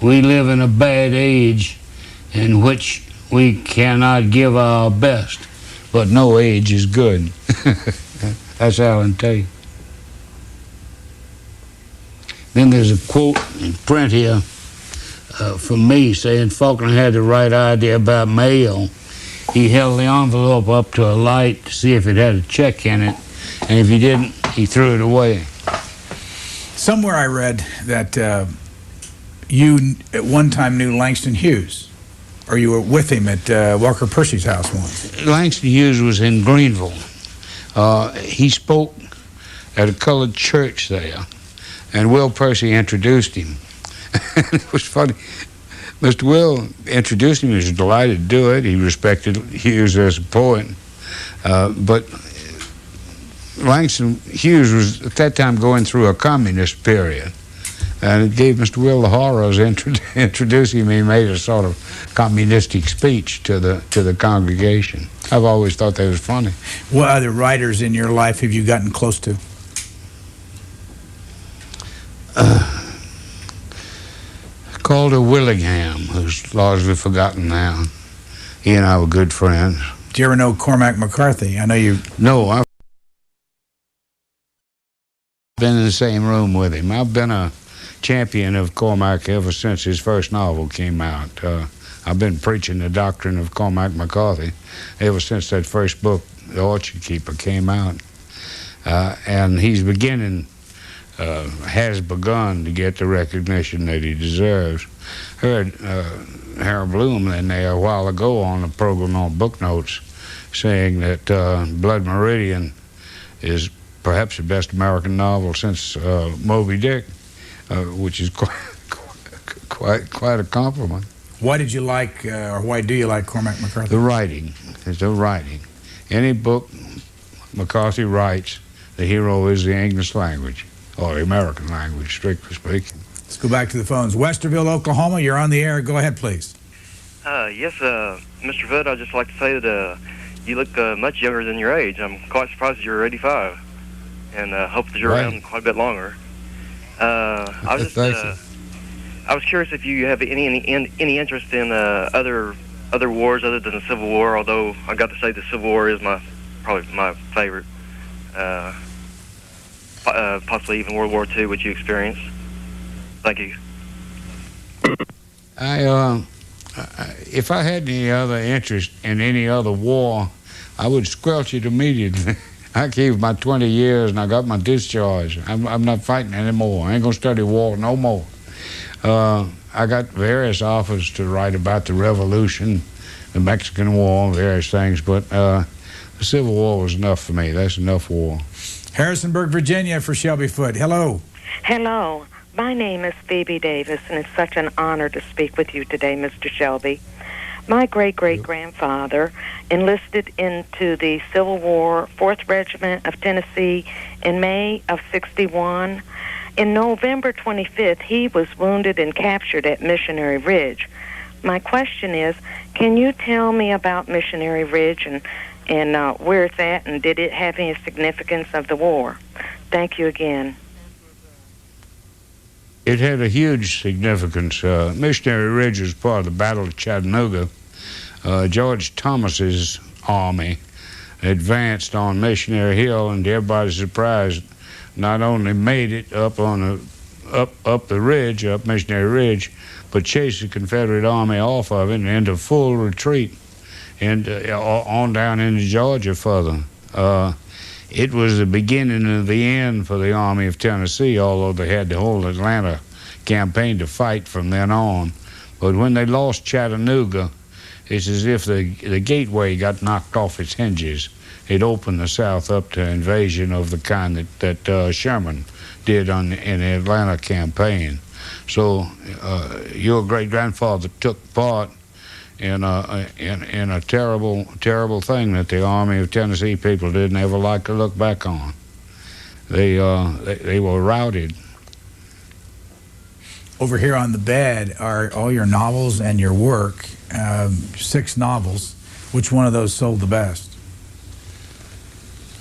we live in a bad age in which we cannot give our best, but no age is good. That's Alan Tate. Then there's a quote in print here from me saying Faulkner had the right idea about mail. He held the envelope up to a light to see if it had a check in it, and if he didn't, he threw it away. Somewhere I read that you at one time knew Langston Hughes, or you were with him at Walker Percy's house once. Langston Hughes was in Greenville. He spoke at a colored church there, and Will Percy introduced him. It was funny. Mr. Will introduced him. He was delighted to do it. He respected Hughes as a poet. But Langston Hughes was at that time going through a communist period. And it gave Mr. Will the horrors introducing him. He made a sort of communistic speech to the congregation. I've always thought that was funny. What other writers in your life have you gotten close to? Calder Willingham, who's largely forgotten now. He and I were good friends. Do you ever know Cormac McCarthy? I know you... No, Been in the same room with him. I've been a champion of Cormac ever since his first novel came out. I've been preaching the doctrine of Cormac McCarthy ever since that first book, The Orchard Keeper, came out. And he's has begun to get the recognition that he deserves. Heard Harold Bloom in there a while ago on a program on Book Notes saying that Blood Meridian is perhaps the best American novel since Moby Dick, which is quite a compliment. Why did you like, or why do you like Cormac McCarthy? The writing. It's the writing. Any book McCarthy writes, the hero is the English language, or the American language, strictly speaking. Let's go back to the phones. Westerville, Oklahoma, you're on the air. Go ahead, please. Yes, Mr. Foote, I'd just like to say that you look much younger than your age. I'm quite surprised that you're 85, and hope that you're around quite a bit longer. I was curious if you have any interest in other wars other than the Civil War. Although I got to say the Civil War is probably my favorite. Possibly even World War II, which you experienced. Thank you. If I had any other interest in any other war, I would squelch it immediately. I gave my 20 years and I got my discharge. I'm not fighting anymore. I ain't gonna study war no more. I got various offers to write about the Revolution, the Mexican War, various things, but the Civil War was enough for me. That's enough war. Harrisonburg, Virginia for Shelby Foote. Hello. Hello. My name is Phoebe Davis, and it's such an honor to speak with you today, Mr. Shelby. My great-great-grandfather enlisted into the Civil War, 4th Regiment of Tennessee in May of '61. In November 25th, he was wounded and captured at Missionary Ridge. My question is, can you tell me about Missionary Ridge and where it's at, and did it have any significance of the war? Thank you again. It had a huge significance. Missionary Ridge was part of the Battle of Chattanooga. George Thomas's army advanced on Missionary Hill, and to everybody's surprise, not only made it up the ridge, up Missionary Ridge, but chased the Confederate army off of it and into full retreat, and on down into Georgia further. It was the beginning of the end for the Army of Tennessee, although they had the whole Atlanta campaign to fight from then on. But when they lost Chattanooga, it's as if the gateway got knocked off its hinges. It opened the South up to invasion of the kind that Sherman did in the Atlanta campaign. So your great-grandfather took part in a terrible thing that the Army of Tennessee people didn't ever like to look back on. They were routed. Over here on the bed are all your novels and your work, 6 novels. Which one of those sold the best?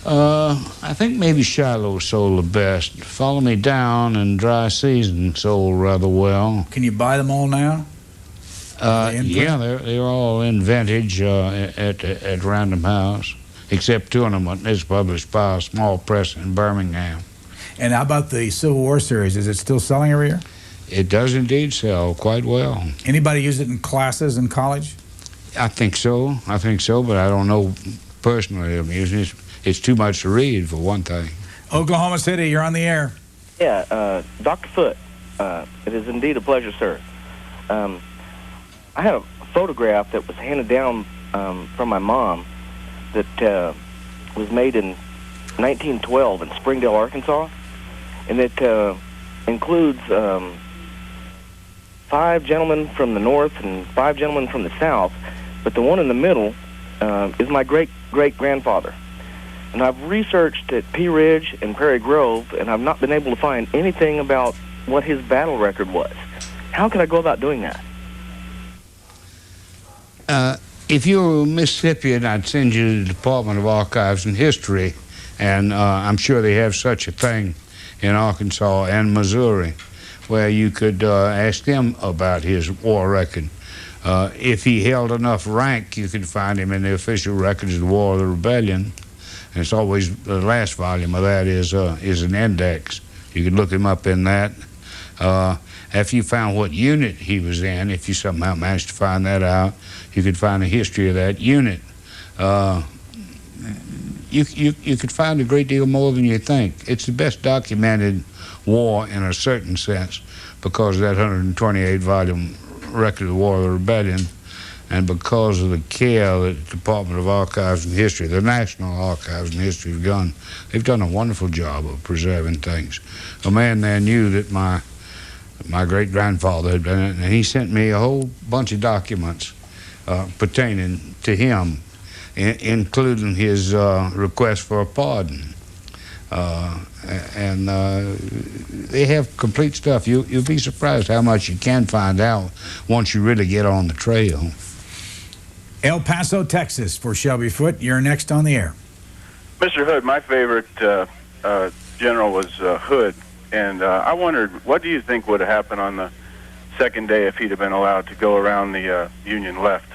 I think maybe Shiloh sold the best. Follow Me Down and Dry Season sold rather well. Can you buy them all now? Yeah, they're all in vintage at Random House, except 2 of them is published by a small press in Birmingham. And how about the Civil War series? Is it still selling every year? It does indeed sell quite well. Anybody use it in classes in college? I think so, but I don't know personally. I mean, it's too much to read, for one thing. Oklahoma City, you're on the air. Yeah, Dr. Foote, it is indeed a pleasure, sir. I had a photograph that was handed down from my mom that was made in 1912 in Springdale, Arkansas, and it includes 5 gentlemen from the north and 5 gentlemen from the south, but the one in the middle is my great-great-grandfather. And I've researched at Pea Ridge and Prairie Grove, and I've not been able to find anything about what his battle record was. How can I go about doing that? If you were a Mississippian, I'd send you to the Department of Archives and History, and I'm sure they have such a thing in Arkansas and Missouri, where you could ask them about his war record. If he held enough rank, you could find him in the official records of the War of the Rebellion. And it's always, the last volume of that is an index. You can look him up in that. After you found what unit he was in, if you somehow managed to find that out, you could find a history of that unit. You could find a great deal more than you think. It's the best documented war in a certain sense because of that 128-volume record of the War of the Rebellion, and because of the care that the Department of Archives and History, the National Archives and History have done. They've done a wonderful job of preserving things. A man there knew that my great-grandfather had been in it, and he sent me a whole bunch of documents pertaining to him, including his request for a pardon. And they have complete stuff. You'll be surprised how much you can find out once you really get on the trail. El Paso, Texas, for Shelby Foote. You're next on the air. Mr. Hood, my favorite general was Hood, and I wondered, what do you think would have happened on the second day if he'd have been allowed to go around the Union left?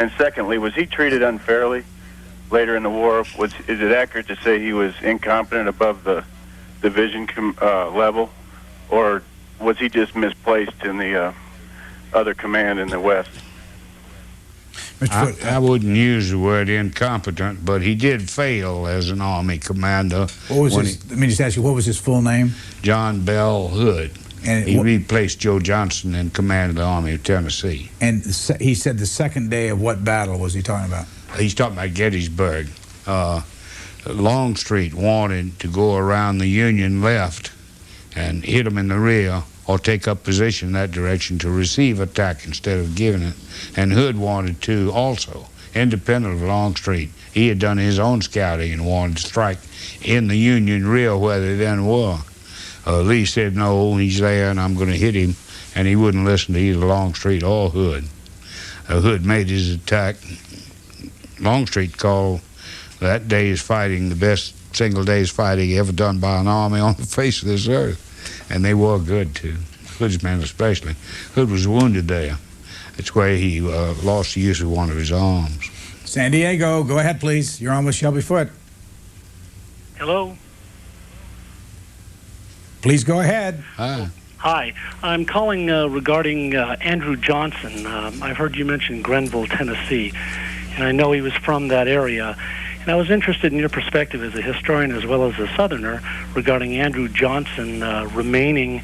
And secondly, was he treated unfairly later in the war? Is it accurate to say he was incompetent above the division level, or was he just misplaced in the other command in the West? I wouldn't use the word incompetent, but he did fail as an Army commander. What was his, let me just ask you, what was his full name? John Bell Hood. And he replaced Joe Johnston in command of the Army of Tennessee. And he said the second day of what battle was he talking about? He's talking about Gettysburg. Longstreet wanted to go around the Union left and hit them in the rear or take up position in that direction to receive attack instead of giving it. And Hood wanted to also, independent of Longstreet. He had done his own scouting and wanted to strike in the Union rear where they then were. Lee said, no, he's there and I'm going to hit him, and he wouldn't listen to either Longstreet or Hood. Hood made his attack. Longstreet called that day's fighting the best single day's fighting ever done by an army on the face of this earth. And they were good, too. Hood's men especially. Hood was wounded there. That's where he lost the use of one of his arms. San Diego, go ahead, please. You're on with Shelby Foote. Hello? Please go ahead. Hi. I'm calling regarding Andrew Johnson. I've heard you mention Grenville, Tennessee, and I know he was from that area. And I was interested in your perspective as a historian as well as a Southerner regarding Andrew Johnson remaining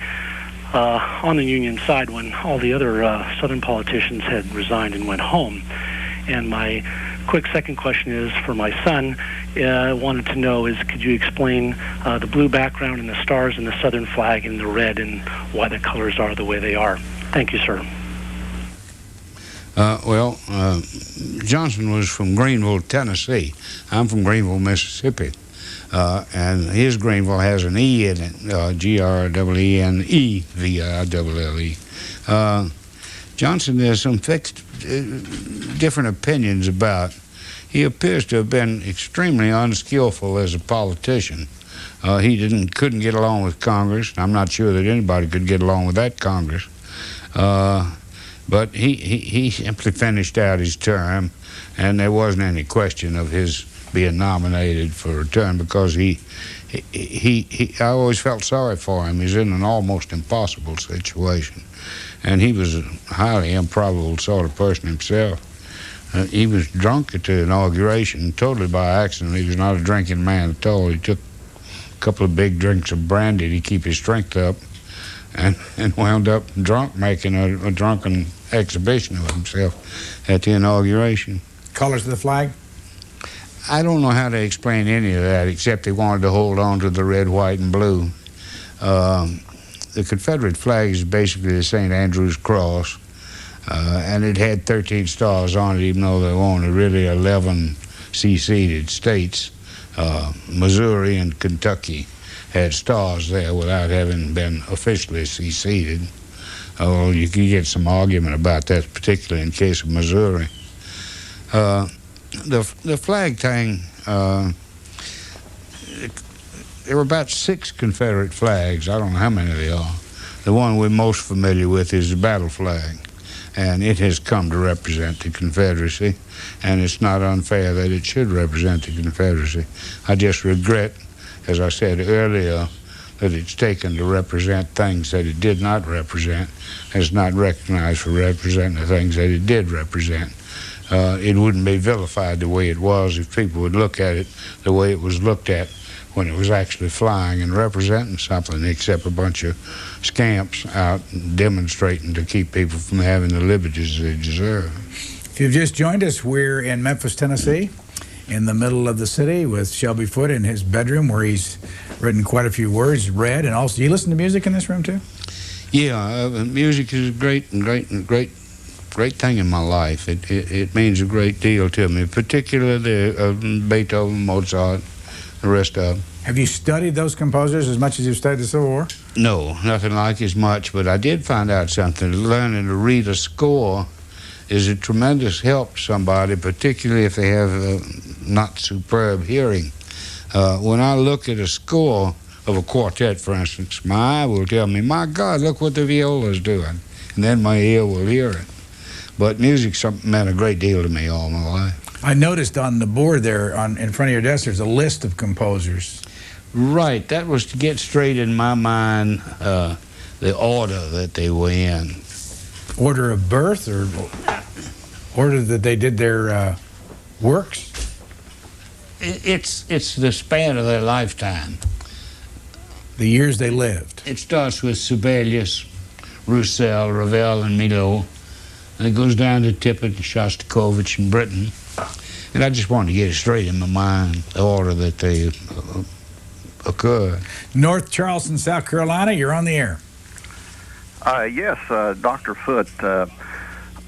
on the Union side when all the other Southern politicians had resigned and went home. And my quick second question is for my son. I wanted to know is, could you explain the blue background and the stars and the Southern flag and the red and why the colors are the way they are? Thank you, sir. Johnson was from Greenville, Tennessee. I'm from Greenville, Mississippi. And his Greenville has an E in it, G-R-E-E-N-E-V-I-L-L-E. Johnson, there's some different opinions about. He appears to have been extremely unskillful as a politician. He couldn't get along with Congress. I'm not sure that anybody could get along with that Congress. But he simply finished out his term, and there wasn't any question of his being nominated for a term because I always felt sorry for him. He's in an almost impossible situation. And he was a highly improbable sort of person himself. He was drunk at the inauguration, totally by accident. He was not a drinking man at all. He took a couple of big drinks of brandy to keep his strength up and wound up drunk, making a drunken exhibition of himself at the inauguration. Colors of the flag? I don't know how to explain any of that, except they wanted to hold on to the red, white, and blue. The Confederate flag is basically the St. Andrew's Cross, and it had 13 stars on it, even though there were only really 11 seceded states. Missouri and Kentucky had stars there without having been officially seceded. Oh, you can get some argument about that, particularly in case of Missouri. The flag thing, there were about 6 Confederate flags. I don't know how many they are. The one we're most familiar with is the battle flag. and it has come to represent the Confederacy, and it's not unfair that it should represent the Confederacy. I just regret, as I said earlier, that it's taken to represent things that it did not represent. It's not recognized for representing the things that it did represent. It wouldn't be vilified the way it was if people would look at it the way it was looked at when it was actually flying and representing something, except a bunch of scamps out demonstrating to keep people from having the liberties they deserve. If you've just joined us, we're in Memphis, Tennessee, in the middle of the city with Shelby Foote in his bedroom where he's written quite a few words, read, and also, do you listen to music in this room too? Yeah, music is a great thing in my life. It means a great deal to me, particularly Beethoven, Mozart, the rest of them. Have you studied those composers as much as you've studied the Civil War? No, nothing like as much, but I did find out something. Learning to read a score is a tremendous help to somebody, particularly if they have not superb hearing. When I look at a score of a quartet, for instance, my eye will tell me, my God, look what the viola's doing, and then my ear will hear it. But music meant a great deal to me all my life. I noticed on the board there in front of your desk there's a list of composers. Right, that was to get straight in my mind the order that they were in. Order of birth or order that they did their works? It's the span of their lifetime. The years they lived. It starts with Sibelius, Roussel, Ravel, and Milhaud. And it goes down to Tippett and Shostakovich and Britten. And I just wanted to get it straight in my mind, the order that they occurred. North Charleston, South Carolina, you're on the air. Yes, Dr. Foote,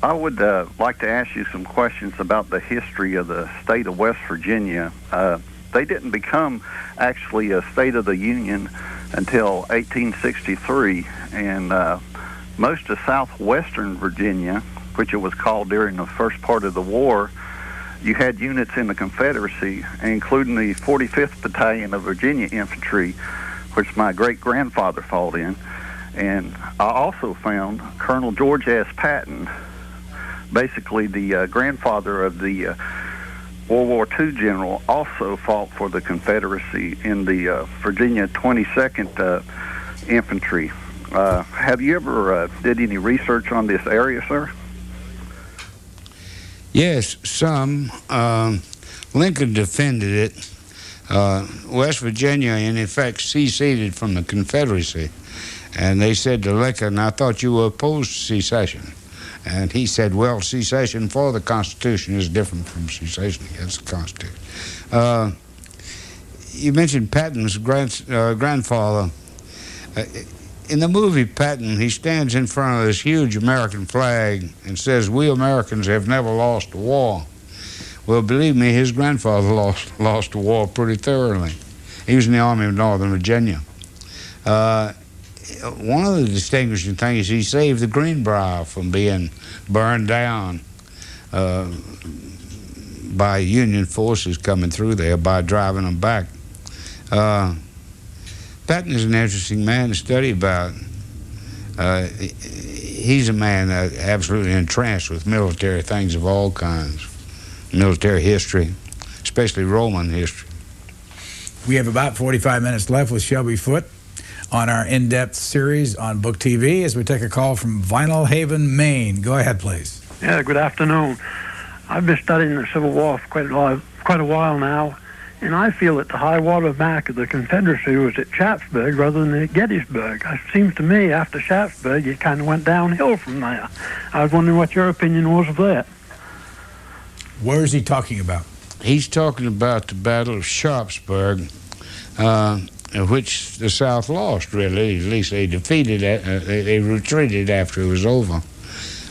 I would like to ask you some questions about the history of the state of West Virginia. They didn't become actually a state of the Union until 1863, and most of southwestern Virginia, which it was called during the first part of the war, you had units in the Confederacy, including the 45th Battalion of Virginia Infantry, which my great-grandfather fought in. And I also found Colonel George S. Patton, basically the grandfather of the World War II general, also fought for the Confederacy in the Virginia 22nd Infantry. Have you ever did any research on this area, sir? Yes, some. Lincoln defended it. West Virginia, in effect, seceded from the Confederacy. And they said to Lincoln, I thought you were opposed to secession. And he said, well, secession for the Constitution is different from secession against the Constitution. You mentioned Patton's grandfather. In the movie Patton, he stands in front of this huge American flag and says, we Americans have never lost a war. Well, believe me, his grandfather lost a war pretty thoroughly. He was in the Army of Northern Virginia. One of the distinguishing things, he saved the Greenbrier from being burned down by Union forces coming through there by driving them back. Patton is an interesting man to study about. He's a man absolutely entranced with military things of all kinds, military history, especially Roman history. We have about 45 minutes left with Shelby Foote on our in-depth series on Book TV as we take a call from Vinyl Haven, Maine. Go ahead, please. Yeah, good afternoon. I've been studying the Civil War for quite a while now, and I feel that the high water mark of the Confederacy was at Sharpsburg rather than at Gettysburg. It seems to me after Sharpsburg it kind of went downhill from there. I was wondering what your opinion was of that. Where is he talking about? He's talking about the Battle of Sharpsburg, which the South lost, really. At least they defeated it. They retreated after it was over.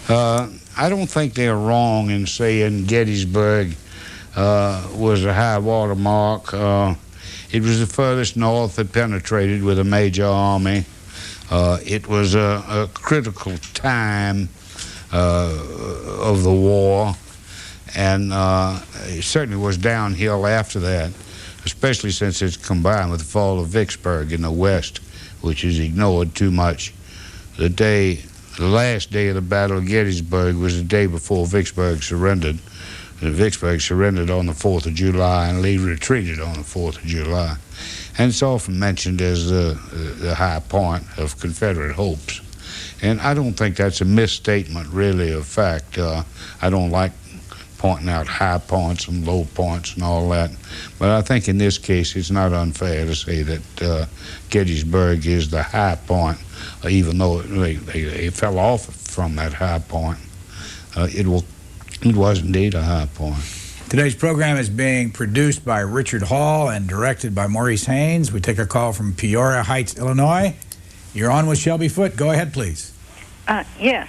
I don't think they're wrong in saying Gettysburg was a high water mark. It was the furthest north that penetrated with a major army. It was a critical time of the war, and it certainly was downhill after that, especially since it's combined with the fall of Vicksburg in the west, which is ignored too much. The day the last day of the Battle of Gettysburg was the day before Vicksburg surrendered. Vicksburg surrendered on the 4th of July, and Lee retreated on the 4th of July. And it's often mentioned as the high point of Confederate hopes. And I don't think that's a misstatement, really, of fact. I don't like pointing out high points and low points and all that. But I think in this case, it's not unfair to say that Gettysburg is the high point, even though they fell off from that high point. It was indeed a high point. Today's program is being produced by Richard Hall and directed by Maurice Haynes. We take a call from Peoria Heights, Illinois. You're on with Shelby Foote. Go ahead, please. Yes.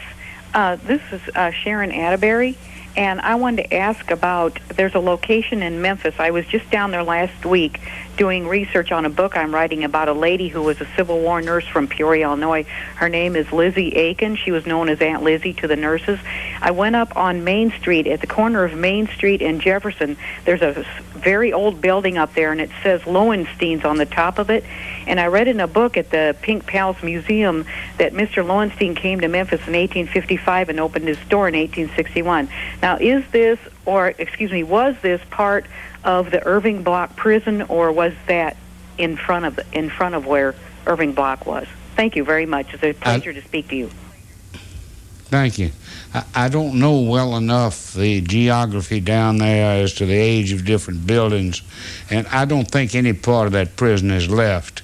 This is Sharon Atterbury, and I wanted to ask about, there's a location in Memphis. I was just down there last week doing research on a book I'm writing about a lady who was a Civil War nurse from Peoria, Illinois. Her name is Lizzie Aiken. She was known as Aunt Lizzie to the nurses. I went up on Main Street, at the corner of Main Street and Jefferson. There's a very old building up there, and it says Lowenstein's on the top of it. And I read in a book at the Pink Palace Museum that Mr. Lowenstein came to Memphis in 1855 and opened his store in 1861. Now, was this part of the Irving Block prison, or was that in front of where Irving Block was? Thank you very much. It's a pleasure to speak to you. Thank you. I don't know well enough the geography down there as to the age of different buildings, and I don't think any part of that prison is left.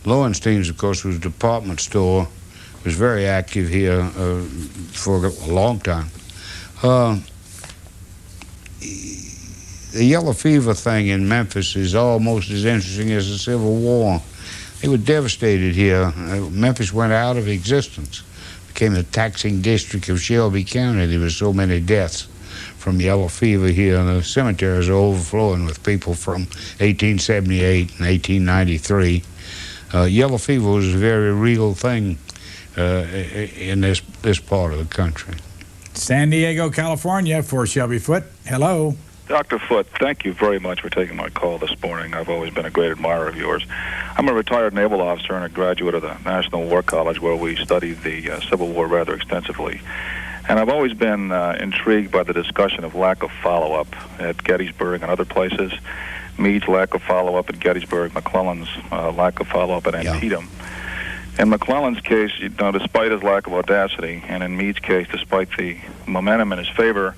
Lowenstein's, of course, was a department store. Was very active here for a long time. The yellow fever thing in Memphis is almost as interesting as the Civil War. They were devastated here. Memphis went out of existence. Became the taxing district of Shelby County. There were so many deaths from yellow fever here, and the cemeteries are overflowing with people from 1878 and 1893. Yellow fever was a very real thing in this part of the country. San Diego, California, for Shelby Foote. Hello. Dr. Foote, thank you very much for taking my call this morning. I've always been a great admirer of yours. I'm a retired naval officer and a graduate of the National War College, where we studied the Civil War rather extensively. And I've always been intrigued by the discussion of lack of follow-up at Gettysburg and other places. Meade's lack of follow-up at Gettysburg, McClellan's lack of follow-up at Antietam. In McClellan's case, despite his lack of audacity, and in Meade's case, despite the momentum in his favor,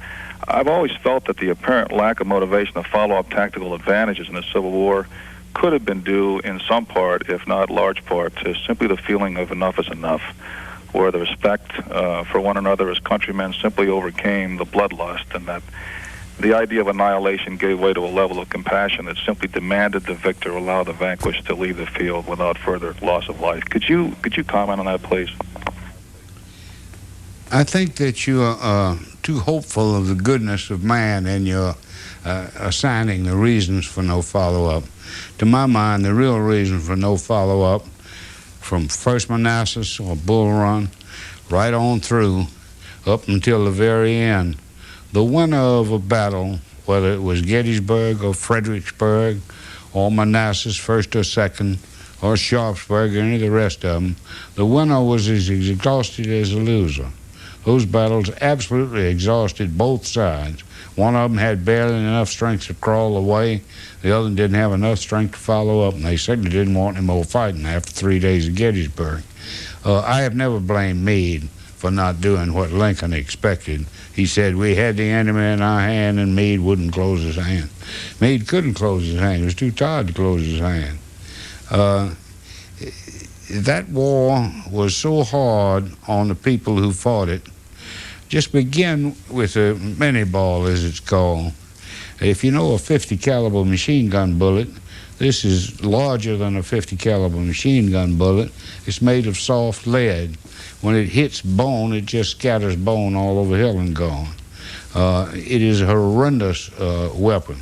I've always felt that the apparent lack of motivation to follow up tactical advantages in the Civil War could have been due in some part, if not large part, to simply the feeling of enough is enough, where the respect for one another as countrymen simply overcame the bloodlust, and that the idea of annihilation gave way to a level of compassion that simply demanded the victor allow the vanquished to leave the field without further loss of life. Could you comment on that, please? I think that you are too hopeful of the goodness of man, and you're assigning the reasons for no follow-up. To my mind, the real reason for no follow-up from First Manassas or Bull Run right on through up until the very end, the winner of a battle, whether it was Gettysburg or Fredericksburg or Manassas, first or second, or Sharpsburg or any of the rest of them, the winner was as exhausted as the loser. Those battles absolutely exhausted both sides. One of them had barely enough strength to crawl away. The other didn't have enough strength to follow up, and they certainly didn't want any more fighting after 3 days of Gettysburg. I have never blamed Meade for not doing what Lincoln expected. He said we had the enemy in our hand, and Meade wouldn't close his hand. Meade couldn't close his hand. He was too tired to close his hand. That war was so hard on the people who fought it. Just begin with a mini ball, as it's called. If you know a 50 caliber machine gun bullet, this is larger than a 50 caliber machine gun bullet. It's made of soft lead. When it hits bone, it just scatters bone all over hill and gone. It is a horrendous weapon.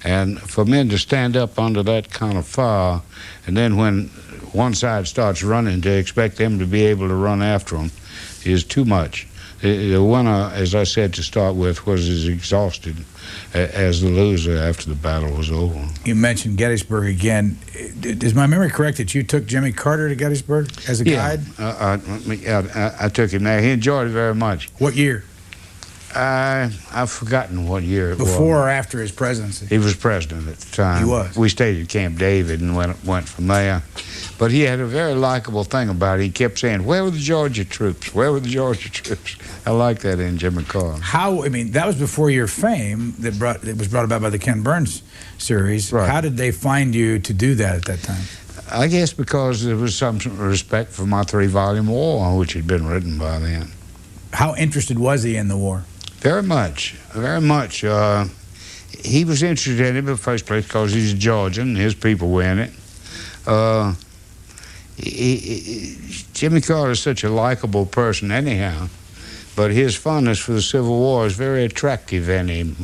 And for men to stand up under that kind of fire, and then when one side starts running, to expect them to be able to run after them is too much. The winner, as I said to start with, was as exhausted as the loser after the battle was over. You mentioned Gettysburg again. Is my memory correct that you took Jimmy Carter to Gettysburg as a guide? I took him there. He enjoyed it very much. What year? I've forgotten what year it was. Before or after his presidency? He was president at the time. He was. We stayed at Camp David and went from there. But he had a very likable thing about it. He kept saying, "Where were the Georgia troops? Where were the Georgia troops?" I like that in Jimmy Carter. That was before your fame that was brought about by the Ken Burns series. Right. How did they find you to do that at that time? I guess because there was some respect for my 3-volume war, which had been written by then. How interested was he in the war? Very much, very much. He was interested in it in the first place because he's a Georgian and his people were in it. Jimmy Carter is such a likable person anyhow, but his fondness for the Civil War is very attractive in him.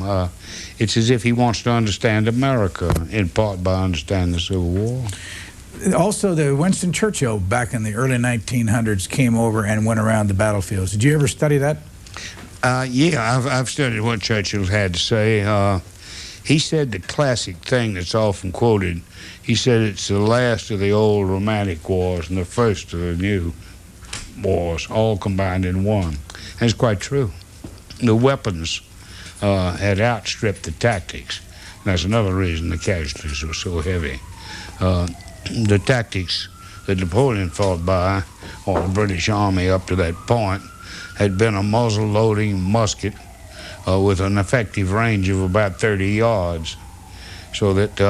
It's as if he wants to understand America, in part by understanding the Civil War. Also, the Winston Churchill back in the early 1900s came over and went around the battlefields. Did you ever study that? Yeah, I've studied what Churchill had to say. He said the classic thing that's often quoted. He said it's the last of the old romantic wars and the first of the new wars, all combined in one. And it's quite true. The weapons had outstripped the tactics. And that's another reason the casualties were so heavy. The tactics that Napoleon fought by, or the British Army up to that point, had been a muzzle-loading musket with an effective range of about 30 yards, so that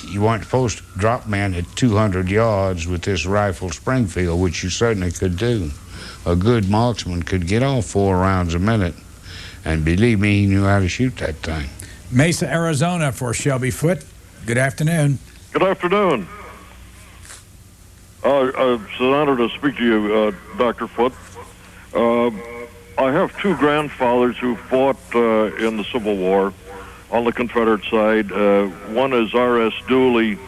you weren't supposed to drop men at 200 yards with this rifle Springfield, which you certainly could do. A good marksman could get off 4 rounds a minute, and believe me, he knew how to shoot that thing. Mesa, Arizona for Shelby Foote. Good afternoon. Good afternoon. It's an honor to speak to you, Dr. Foote. I have 2 grandfathers who fought in the Civil War on the Confederate side. One is R.S. Dooley,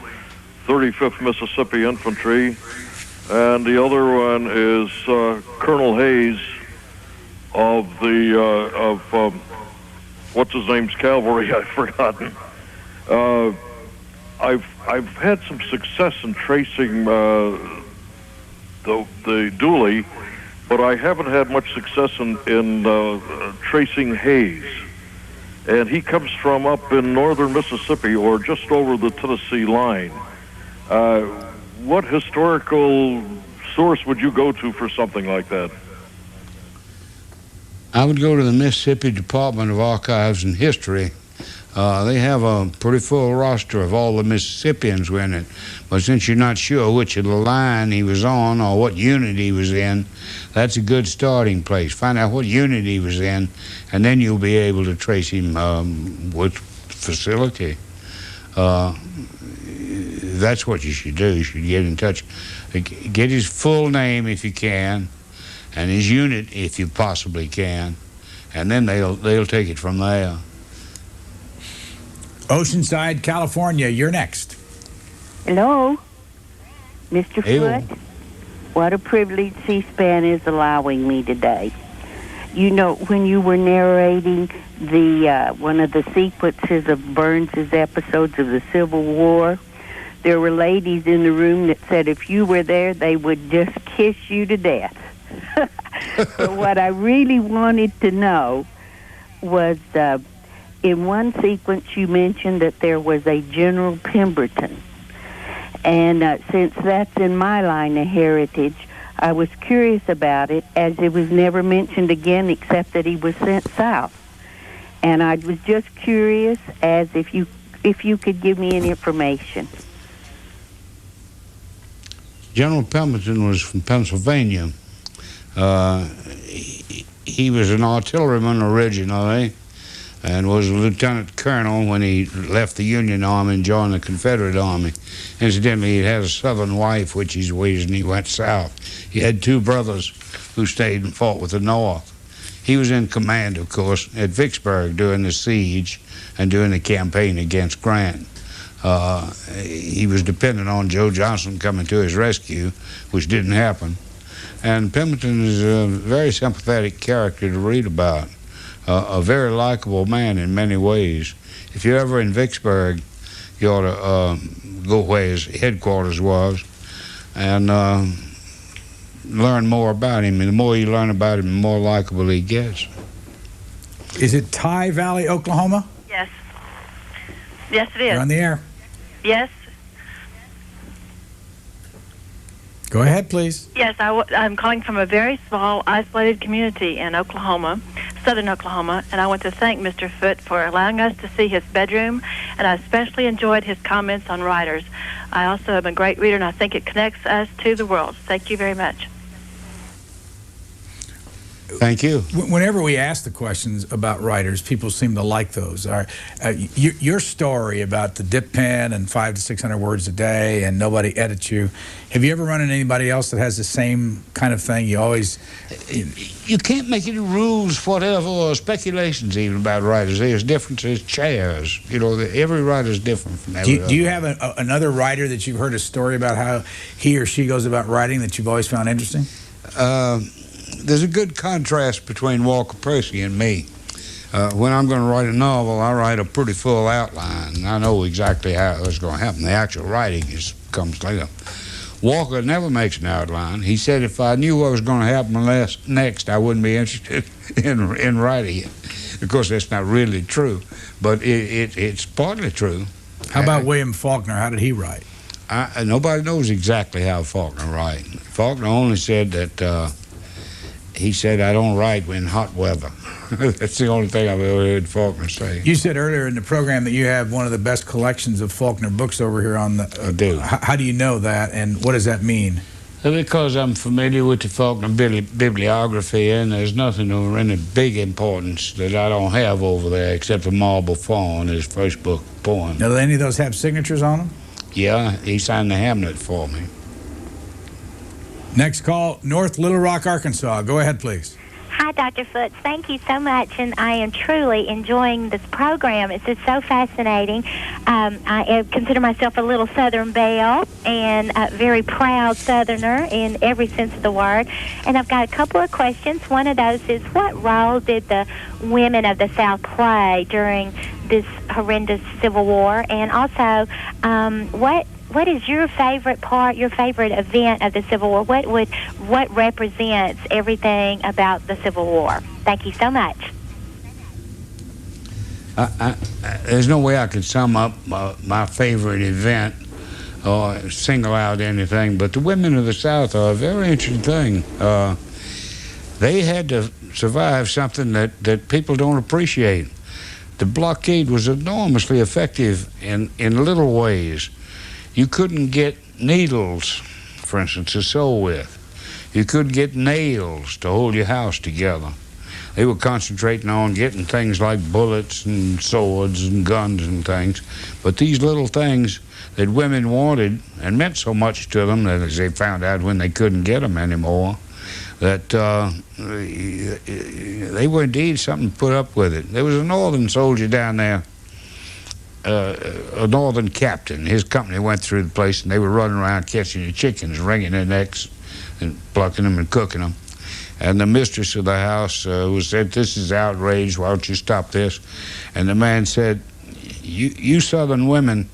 35th Mississippi Infantry, and the other one is Colonel Hayes of the what's his name's cavalry. I've forgotten. I've had some success in tracing the Dooley, but I haven't had much success in tracing Hayes. And he comes from up in northern Mississippi, or just over the Tennessee line. What historical source would you go to for something like that? I would go to the Mississippi Department of Archives and History. They have a pretty full roster of all the Mississippians in it. But since you're not sure which of the line he was on or what unit he was in, that's a good starting place. Find out what unit he was in, and then you'll be able to trace him with facility. That's what you should do. You should get in touch. Get his full name if you can, and his unit if you possibly can, and then they'll take it from there. Oceanside, California, you're next. Hello, Mr. Foote. What a privilege C-SPAN is allowing me today. You know, when you were narrating the one of the sequences of Burns's episodes of the Civil War, there were ladies in the room that said if you were there, they would just kiss you to death. But what I really wanted to know was, in one sequence you mentioned that there was a General Pemberton. And since that's in my line of heritage, I was curious about it, as it was never mentioned again except that he was sent south. And I was just curious as if you could give me any information. General Pemberton was from Pennsylvania. He was an artilleryman originally, and was a lieutenant colonel when he left the Union Army and joined the Confederate Army. Incidentally, he had a Southern wife, which is the reason he went south. He had 2 brothers who stayed and fought with the North. He was in command, of course, at Vicksburg during the siege and during the campaign against Grant. He was dependent on Joe Johnson coming to his rescue, which didn't happen. And Pemberton is a very sympathetic character to read about, a very likable man in many ways. If you're ever in Vicksburg, you ought to go where his headquarters was and learn more about him. And the more you learn about him, the more likable he gets. Is it Ty Valley, Oklahoma? Yes. Yes, it is. You're on the air. Yes. Go ahead, please. Yes, I'm calling from a very small, isolated community in Oklahoma, southern Oklahoma, and I want to thank Mr. Foote for allowing us to see his bedroom, and I especially enjoyed his comments on writers. I also am a great reader, and I think it connects us to the world. Thank you very much. Thank you. Whenever we ask the questions about writers, people seem to like those. Your story about the dip pen and 500 to 600 words a day and nobody edits you, have you ever run into anybody else that has the same kind of thing? You always... You can't make any rules, whatever, or speculations even about writers. There's different as chairs. You know, every writer's different from every other. Do you have another writer that you've heard a story about how he or she goes about writing that you've always found interesting? There's a good contrast between Walker Percy and me. When I'm going to write a novel, I write a pretty full outline. I know exactly how it's going to happen. The actual writing comes later. Walker never makes an outline. He said if I knew what was going to happen next, I wouldn't be interested in writing it. Of course, that's not really true, but it's partly true. How about William Faulkner? How did he write? Nobody knows exactly how Faulkner writes. Faulkner only said that he said, I don't write in hot weather. That's the only thing I've ever heard Faulkner say. You said earlier in the program that you have one of the best collections of Faulkner books over here on the... I do. How do you know that, and what does that mean? Because I'm familiar with the Faulkner bibliography, and there's nothing of any big importance that I don't have over there except a Marble Fawn, his first book poem. Now, do any of those have signatures on them? Yeah, he signed the Hamlet for me. Next call, North Little Rock, Arkansas. Go ahead, please. Hi, Dr. Foote. Thank you so much, and I am truly enjoying this program. It's just so fascinating. I consider myself a little Southern belle and a very proud Southerner in every sense of the word. And I've got a couple of questions. One of those is, what role did the women of the South play during this horrendous Civil War? And also, what is your favorite part, your favorite event of the Civil War? What represents everything about the Civil War? Thank you so much. There's no way I could sum up my favorite event or single out anything, but the women of the South are a very interesting thing. They had to survive something that people don't appreciate. The blockade was enormously effective in little ways. You couldn't get needles, for instance, to sew with. You couldn't get nails to hold your house together. They were concentrating on getting things like bullets and swords and guns and things. But these little things that women wanted and meant so much to them, that as they found out when they couldn't get them anymore, that they were indeed something to put up with it. There was a northern soldier down there, a northern captain. His company went through the place, and they were running around catching the chickens, wringing their necks and plucking them and cooking them. And the mistress of the house said, "This is outrage. Why don't you stop this?" And the man said, you Southern women,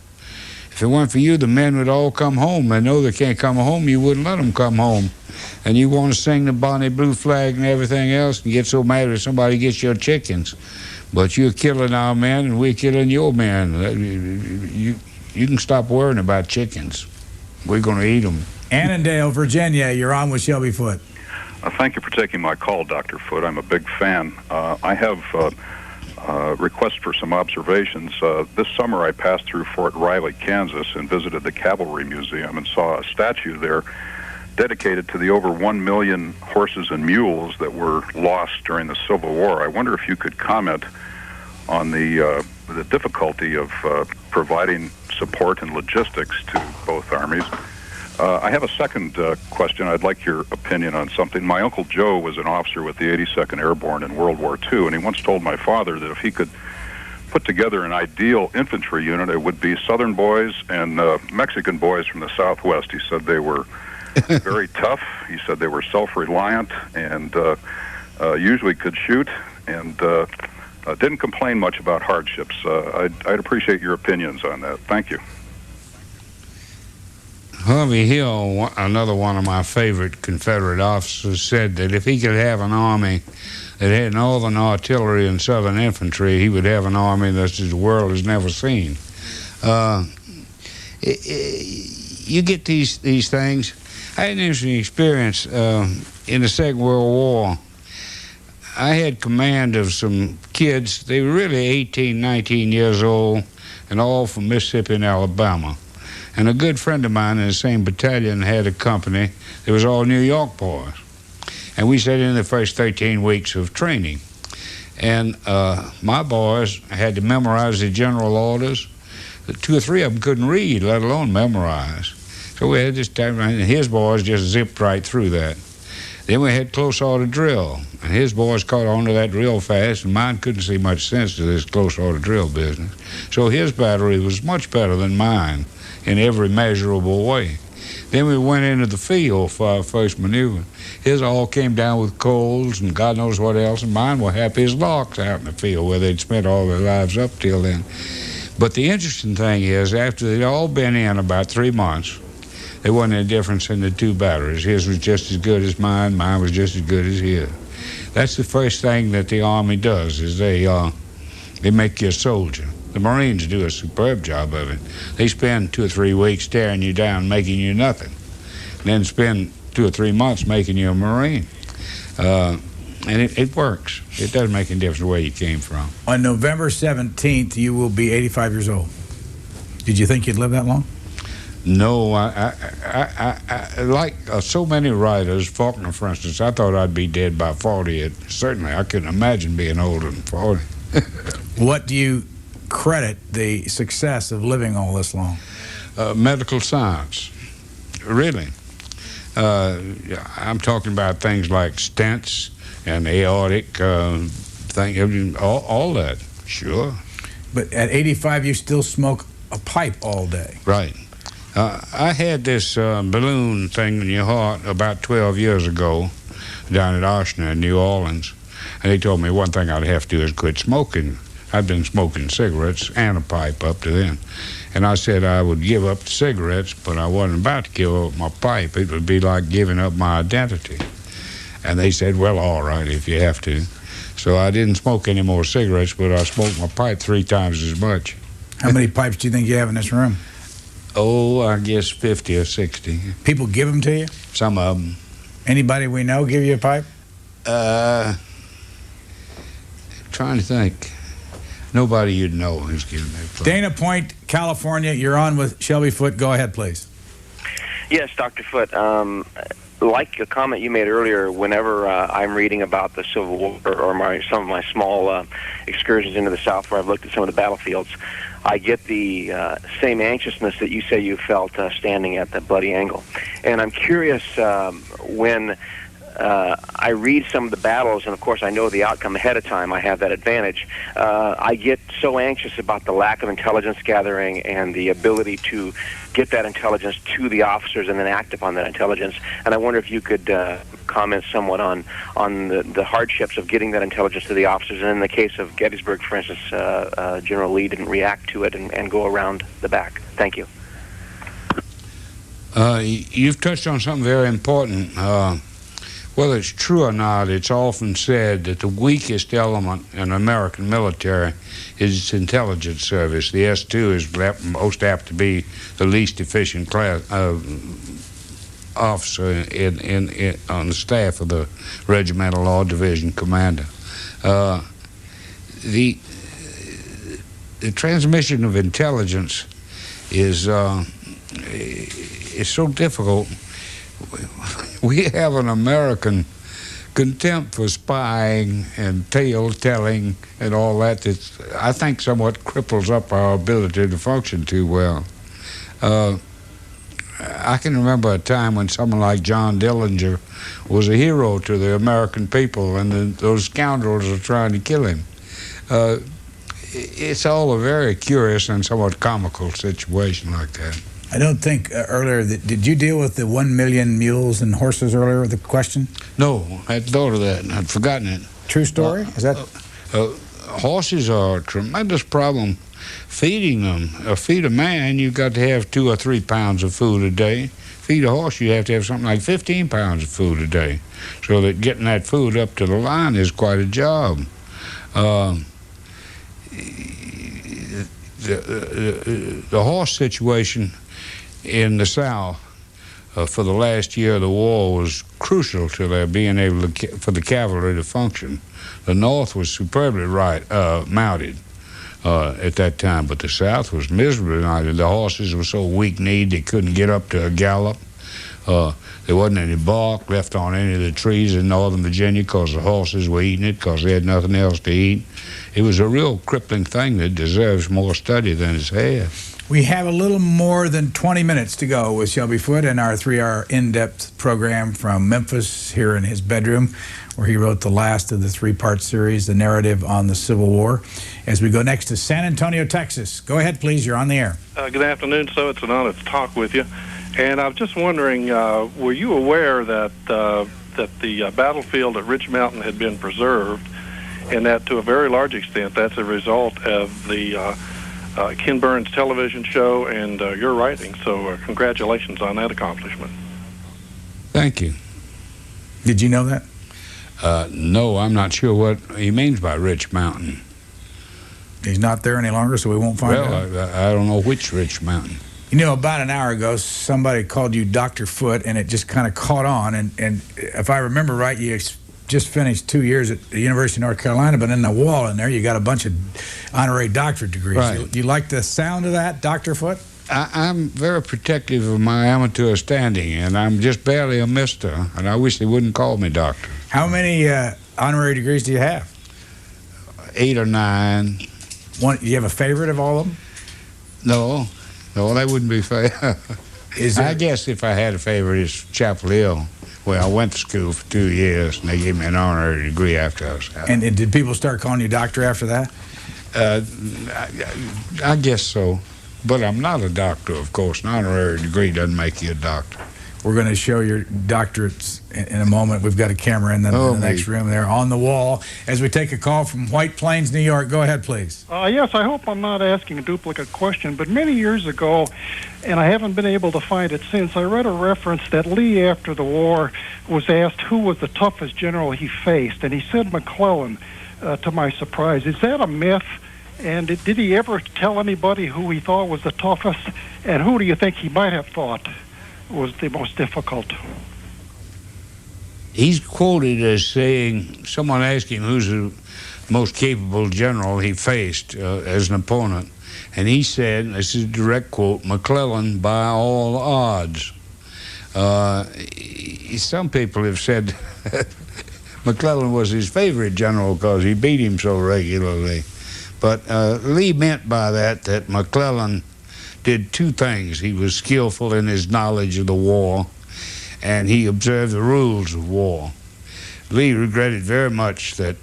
if it weren't for you, the men would all come home. They know they can't come home. You wouldn't let them come home. And you want to sing the Bonnie Blue Flag and everything else and get so mad if somebody gets your chickens. But you're killing our men and we're killing your men. You can stop worrying about chickens. We're going to eat them. Annandale, Virginia, you're on with Shelby Foote. Thank you for taking my call, Dr. Foote. I'm a big fan. I have requests for some observations. This summer I passed through Fort Riley, Kansas, and visited the Cavalry Museum and saw a statue there dedicated to the over 1 million horses and mules that were lost during the Civil War. I wonder if you could comment on the difficulty of providing support and logistics to both armies. I have a second question. I'd like your opinion on something. My Uncle Joe was an officer with the 82nd Airborne in World War II, and he once told my father that if he could put together an ideal infantry unit, it would be Southern boys and Mexican boys from the Southwest. He said they were very tough. He said they were self-reliant and usually could shoot, and didn't complain much about hardships. I'd appreciate your opinions on that. Thank you. Harvey Hill, another one of my favorite Confederate officers, said that if he could have an army that had Northern artillery and Southern infantry, he would have an army that the world has never seen. You get these things. I had an interesting experience in the Second World War. I had command of some kids. They were really 18, 19 years old, and all from Mississippi and Alabama. And a good friend of mine in the same battalion had a company that was all New York boys. And we sat in the first 13 weeks of training. And my boys had to memorize the general orders. 2 or 3 of them couldn't read, let alone memorize. So we had this time, and his boys just zipped right through that. Then we had close order drill, and his boys caught on to that real fast, and mine couldn't see much sense to this close order drill business. So his battery was much better than mine in every measurable way. Then we went into the field for our first maneuver. His all came down with colds and God knows what else, and mine were happy as larks out in the field where they'd spent all their lives up till then. But the interesting thing is, after they'd all been in about 3 months, there wasn't any difference in the 2 batteries. His was just as good as mine, mine was just as good as his. That's the first thing that the Army does, is they make you a soldier. The Marines do a superb job of it. They spend 2 or 3 weeks staring you down, making you nothing, and then spend 2 or 3 months making you a Marine. And it works. It doesn't make any difference where you came from. On November 17th, you will be 85 years old. Did you think you'd live that long? No, I like so many writers, Faulkner, for instance, I thought I'd be dead by 40. Certainly, I couldn't imagine being older than 40. What do you credit the success of living all this long? Medical science, really. I'm talking about things like stents and aortic thing, all that, sure. But at 85, you still smoke a pipe all day. Right. I had this balloon thing in your heart about 12 years ago down at Oshner in New Orleans, and they told me one thing I'd have to do is quit smoking. I'd been smoking cigarettes and a pipe up to then. And I said I would give up the cigarettes, but I wasn't about to give up my pipe. It would be like giving up my identity. And they said, well, all right, if you have to. So I didn't smoke any more cigarettes, but I smoked my pipe 3 times as much. How many pipes do you think you have in this room? Oh, I guess 50 or 60. People give them to you? Some of them. Anybody we know give you a pipe? Trying to think. Nobody you'd know who's giving me a pipe. Dana Point, California. You're on with Shelby Foote. Go ahead, please. Yes, Dr. Foote. Like a comment you made earlier, whenever I'm reading about the Civil War or some of my small excursions into the South where I've looked at some of the battlefields, I get the same anxiousness that you say you felt standing at the Bloody Angle. And I'm curious, when I read some of the battles, and of course I know the outcome ahead of time, I have that advantage, I get so anxious about the lack of intelligence gathering and the ability to get that intelligence to the officers and then act upon that intelligence. And I wonder if you could comment somewhat on the hardships of getting that intelligence to the officers. And in the case of Gettysburg, for instance, General Lee didn't react to it and go around the back. Thank you. You've touched on something very important. Whether it's true or not, it's often said that the weakest element in the American military is its intelligence service. The S2 is most apt to be the least efficient class officer on the staff of the regimental or division commander. The transmission of intelligence is so difficult. We have an American contempt for spying and tale-telling and all that I think somewhat cripples up our ability to function too well. I can remember a time when someone like John Dillinger was a hero to the American people, and those scoundrels were trying to kill him. it's all a very curious and somewhat comical situation like that. I don't think earlier, did you deal with the 1 million mules and horses earlier with the question? No, I had thought of that and I'd forgotten it. True story? Is that? Horses are a tremendous problem. Feeding them, feed a man, you've got to have 2 or 3 pounds of food a day. Feed a horse, you have to have something like 15 pounds of food a day. So that getting that food up to the line is quite a job. The horse situation in the South for the last year of the war was crucial to their being able to, for the cavalry to function. The North was superbly mounted at that time, but the South was miserably mounted. The horses were so weak-kneed they couldn't get up to a gallop. There wasn't any bark left on any of the trees in Northern Virginia because the horses were eating it because they had nothing else to eat. It was a real crippling thing that deserves more study than it's had. We have a little more than 20 minutes to go with Shelby Foote in our 3-hour in-depth program from Memphis here in his bedroom, where he wrote the last of the 3-part series, The Narrative on the Civil War. As we go next to San Antonio, Texas. Go ahead, please. You're on the air. Good afternoon, sir. It's an honor to talk with you. And I was just wondering, were you aware that the battlefield at Rich Mountain had been preserved, and that to a very large extent that's a result of the Ken Burns television show and your writing? So congratulations on that accomplishment. Thank you. Did you know that? No, I'm not sure what he means by Rich Mountain. He's not there any longer, so we won't find out. Well, I don't know which Rich Mountain. You know, about an hour ago, somebody called you Dr. Foote, and it just kind of caught on. And if I remember right, you just finished 2 years at the University of North Carolina, but in the wall in there, you got a bunch of honorary doctorate degrees. Right. You like the sound of that, Dr. Foote? I'm very protective of my amateur standing, and I'm just barely a mister, and I wish they wouldn't call me doctor. How many honorary degrees do you have? 8 or 9. Do you have a favorite of all of them? No, that wouldn't be fair. I guess if I had a favorite, it's Chapel Hill, where I went to school for 2 years, and they gave me an honorary degree after I was out. And did people start calling you doctor after that? I guess so. But I'm not a doctor, of course. An honorary degree doesn't make you a doctor. We're going to show your doctorates in a moment. We've got a camera in the next room there on the wall. As we take a call from White Plains, New York. Go ahead, please. Yes, I hope I'm not asking a duplicate question, but many years ago, and I haven't been able to find it since, I read a reference that Lee, after the war, was asked who was the toughest general he faced, and he said McClellan, to my surprise. Is that a myth? And did he ever tell anybody who he thought was the toughest? And who do you think he might have thought was the most difficult? He's quoted as saying, someone asked him who's the most capable general he faced as an opponent. And he said, this is a direct quote, McClellan by all odds. Some people have said McClellan was his favorite general because he beat him so regularly. But Lee meant by that McClellan did 2 things. He was skillful in his knowledge of the war, and he observed the rules of war. Lee regretted very much that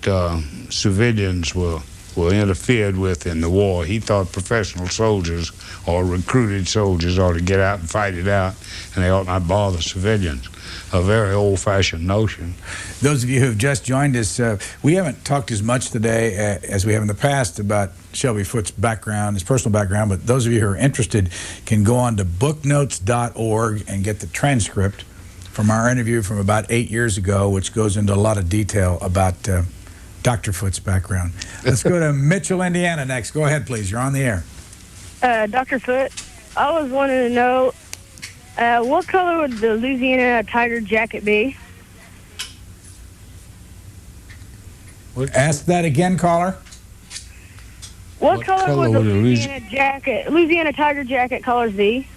civilians were interfered with in the war. He thought professional soldiers or recruited soldiers ought to get out and fight it out, and they ought not bother civilians. A very old-fashioned notion. Those of you who have just joined us, we haven't talked as much today as we have in the past about Shelby Foote's background, his personal background, but those of you who are interested can go on to booknotes.org and get the transcript from our interview from about 8 years ago, which goes into a lot of detail about Dr. Foote's background. Let's go to Mitchell, Indiana next. Go ahead, please. You're on the air. Dr. Foote, I was wanting to know, what color would the Louisiana Tiger jacket be? Ask that again, caller. What color would the Louisiana Tiger jacket colors be?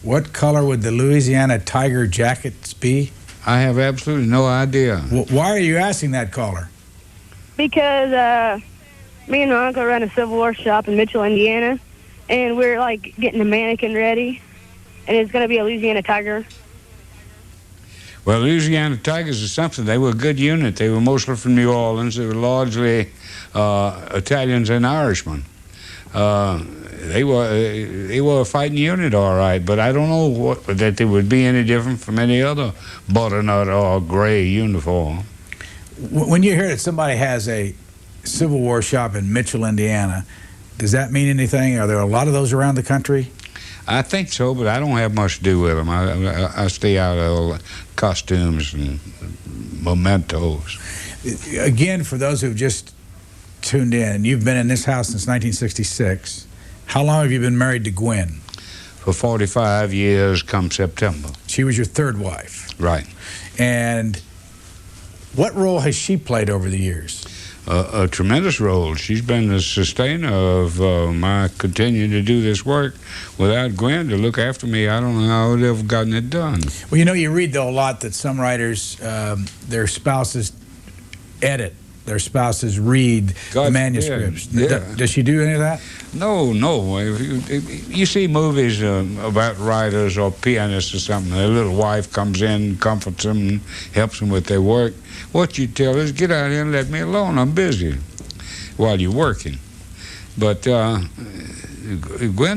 What color would the Louisiana Tiger jackets be? I have absolutely no idea. Why are you asking that, caller? Because me and my uncle run a Civil War shop in Mitchell, Indiana, and we're like getting a mannequin ready, and it's going to be a Louisiana Tiger. Well, Louisiana Tigers is something. They were a good unit. They were mostly from New Orleans. They were largely Italians and Irishmen. They were a fighting unit, all right, but I don't know that they would be any different from any other butternut or gray uniform. When you hear that somebody has a Civil War shop in Mitchell, Indiana, does that mean anything? Are there a lot of those around the country? I think so, but I don't have much to do with them. I stay out of all the costumes and mementos. Again, for those who've just tuned in, you've been in this house since 1966. How long have you been married to Gwen? For 45 years come September. She was your third wife. Right. And what role has she played over the years? A tremendous role. She's been the sustainer of my continuing to do this work. Without Gwen to look after me, I don't know how I would have gotten it done. Well, you know, you read, though, a lot that some writers, their spouses edit, their spouses read the manuscripts. Yeah. Does she do any of that? No. You see movies about writers or pianists or something. Their little wife comes in, comforts them, and helps them with their work. What you tell is, get out here and let me alone. I'm busy while you're working. But Gwen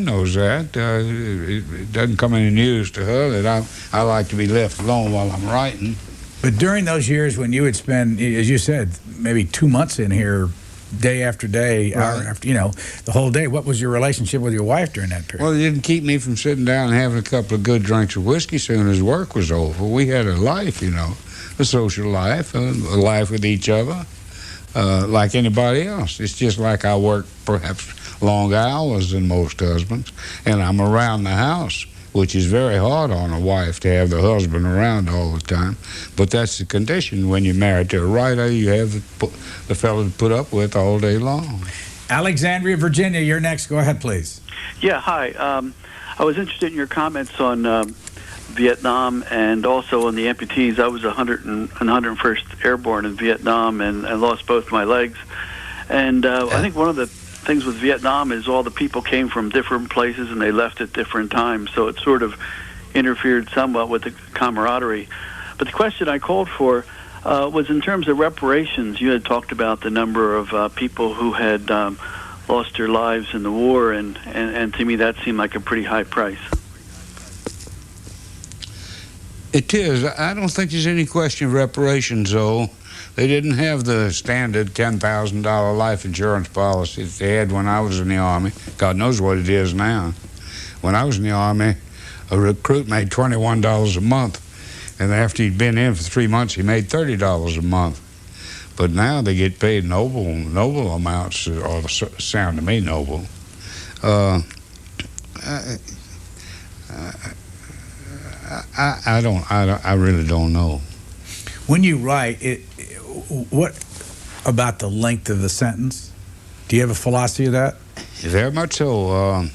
knows that. It doesn't come any news to her that I like to be left alone while I'm writing. But during those years when you would spend, as you said, maybe 2 months in here, day after day, hour after, the whole day, what was your relationship with your wife during that period? Well, it didn't keep me from sitting down and having a couple of good drinks of whiskey soon as work was over. We had a life, a social life, a life with each other, like anybody else. It's just like I work perhaps longer hours than most husbands, and I'm around the house, which is very hard on a wife to have the husband around all the time. But that's the condition when you're married to a writer. You have the fellow to put up with all day long. Alexandria, Virginia, you're next. Go ahead, please. Yeah, hi. I was interested in your comments on Vietnam and also on the amputees. I was 101st Airborne in Vietnam, and I lost both my legs. And I think one of the things with Vietnam is all the people came from different places and they left at different times, so it sort of interfered somewhat with the camaraderie. But the question I called for was in terms of reparations. You had talked about the number of people who had lost their lives in the war, and to me that seemed like a pretty high price. It is. I don't think there's any question of reparations, though. They didn't have the standard $10,000 life insurance policy that they had when I was in the Army. God knows what it is now. When I was in the Army, a recruit made $21 a month, and after he'd been in for 3 months, he made $30 a month. But now they get paid noble amounts, or sound to me noble. I really don't know. When you write, what about the length of the sentence? Do you have a philosophy of that? Very much so.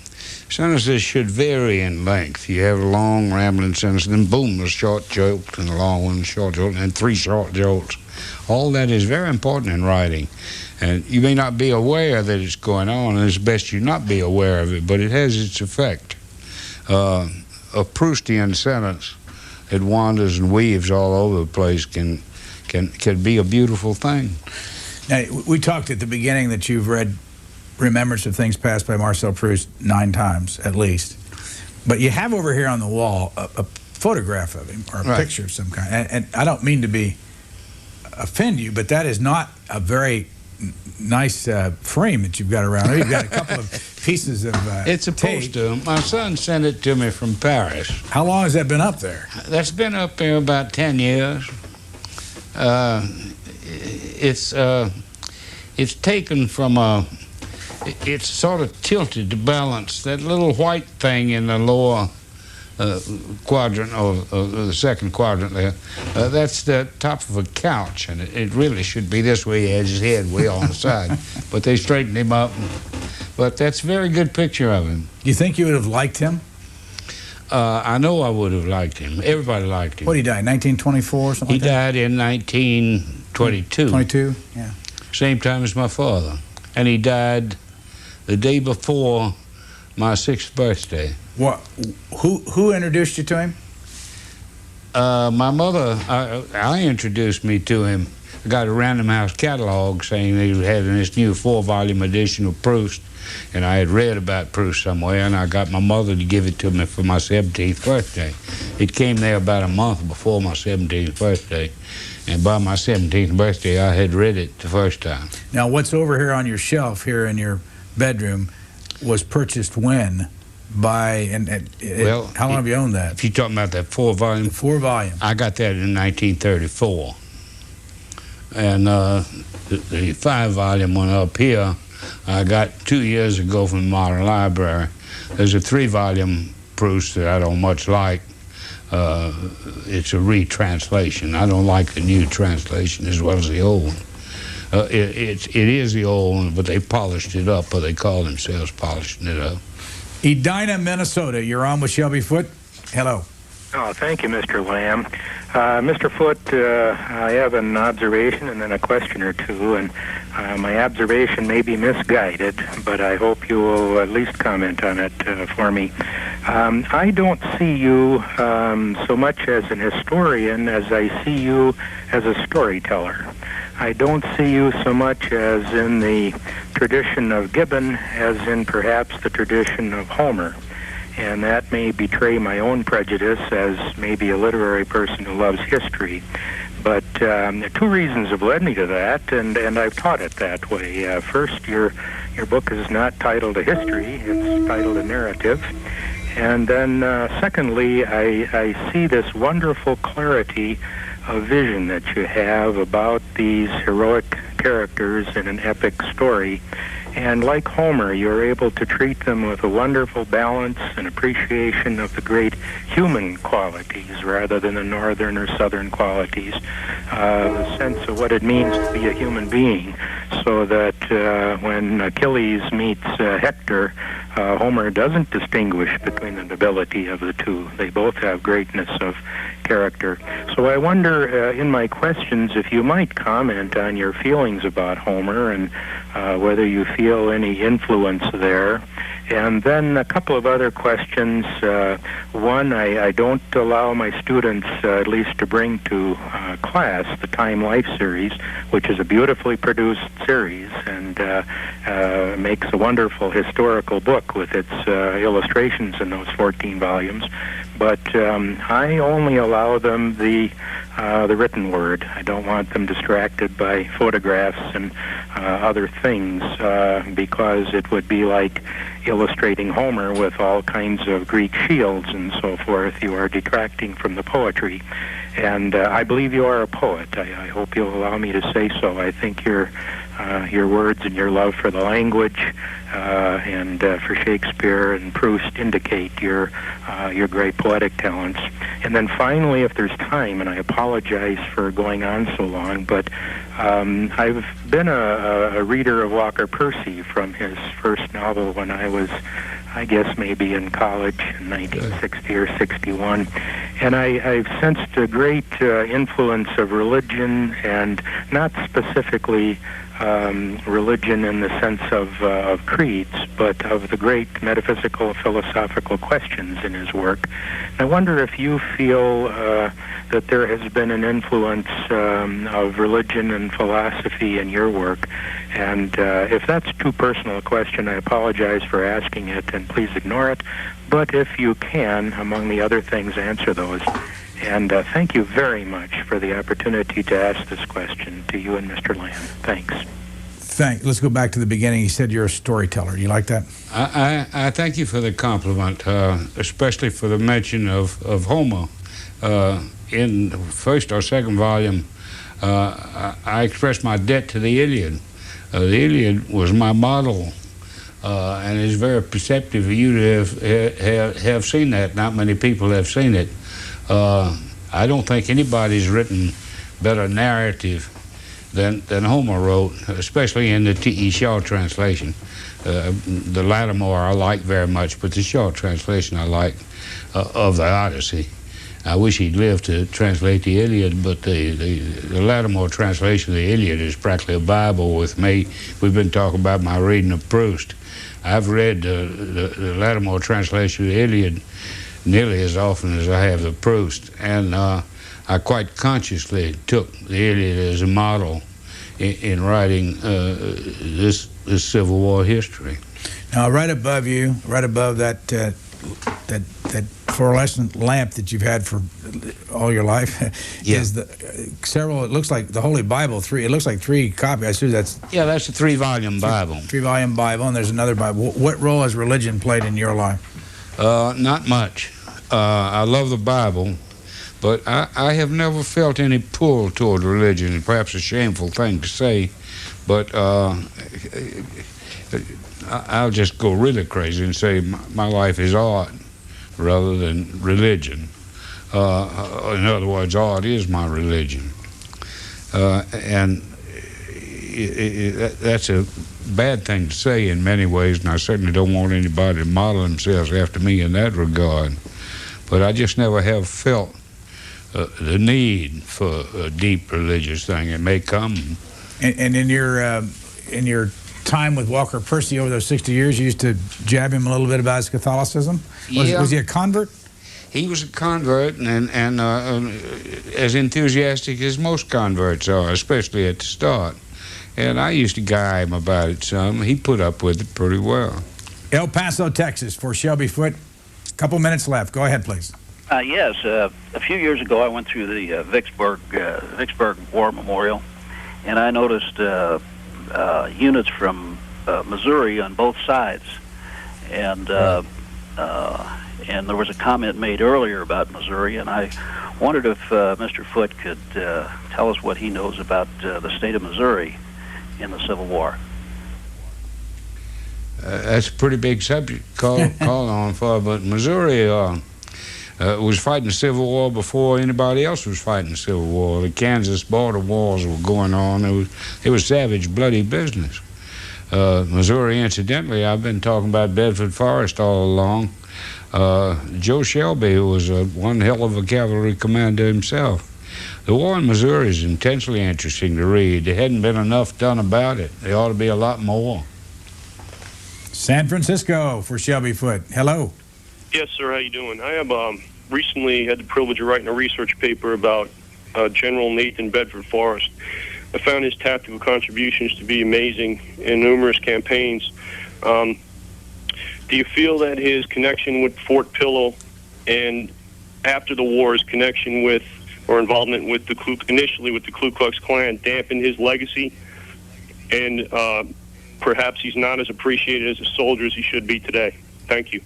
Sentences should vary in length. You have a long, rambling sentence, and then boom, a short jolt, and a long one, short jolt, and 3 short jolts. All that is very important in writing. And you may not be aware that it's going on, and it's best you not be aware of it, but it has its effect. A Proustian sentence that wanders and weaves all over the place can be a beautiful thing. Now, we talked at the beginning that you've read Remembrance of Things Past by Marcel Proust 9 times, at least. But you have over here on the wall a photograph of him, or a picture of some kind. And I don't mean to offend you, but that is not a very nice frame that you've got around. You've got a couple of pieces of It's a poster. My son sent it to me from Paris. How long has that been up there? That's been up there about 10 years. It's taken from it's sort of tilted to balance. That little white thing in the lower quadrant, or the second quadrant there, that's the top of a couch, and it really should be this way. He has his head way on the side, but they straightened him up. But that's a very good picture of him. You think you would have liked him? I know I would have liked him. Everybody liked him. What, he died, 1924 or something like that? He died in 1922. 22, yeah. Same time as my father. And he died the day before my 6th birthday. What? Who introduced you to him? My mother, I introduced me to him. I got a Random House catalog saying they had this new 4-volume edition of Proust, and I had read about Proust somewhere, and I got my mother to give it to me for my 17th birthday. It came there about a month before my 17th birthday, and by my 17th birthday, I had read it the first time. Now, what's over here on your shelf here in your bedroom was purchased when? Well, how long have you owned that? If you're talking about that 4-volume? 4-volume. I got that in 1934. And the 5-volume one up here, I got 2 years ago from the Modern Library. There's a 3-volume Proust that I don't much like. It's a retranslation. I don't like the new translation as well as the old one. It is the old one, but they polished it up, or they call themselves polishing it up. Edina, Minnesota. You're on with Shelby Foote. Hello. Oh, thank you, Mr. Lamb. Mr. Foote, I have an observation and then a question or two, and my observation may be misguided, but I hope you will at least comment on it for me. I don't see you so much as an historian as I see you as a storyteller. I don't see you so much as in the tradition of Gibbon as in perhaps the tradition of Homer. And that may betray my own prejudice as maybe a literary person who loves history. But 2 reasons have led me to that, and I've taught it that way. First, your book is not titled a history, it's titled a narrative. And then secondly, I see this wonderful clarity of vision that you have about these heroic characters in an epic story. And like Homer, you're able to treat them with a wonderful balance and appreciation of the great human qualities rather than the northern or southern qualities, the sense of what it means to be a human being, so that when Achilles meets Hector, Homer doesn't distinguish between the nobility of the two. They both have greatness of character. So I wonder, in my questions, if you might comment on your feelings about Homer and whether you feel any influence there. And then a couple of other questions. One, I don't allow my students, at least to bring to class, the Time Life series, which is a beautifully produced series and makes a wonderful historical book with its illustrations in those 14 volumes. But I only allow them the written word. I don't want them distracted by photographs and other things because it would be like illustrating Homer with all kinds of Greek shields and so forth. You are detracting from the poetry. And I believe you are a poet. I hope you'll allow me to say so. I think your words and your love for the language and for Shakespeare and Proust indicate your great poetic talents. And then finally, if there's time, and I apologize for going on so long, but I've been a reader of Walker Percy from his first novel when I was, I guess, maybe in college in 1960 or 61. And I've sensed a great influence of religion, and not specifically religion in the sense of creeds, but of the great metaphysical, philosophical questions in his work. I wonder if you feel that there has been an influence of religion and philosophy in your work. And if that's too personal a question, I apologize for asking it, and please ignore it. But if you can, among the other things, answer those. And thank you very much for the opportunity to ask this question to you and Mr. Lamb. Thanks. Let's go back to the beginning. You said you're a storyteller. You like that? I thank you for the compliment, especially for the mention of Homer. In the first or second volume, I expressed my debt to the Iliad. The Iliad was my model, and it's very perceptive of you to have seen that. Not many people have seen it. I don't think anybody's written better narrative than Homer wrote, especially in the T.E. Shaw translation. The Lattimore I like very much, but the Shaw translation I like of the Odyssey. I wish he'd lived to translate the Iliad, but the Lattimore translation of the Iliad is practically a Bible with me. We've been talking about my reading of Proust. I've read the Lattimore translation of the Iliad nearly as often as I have the Proust, and I quite consciously took the Iliad as a model in writing this Civil War history. Now, right above you, right above that fluorescent lamp that you've had for all your life, is the several. It looks like the Holy Bible. It looks like 3 copies. I assume that's. Yeah, that's a 3-volume Bible. 3-volume Bible, and there's another Bible. What role has religion played in your life? Not much. I love the Bible, but I have never felt any pull toward religion. Perhaps a shameful thing to say, but I'll just go really crazy and say my life is art rather than religion. In other words, art is my religion. And that's a bad thing to say in many ways, and I certainly don't want anybody to model themselves after me in that regard. But I just never have felt the need for a deep religious thing. It may come. And in your time with Walker Percy over those 60 years, you used to jab him a little bit about his Catholicism? Was he a convert? He was a convert, and as enthusiastic as most converts are, especially at the start. And I used to guy him about it some. He put up with it pretty well. El Paso, Texas, for Shelby Foote. A couple minutes left. Go ahead, please. Yes. A few years ago, I went through the Vicksburg War Memorial, and I noticed units from Missouri on both sides, and there was a comment made earlier about Missouri, and I wondered if Mr. Foote could tell us what he knows about the state of Missouri in the Civil War. That's a pretty big subject to call on for, but Missouri was fighting the Civil War before anybody else was fighting the Civil War. The Kansas border wars were going on. It was savage, bloody business. Missouri, incidentally, I've been talking about Bedford Forrest all along. Joe Shelby was one hell of a cavalry commander himself. The war in Missouri is intensely interesting to read. There hadn't been enough done about it. There ought to be a lot more. San Francisco for Shelby Foote. Hello. Yes, sir. How you doing? I have recently had the privilege of writing a research paper about General Nathan Bedford Forrest. I found his tactical contributions to be amazing in numerous campaigns. Do you feel that his connection with Fort Pillow and after the war, his connection with or involvement with initially with the Ku Klux Klan dampened his legacy, and perhaps he's not as appreciated as a soldier as he should be today? Thank you.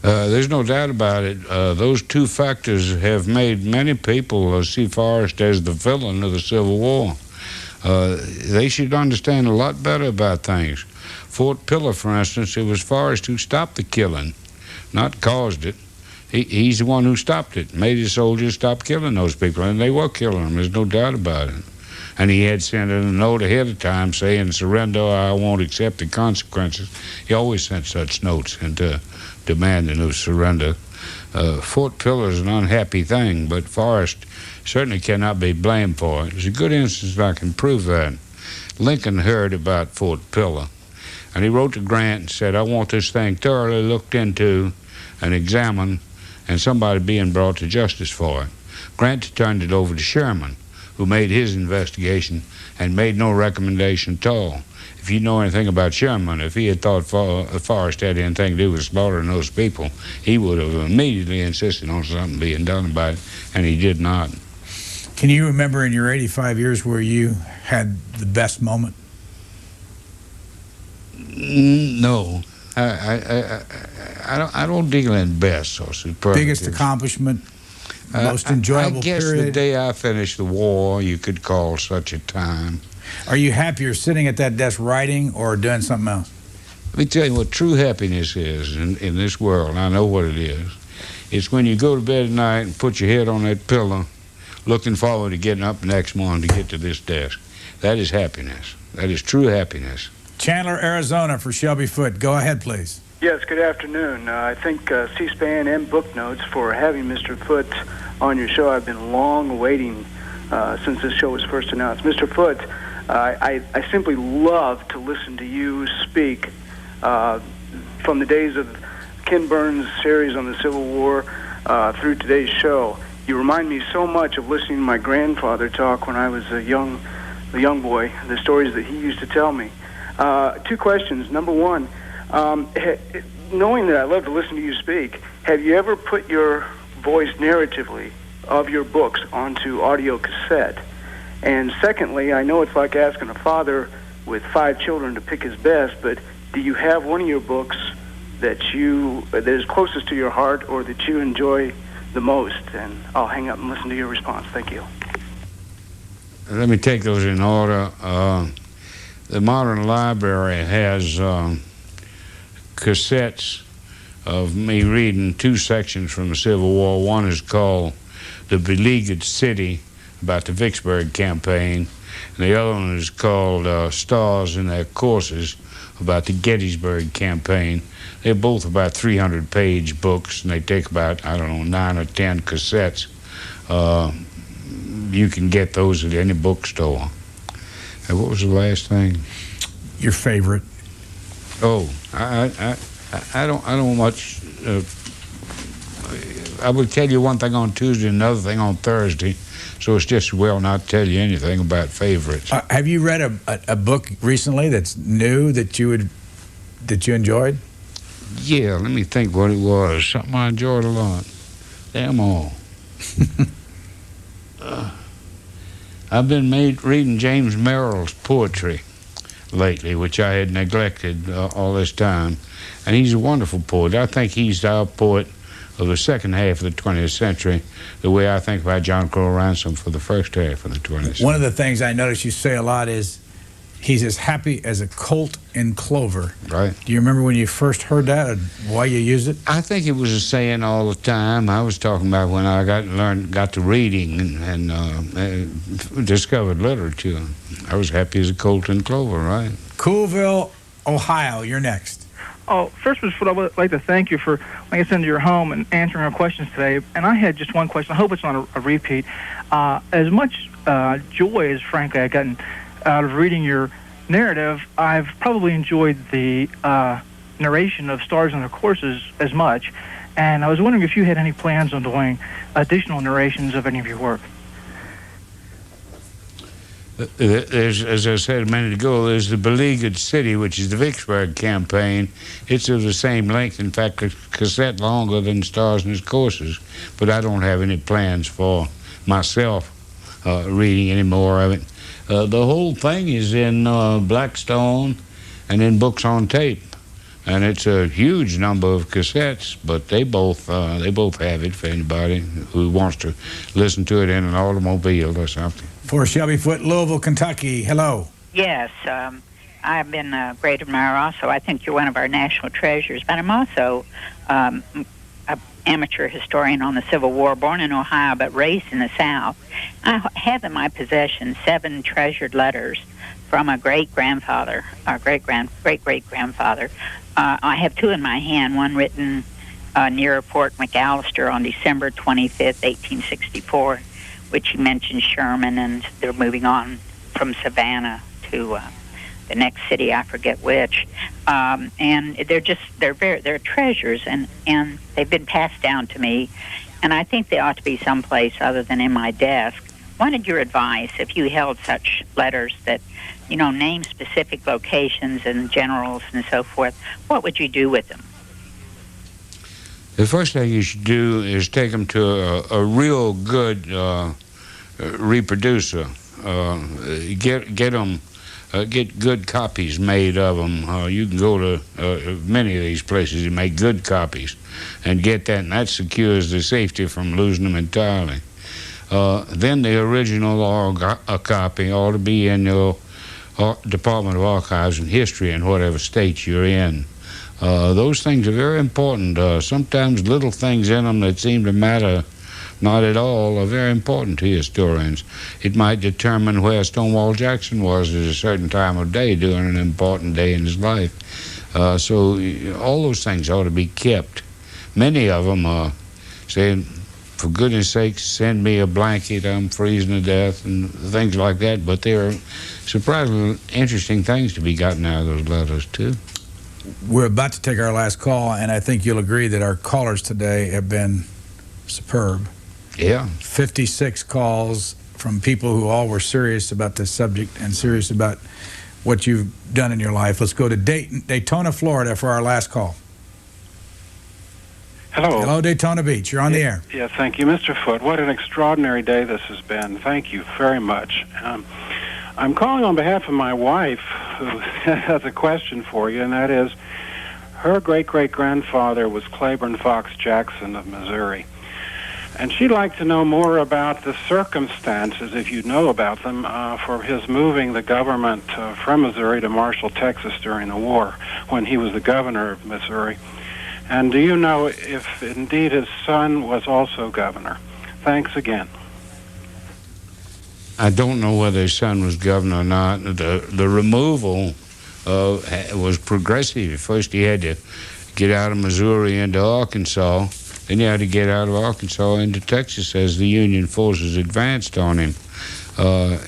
There's no doubt about it. Those two factors have made many people see Forrest as the villain of the Civil War. They should understand a lot better about things. Fort Pillow, for instance, it was Forrest who stopped the killing, not caused it. He's the one who stopped it, made his soldiers stop killing those people, and they were killing them, there's no doubt about it. And he had sent in a note ahead of time saying, surrender or I won't accept the consequences. He always sent such notes into demanding of surrender. Fort Pillow is an unhappy thing, but Forrest certainly cannot be blamed for it. It's a good instance I can prove that. Lincoln heard about Fort Pillow, and he wrote to Grant and said, I want this thing thoroughly looked into and examined, and somebody being brought to justice for it. Grant turned it over to Sherman, who made his investigation and made no recommendation at all. If you know anything about Sherman, if he had thought Forrest had anything to do with slaughtering those people, he would have immediately insisted on something being done about it, and he did not. Can you remember in your 85 years where you had the best moment? No. I don't deal in best or superlatives. Biggest accomplishment, most enjoyable period? I guess period? the day I finished the war, you could call such a time. Are you happier sitting at that desk writing or doing something else? Let me tell you what true happiness is in this world. I know what it is. It's when you go to bed at night and put your head on that pillow, looking forward to getting up the next morning to get to this desk. That is happiness. That is true happiness. Chandler, Arizona for Shelby Foote. Go ahead, please. Yes, good afternoon. I thank C-SPAN and Book Notes for having Mr. Foote on your show. I've been long waiting since this show was first announced. Mr. Foote, I simply love to listen to you speak from the days of Ken Burns' series on the Civil War through today's show. You remind me so much of listening to my grandfather talk when I was a young boy, the stories that he used to tell me. 2 questions. Number one, knowing that I love to listen to you speak, have you ever put your voice narratively of your books onto audio cassette? And secondly, I know it's like asking a father with 5 children to pick his best, but do you have one of your books that is closest to your heart or that you enjoy the most? And I'll hang up and listen to your response. Thank you. Let me take those in order. The Modern Library has cassettes of me reading 2 sections from the Civil War. One is called The Beleaguered City, about the Vicksburg campaign, and the other one is called Stars in Their Courses, about the Gettysburg campaign. They're both about 300-page books, and they take about, 9 or 10 cassettes. You can get those at any bookstore. And what was the last thing? Your favorite? Oh, I don't much. I will tell you one thing on Tuesday and another thing on Thursday, so it's just as well not to tell you anything about favorites. Have you read a book recently that's new that you enjoyed? Yeah, let me think what it was. Something I enjoyed a lot. Damn all. I've been reading James Merrill's poetry lately, which I had neglected all this time. And he's a wonderful poet. I think he's our poet of the second half of the 20th century, the way I think about John Crowe Ransom for the first half of the 20th century. One of the things I notice you say a lot is he's as happy as a colt in clover. Right. Do you remember when you first heard that and why you used it? I think it was a saying all the time. I was talking about when I got to reading and discovered literature. I was happy as a colt in clover, right? Coolville, Ohio, you're next. Oh, first of all, I would like to thank you for letting us into your home and answering our questions today. And I had just one question. I hope it's not a repeat. As much joy as, frankly, I've gotten out of reading your narrative, I've probably enjoyed the narration of Stars in Their Courses as much. And I was wondering if you had any plans on doing additional narrations of any of your work. As I said a minute ago, there's the Beleaguered City, which is the Vicksburg campaign. It's of the same length, in fact, a cassette longer than Stars in His Courses. But I don't have any plans for myself reading any more of it. The whole thing is in Blackstone and in books on tape. And it's a huge number of cassettes, but they both have it for anybody who wants to listen to it in an automobile or something. For Shelby Foote, Louisville, Kentucky. Hello. Yes, I've been a great admirer also. I think you're one of our national treasures, but I'm also an amateur historian on the Civil War, born in Ohio but raised in the South. I have in my possession 7 treasured letters from a great-grandfather, our great-great-grandfather. I have 2 in my hand, one written near Fort McAllister on December 25th, 1864, which he mentions Sherman, and they're moving on from Savannah to the next city, I forget which. And they're treasures, and they've been passed down to me, and I think they ought to be someplace other than in my desk. Wanted your advice if you held such letters that, name specific locations and generals and so forth. What would you do with them? The first thing you should do is take them to a real good reproducer. Get good copies made of them. You can go to many of these places and make good copies and get that, and that secures the safety from losing them entirely. Then the original or a copy ought to be in your Department of Archives and History in whatever state you're in. Those things are very important. Sometimes little things in them that seem to matter not at all are very important to historians. It might determine where Stonewall Jackson was at a certain time of day during an important day in his life. So all those things ought to be kept. Many of them are saying, for goodness sakes, send me a blanket, I'm freezing to death, and things like that. But there are surprisingly interesting things to be gotten out of those letters, too. we're about to take our last call, and I think you'll agree that our callers today have been superb. Yeah. 56 calls from people who all were serious about this subject and serious about what you've done in your life. Let's go to Daytona, Florida for our last call. Hello. Hello, Daytona Beach. You're on the air. Yeah, thank you, Mr. Foote. What an extraordinary day this has been. Thank you very much. I'm calling on behalf of my wife, who has a question for you, and that is, her great-great-grandfather was Claiborne Fox Jackson of Missouri. And she'd like to know more about the circumstances, if you know about them, for his moving the government from Missouri to Marshall, Texas during the war, when he was the governor of Missouri. And do you know if indeed his son was also governor? Thanks again. I don't know whether his son was governor or not. The removal was progressive. First he had to get out of Missouri into Arkansas. Then he had to get out of Arkansas into Texas as the Union forces advanced on him.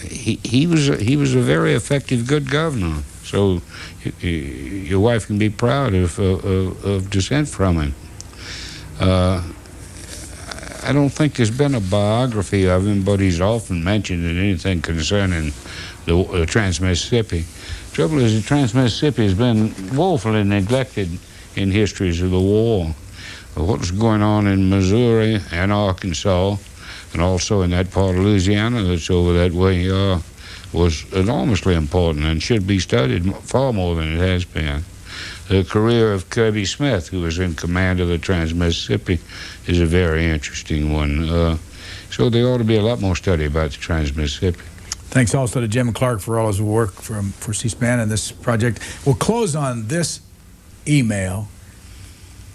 He was a very effective, good governor. So your wife can be proud of descent from him. I don't think there's been a biography of him, but he's often mentioned in anything concerning the Trans-Mississippi. Trouble is, the Trans-Mississippi has been woefully neglected in histories of the war. What was going on in Missouri and Arkansas, and also in that part of Louisiana that's over that way, was enormously important and should be studied far more than it has been. The career of Kirby Smith, who was in command of the Trans-Mississippi, is a very interesting one. So there ought to be a lot more study about the Trans-Mississippi. Thanks also to Jim Clark for all his work for C-SPAN and this project. We'll close on this email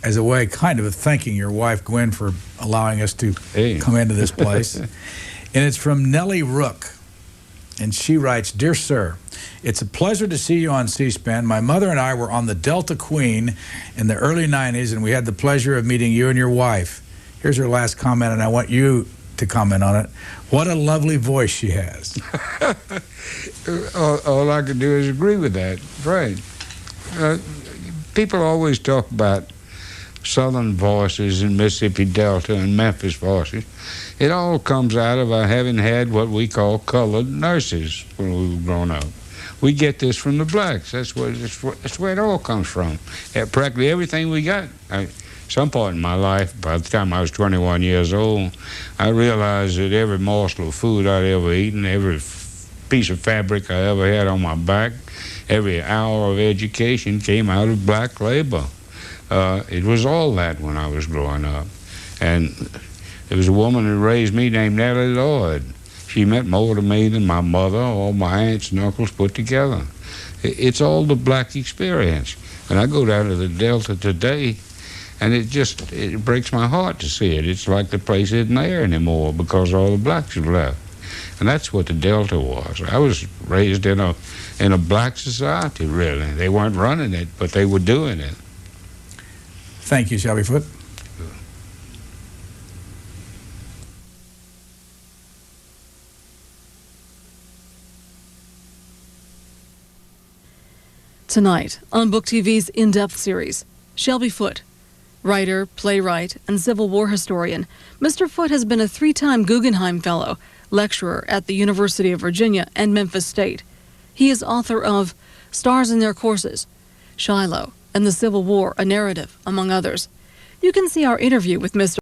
as a way kind of thanking your wife, Gwen, for allowing us to come into this place. And it's from Nellie Rook. And she writes, "Dear Sir, it's a pleasure to see you on C-SPAN. My mother and I were on the Delta Queen in the early 90s, and we had the pleasure of meeting you and your wife. Here's her last comment, and I want you to comment on it. What a lovely voice she has." All I can do is agree with that. Right. People always talk about Southern voices and Mississippi Delta and Memphis voices. It all comes out of our having had what we call colored nurses when we were growing up. We get this from the blacks. That's where it all comes from. Practically everything we got. Some point in my life, by the time I was 21 years old, I realized that every morsel of food I'd ever eaten, every piece of fabric I ever had on my back, every hour of education came out of black labor. It was all that when I was growing up. And there was a woman who raised me named Nellie Lloyd. She meant more to me than my mother or my aunts and uncles put together. It's all the black experience. And I go down to the Delta today, and it breaks my heart to see it. It's like the place isn't there anymore because all the blacks have left. And that's what the Delta was. I was raised in a black society, really. They weren't running it, but they were doing it. Thank you, Shelby Foote. Tonight on Book TV's In-Depth series, Shelby Foote. Writer, playwright, and Civil War historian, Mr. Foote has been a 3-time Guggenheim Fellow, lecturer at the University of Virginia and Memphis State. He is author of Stars in Their Courses, Shiloh, and the Civil War, a Narrative, among others. You can see our interview with Mr.